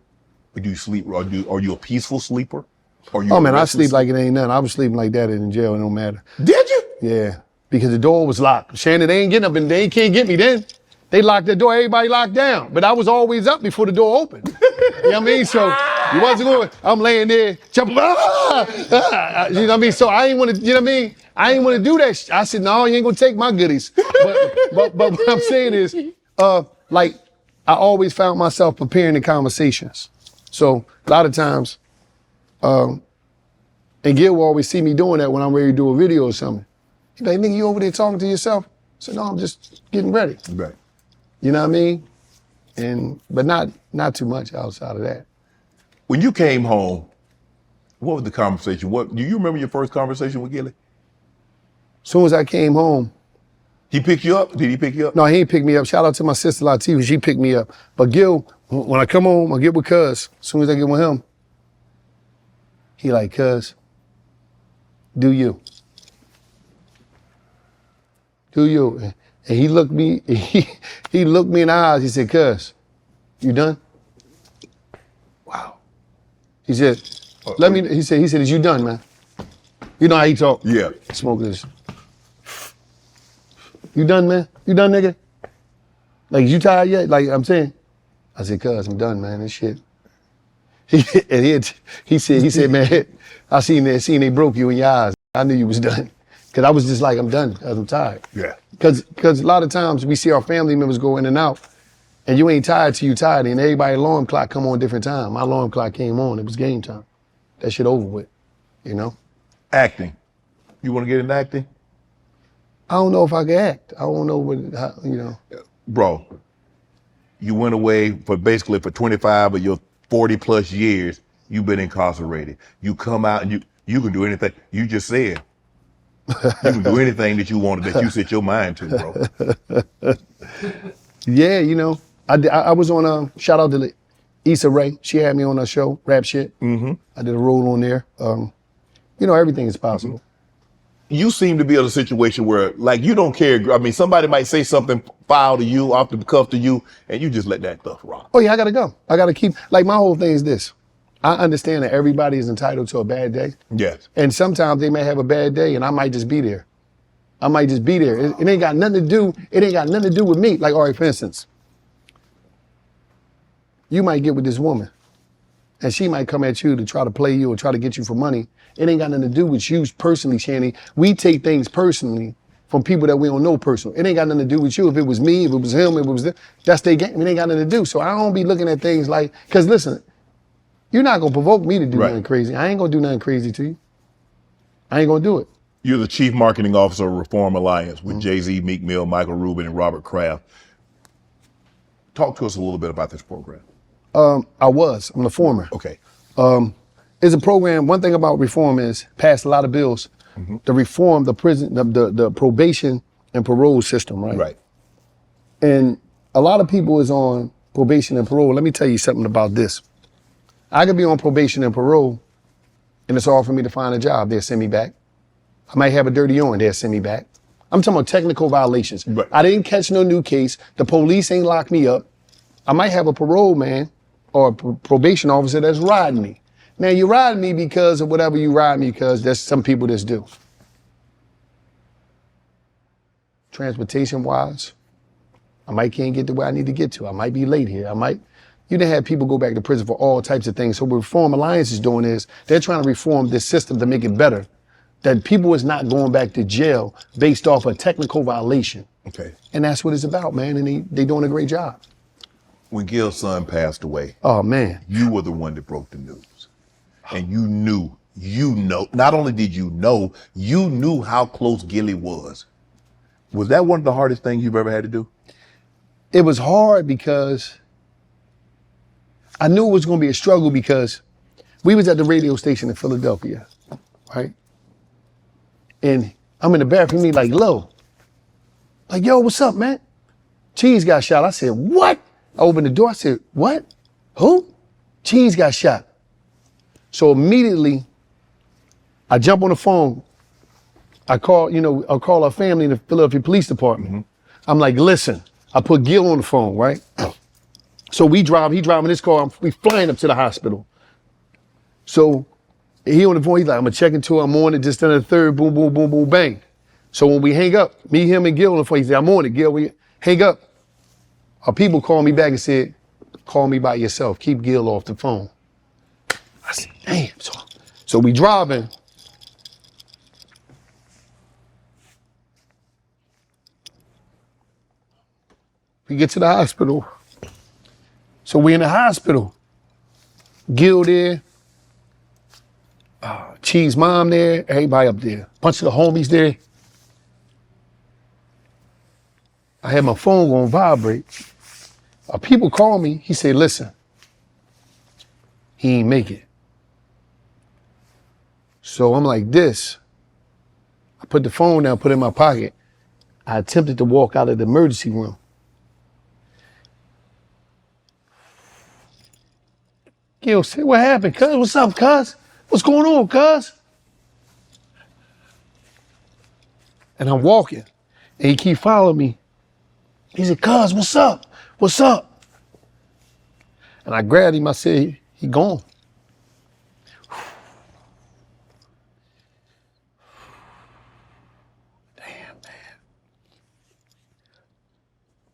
Or do you sleep? Are you a peaceful sleeper?
Oh man, I sleep like it ain't nothing. I was sleeping like that in jail. It don't matter.
Did you?
Yeah, because the door was locked. Shannon, they ain't getting up and they can't get me then. They locked the door, everybody locked down. But I was always up before the door opened. You know what I mean? So you wasn't going, I'm laying there, jumping, you know what I mean? So I ain't want to, you know what I mean? I ain't want to do that. I said, no, you ain't gonna take my goodies. But what I'm saying is, like, I always found myself preparing the conversations. So a lot of times, and Gil will always see me doing that when I'm ready to do a video or something. He's like, nigga, you over there talking to yourself? I said, no, I'm just getting ready.
Right.
You know what I mean? But not too much outside of that.
When you came home, what was the conversation? Do you remember your first conversation with Gillie?
As soon as I came home.
He picked you up? Did he pick you up?
No, he ain't picked me up. Shout out to my sister Latifah, she picked me up. But Gil, when I come home, I get with Cuz. As soon as I get with him, he like, Cuz, do you. Do you. And he looked me, he looked me in the eyes, he said, Cuz, you done? Wow. He said, he said, is you done, man? You know how he talk?
Yeah.
Smoke this. You done, man? You done, nigga? Like, you tired yet? Like, I'm saying. I said, Cuz, I'm done, man, this shit. He said, man, I seen they broke you in your eyes. I knew you was done. Cause I was just like, I'm done, cause I'm tired.
Yeah.
Cause a lot of times we see our family members go in and out and you ain't tired till you tired and everybody's alarm clock come on different time. My alarm clock came on, it was game time. That shit over with, you know?
Acting. You want to get into acting?
I don't know if I can act. I don't know how, you know.
Bro, you went away for 25 of your 40 plus years, you've been incarcerated. You come out and you can do anything. You just said, you can do anything that you wanted, that you set your mind to, bro.
Yeah, you know, I was on shout out to Issa Rae. She had me on her show, Rap Shit. Mm-hmm. I did a role on there. You know, everything is possible.
You seem to be in a situation where, like, you don't care. I mean, somebody might say something foul to you, off the cuff to you, and you just let that stuff rock.
Oh yeah, I gotta go. I gotta keep, like, my whole thing is this. I understand that everybody is entitled to a bad day.
Yes.
And sometimes they may have a bad day and I might just be there. I might just be there. It ain't got nothing to do with me. Like, all right, for instance, you might get with this woman and she might come at you to try to play you or try to get you for money. It ain't got nothing to do with you personally, Shanny. We take things personally from people that we don't know personally. It ain't got nothing to do with you. If it was me, if it was him, if it was this, that's their game. It ain't got nothing to do. So I don't be looking at things like, cause listen, you're not gonna provoke me to do nothing crazy. I ain't gonna do nothing crazy to you. I ain't gonna do it.
You're the Chief Marketing Officer of Reform Alliance with Jay-Z, Meek Mill, Michael Rubin, and Robert Kraft. Talk to us a little bit about this program.
I'm the former.
Okay.
It's a program, one thing about Reform is passed a lot of bills to reform the prison, the probation and parole system, right?
Right.
And a lot of people is on probation and parole. Let me tell you something about this. I could be on probation and parole and it's hard for me to find a job. They'll send me back. I might have a dirty on, they'll send me back. I'm talking about technical violations.
Right.
I didn't catch no new case. The police ain't locked me up. I might have a parole man or a probation officer that's riding me. Now, you ride me because of whatever you ride me because there's some people that do. Transportation-wise, I might can't get to where I need to get to. I might be late here. You done had people go back to prison for all types of things. So what Reform Alliance is doing is they're trying to reform this system to make it better. That people is not going back to jail based off a technical violation.
Okay.
And that's what it's about, man. And they doing a great job.
When Gil's son passed away,
Oh, man.
you were the one that broke the news. And you knew, not only did you knew how close Gilly was. Was that one of the hardest things you've ever had to do?
It was hard because I knew it was going to be a struggle because we was at the radio station in Philadelphia, right? And I'm in the bathroom, he like, low. Like, yo, what's up, man? Cheese got shot. I said, what? I opened the door, I said, what? Who? Cheese got shot. So immediately, I jump on the phone. I call our family in the Philadelphia Police Department. Mm-hmm. I'm like, listen, I put Gil on the phone, right? So he driving his car, we flying up to the hospital. So he on the phone, he's like, I'm gonna check into it, I'm on it, just done the third, boom, boom, boom, boom, bang. So when we hang up, me, him, and Gil on the phone, he said, I'm on it, Gil, we hang up. Our people called me back and said, call me by yourself, keep Gil off the phone. I said, damn. So we driving. We get to the hospital. So we in the hospital. Gil there, Cheese mom there, everybody up there. Bunch of the homies there. I had my phone going vibrate. People call me, he said, listen, he ain't make it. So I'm like this. I put the phone down, put it in my pocket. I attempted to walk out of the emergency room. Gil said, what happened, cuz? What's up, cuz? What's going on, cuz? And I'm walking, and he keep following me. He said, cuz, what's up? What's up? And I grabbed him, I said, he gone.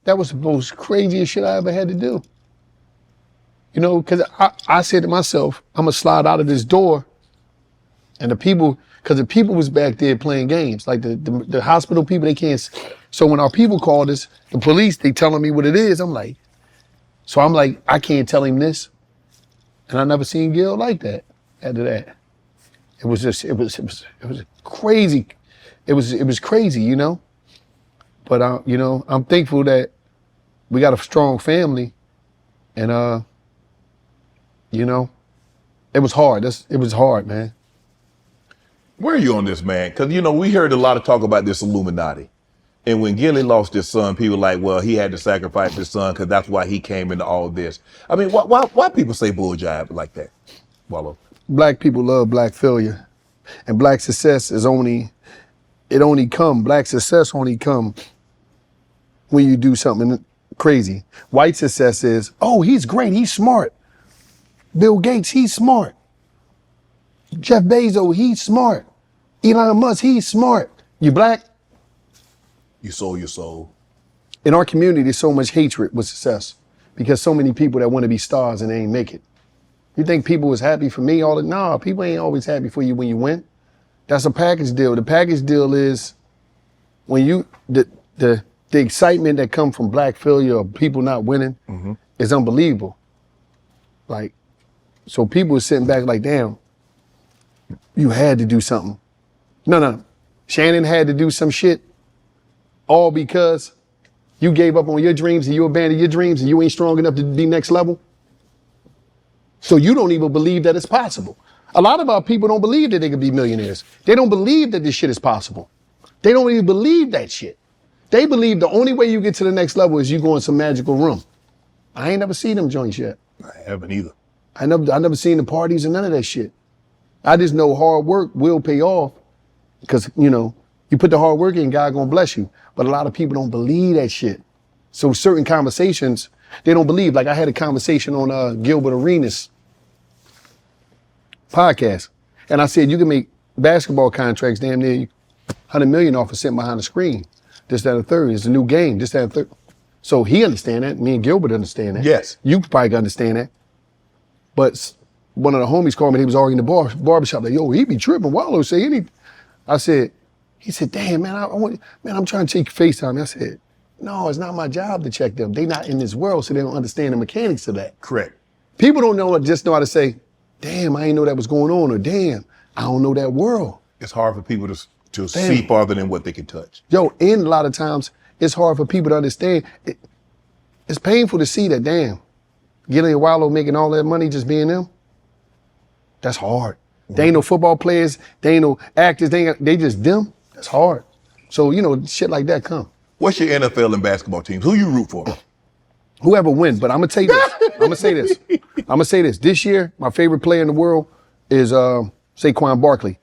That was the most craziest shit I ever had to do. You know, because I said to myself, I'm gonna slide out of this door, and the people was back there playing games. Like the hospital people, they can't. So when our people called us, the police, they telling me what it is. I'm like, I can't tell him this. And I never seen Gil like that after that. It was crazy. It was crazy, you know? But I'm thankful that we got a strong family, and it was hard. It was hard, man.
Where are you on this, man? Because, we heard a lot of talk about this Illuminati. And when Gilly lost his son, people were like, well, he had to sacrifice his son because that's why he came into all this. I mean, why people say bull jive like that, Wallo?
Black people love black failure. And black success black success only come when you do something crazy. White success is, oh, he's great, he's smart. Bill Gates, he's smart. Jeff Bezos, he's smart. Elon Musk, he's smart. You black?
You sold your soul.
In our community, there's so much hatred with success because so many people that want to be stars and they ain't make it. You think people was happy for me all the, nah, people ain't always happy for you when you win. That's a package deal. The package deal is when you, the excitement that comes from black failure or people not winning is unbelievable. Like, so people were sitting back like, damn, you had to do something. No. Shannon had to do some shit all because you gave up on your dreams and you abandoned your dreams and you ain't strong enough to be next level. So you don't even believe that it's possible. A lot of our people don't believe that they could be millionaires. They don't believe that this shit is possible. They don't even believe that shit. They believe the only way you get to the next level is you go in some magical room. I ain't never seen them joints yet.
I haven't either.
I never seen the parties and none of that shit. I just know hard work will pay off because, You put the hard work in, God gonna bless you. But a lot of people don't believe that shit. So certain conversations, they don't believe. Like I had a conversation on Gilbert Arenas podcast. And I said, you can make basketball contracts damn near 100 million off of sitting behind the screen. This, that, and the third. It's a new game. This, that, and the third. So he understand that. Me and Gilbert understand that.
Yes.
You probably understand that. But one of the homies called me. He was arguing in the barbershop. Like, yo, he be tripping. Wallo say anything. I said, he said, damn, man, I'm trying to take FaceTime. I said, no, it's not my job to check them. They not in this world, so they don't understand the mechanics of that.
Correct.
People don't know, just know how to say, damn, I didn't know that was going on, or damn, I don't know that world.
It's hard for people to see farther than what they can touch.
Yo, and a lot of times, it's hard for people to understand. It's painful to see that, damn, Gillie and Wallo making all that money just being them. That's hard. They ain't no football players, they ain't no actors, they just them. That's hard. So, you know, shit like that come.
What's your NFL and basketball teams? Who you root for?
Whoever wins, but I'm gonna tell you this. I'm gonna say this. This year, my favorite player in the world is Saquon Barkley.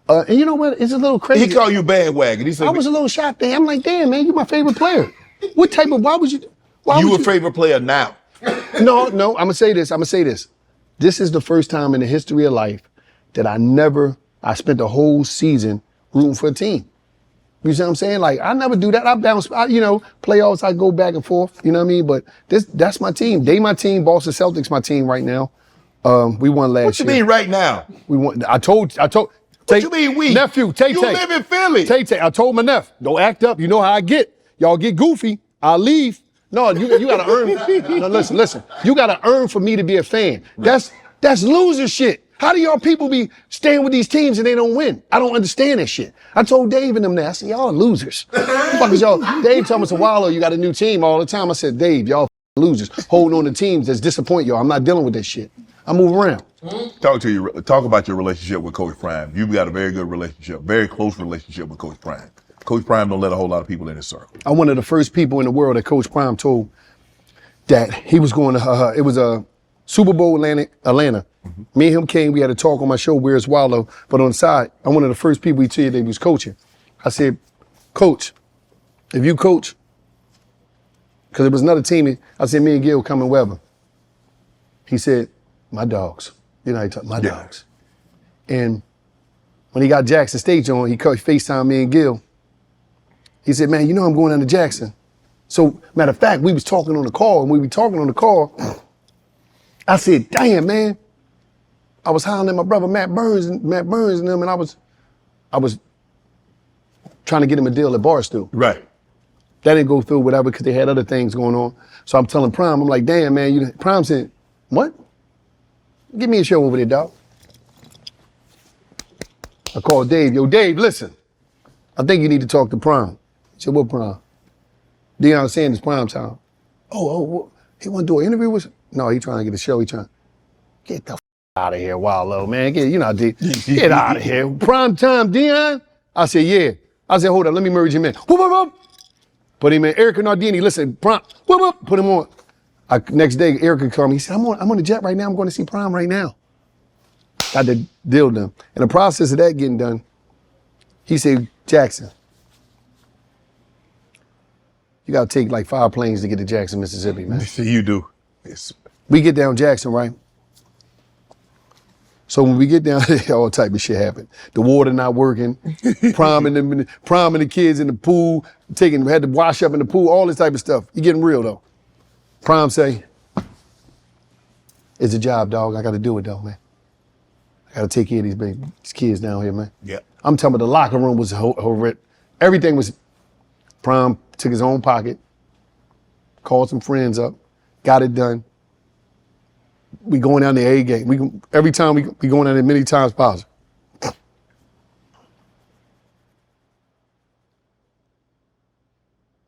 And you know what? It's a little crazy.
He called you bandwagon. He said,
I was a little shocked there. I'm like, damn, man, you my favorite player. What type of, why would you?
You a favorite player now.
No, I'm gonna say this. This is the first time in the history of life that I spent a whole season rooting for a team. You see what I'm saying? Like, I never do that. I bounce, playoffs, I go back and forth, you know what I mean? But that's my team. They my team. Boston Celtics my team right now. We won last year.
What you mean right now?
We won. I told.
What you mean we?
Nephew, Tay.
You live in Philly.
Tay. I told my nephew, don't act up. You know how I get. Y'all get goofy, I'll leave. No, you gotta earn. No, listen. You gotta earn for me to be a fan. That's loser shit. How do y'all people be staying with these teams and they don't win? I don't understand that shit. I told Dave and them that. I said, y'all are losers. Fuck is y'all? Dave told me, Wallo, you got a new team all the time. I said, Dave, y'all losers. Holding on to teams that's disappoint y'all. I'm not dealing with that shit. I move around.
Talk about your relationship with Coach Prime. You've got a very good relationship, very close relationship with Coach Prime. Coach Prime don't let a whole lot of people in his circle.
I'm one of the first people in the world that Coach Prime told that he was going to, it was a Super Bowl Atlanta. Mm-hmm. Me and him came, we had a talk on my show, Where's Wallo? But on the side, I'm one of the first people he told that he was coaching. I said, Coach, if you coach, because it was another team, I said, me and Gil coming Weber. He said, my dogs. You know, he talked, my dogs. And when he got Jackson Stage on, he FaceTime me and Gil. He said, man, you know I'm going down to Jackson. So, matter of fact, we was talking on the call, and we were talking on the call. I said, damn, man. I was hollering at my brother Matt Burns and them, and I was trying to get him a deal at Barstool.
Right.
That didn't go through, whatever, because they had other things going on. So I'm telling Prime, I'm like, damn, man, Prime said, what? Give me a show over there, dog. I called Dave. Yo, Dave, listen. I think you need to talk to Prime. He said, what Prime? Deion Sanders, Prime time. Oh, he want to do an interview with? No, he trying to get a show. He trying. Get the out of here, Wallo, man. Get out of here. Prime time, Deion? I said, yeah. I said, hold on, let me merge him in. Whoop, whoop, whoop. Put him in. Erica Nardini, listen, Prime, whoop, whoop. Put him on. Next day, Erica called me. He said, I'm on the jet right now. I'm going to see Prime right now. Got the deal done. In the process of that getting done, he said, Jackson, you got to take like 5 planes to get to Jackson, Mississippi, man.
You do. Yes.
We get down Jackson, right? So when we get down there, all type of shit happened. The water not working, Prime and the kids in the pool, had to wash up in the pool, all this type of stuff. You getting real though. Prime say, it's a job, dog. I got to do it though, man. I got to take care of these kids down here, man.
Yeah.
I'm talking about the locker room was horrific. Everything was, Prime took his own pocket, called some friends up, got it done. We going down the A game. Every time we going down there many times possible.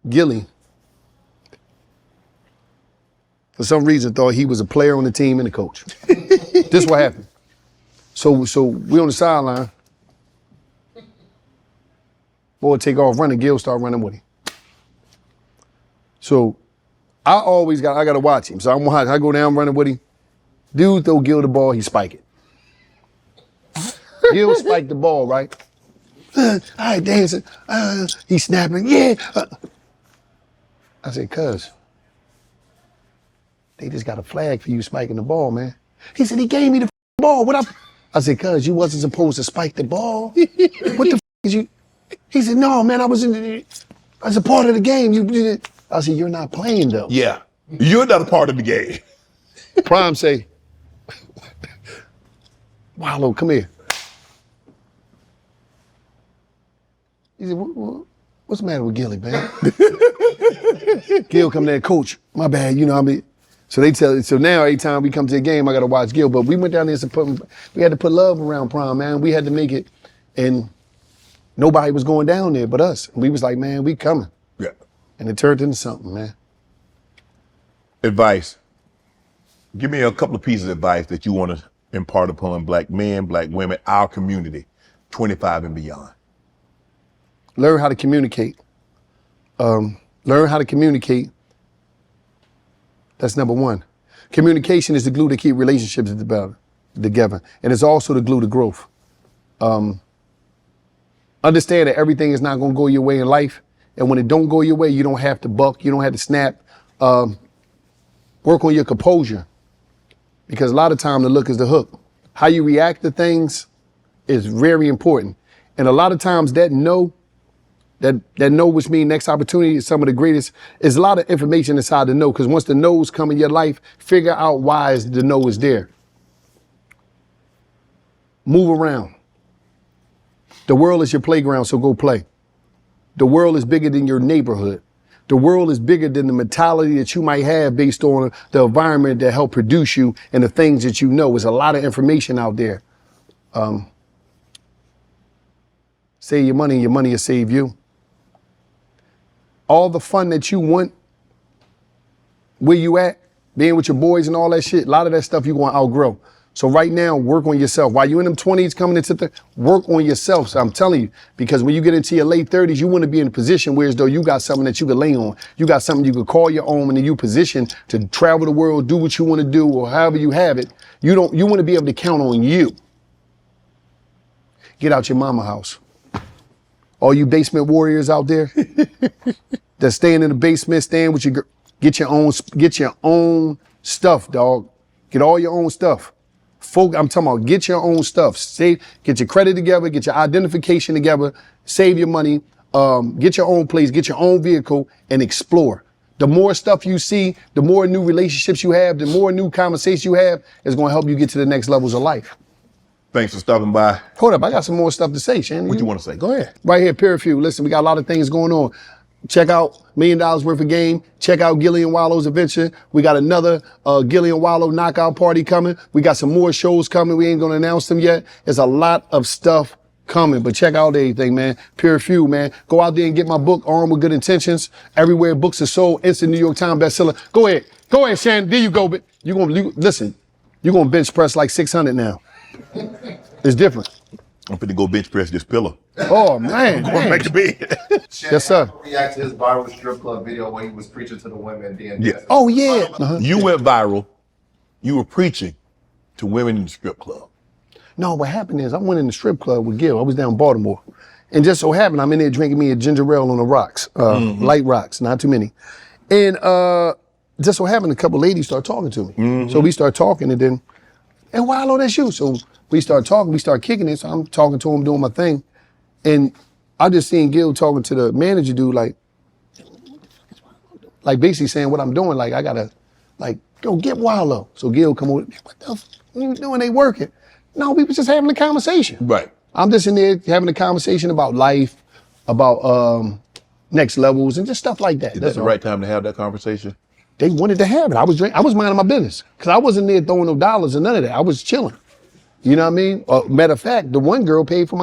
Gillie, for some reason, thought he was a player on the team and a coach. This what happened. So we on the sideline. Boy take off running, Gil start running with him. So I got to watch him. So I go down running with him. Dude throw Gil the ball, he spike it. Gil spiked the ball, right? all right, dancing. He's snapping, yeah. I said, cuz, they just got a flag for you spiking the ball, man. He said, he gave me the ball. What up? I said, cuz, you wasn't supposed to spike the ball. What the is you? He said, no, man, I was a part of the game. I said, you're not playing though.
Yeah, you're not a part of the game.
Prime say, Wallo, come here. He said, what's the matter with Gillie, man? Gil come there, coach, my bad, you know, I mean, so now every time we come to a game, I gotta watch Gil, but we went down there and we had to put love around Prime, man. We had to make it, and nobody was going down there but us. And we was like, man, we coming.
Yeah.
And it turned into something, man.
Advice. Give me a couple of pieces of advice that you want to impart upon black men, black women, our community, 25 and beyond.
Learn how to communicate. Learn how to communicate. That's number one. Communication is the glue to keep relationships together. And it's also the glue to growth. Understand that everything is not gonna go your way in life. And when it don't go your way, you don't have to buck, you don't have to snap. Work on your composure. Because a lot of time the look is the hook. How you react to things is very important. And a lot of times that no, which means next opportunity is some of the greatest, is a lot of information inside the no, because once the no's come in your life, figure out why the no is there. Move around. The world is your playground, so go play. The world is bigger than your neighborhood. The world is bigger than the mentality that you might have based on the environment that helped produce you and the things that you know. There's a lot of information out there. Save your money will save you. All the fun that you want, where you at, being with your boys and all that shit, a lot of that stuff you're going to outgrow. So right now, work on yourself. While you're in them 20s coming into work on yourself. So I'm telling you, because when you get into your late 30s, you want to be in a position where as though you got something that you can lay on. You got something you could call your own, and then you position to travel the world, do what you want to do, or however you have it. You want to be able to count on you. Get out your mama house. All you basement warriors out there that's staying in the basement, staying with your girl, get your own stuff, dog. Get all your own stuff. I'm talking about get your own stuff. Get your credit together, get your identification together, save your money, get your own place, get your own vehicle, and explore. The more stuff you see, the more new relationships you have, the more new conversations you have, is going to help you get to the next levels of life.
Thanks for stopping by.
Hold up, I got some more stuff to say, Shannon.
What you want to say? Go ahead.
Right here, peer review. Listen, we got a lot of things going on. Check out $1 million worth of game. Check out Gillie and Wallo's adventure. We got another Gillie and Wallo knockout party coming. We got some more shows coming. We ain't gonna announce them yet. There's a lot of stuff coming, but check out everything, man. Peer review, man. Go out there and get my book, Armed with Good Intentions. Everywhere books are sold. Instant New York Times bestseller. Go ahead, Shannon. There you go. But listen. You're gonna bench press like 600 now. It's different.
I'm finna go bench press this pillow.
Oh man,
Make the bed.
Yes, sir.
React to his viral strip club video where he was preaching to the women. Then
Yeah.
Oh yeah. Uh-huh.
You went viral. You were preaching to women in the strip club.
No, what happened is I went in the strip club with Gil. I was down in Baltimore. And just so happened, I'm in there drinking me a ginger ale on the rocks, light rocks, not too many. And just so happened, a couple ladies start talking to me. So we start talking and Wallo, that's you. So we start talking, we start kicking it. So I'm talking to him, doing my thing. And I just seen Gil talking to the manager dude, like basically saying what I'm doing. Like, I gotta, go get Wallo. So Gil come over, what the f you doing? They working. No, we was just having a conversation.
Right.
I'm just in there having a conversation about life, about next levels and just stuff like that.
That's the right time to have that conversation?
They wanted to have it. I was minding my business. Cause I wasn't there throwing no dollars and none of that. I was chilling. You know what I mean? Matter of fact, the one girl paid for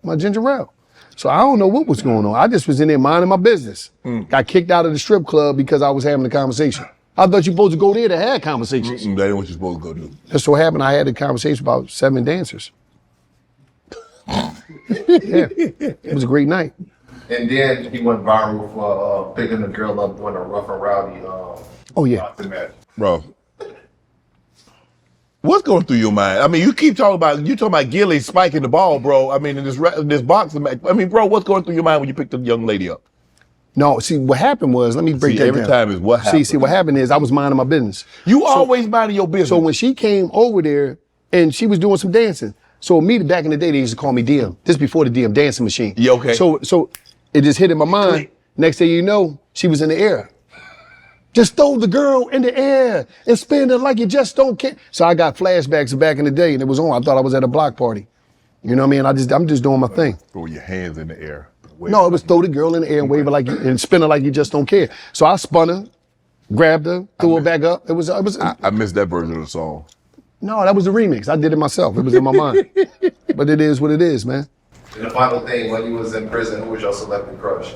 my ginger ale. So I don't know what was going on. I just was in there minding my business. Got kicked out of the strip club because I was having a conversation. I thought you supposed to go there to have conversations.
That ain't what you're supposed to go do.
That's what happened. I had a conversation about 7 dancers. Yeah, it was a great night.
And then he went viral for picking a girl up doing a rough and rowdy
Oh yeah.
match.
Bro, What's going through your mind? I mean, you talking about Gilly spiking the ball, bro. I mean, in this boxing match. I mean, bro, what's going through your mind when you picked the young lady up?
No, see, what happened was, let me break that
every
down.
time is what happened.
See, what happened is I was minding my business.
You always minding your business.
So when she came over there and she was doing some dancing, so me back in the day, they used to call me DM. This before the DM dancing machine.
Yeah, okay.
So it just hit in my mind. Next thing you know, she was in the air. Just throw the girl in the air and spin it like you just don't care. So I got flashbacks of back in the day and it was on. I thought I was at a block party. You know what I mean? I'm just doing my thing.
Throw your hands in the air.
No, it was throw the girl in the air and wave her like and spin her like you just don't care. So I spun her, grabbed her, threw her back up. It was.
I missed that version of the song.
No, that was the remix. I did it myself. It was in my mind. But it is what it is, man.
And the final thing, when you was in prison, who was your celebrity crush?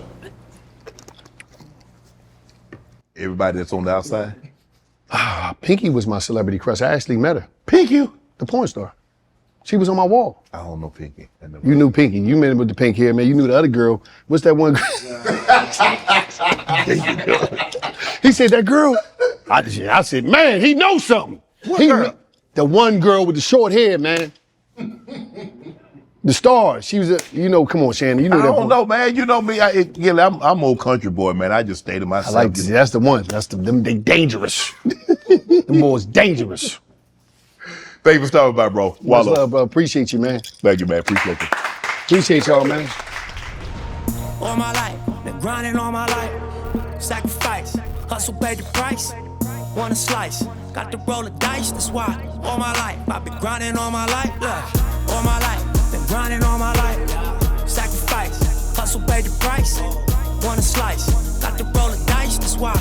Everybody that's on the outside.
Pinky was my celebrity crush. I actually met her.
Pinky?
The porn star. She was on my wall.
I don't know Pinky.
You knew Pinky. You met him with the pink hair, man. You knew the other girl. What's that one girl? He said, that girl? I said, man, he knows something.
What girl?
The one girl with the short hair, man. The star. She was come on, Shannon. You know that.
I don't know, man. You know me. I'm old country boy, man. I just stay to myself.
I like this. That's the one. Them. They dangerous. Them boys dangerous.
Thank you for stopping by, bro.
Much
Wallo.
love, bro. Appreciate you, man.
Thank you, man. Appreciate you.
Appreciate y'all, man.
All my life, been grinding all my life. Sacrifice, hustle paid the price. Want a slice, got to roll the dice. That's why all my life, I've been grinding all my life. Look, all my life, been grinding all my life. Sacrifice, hustle paid the price. Want a slice, got to roll the dice. That's why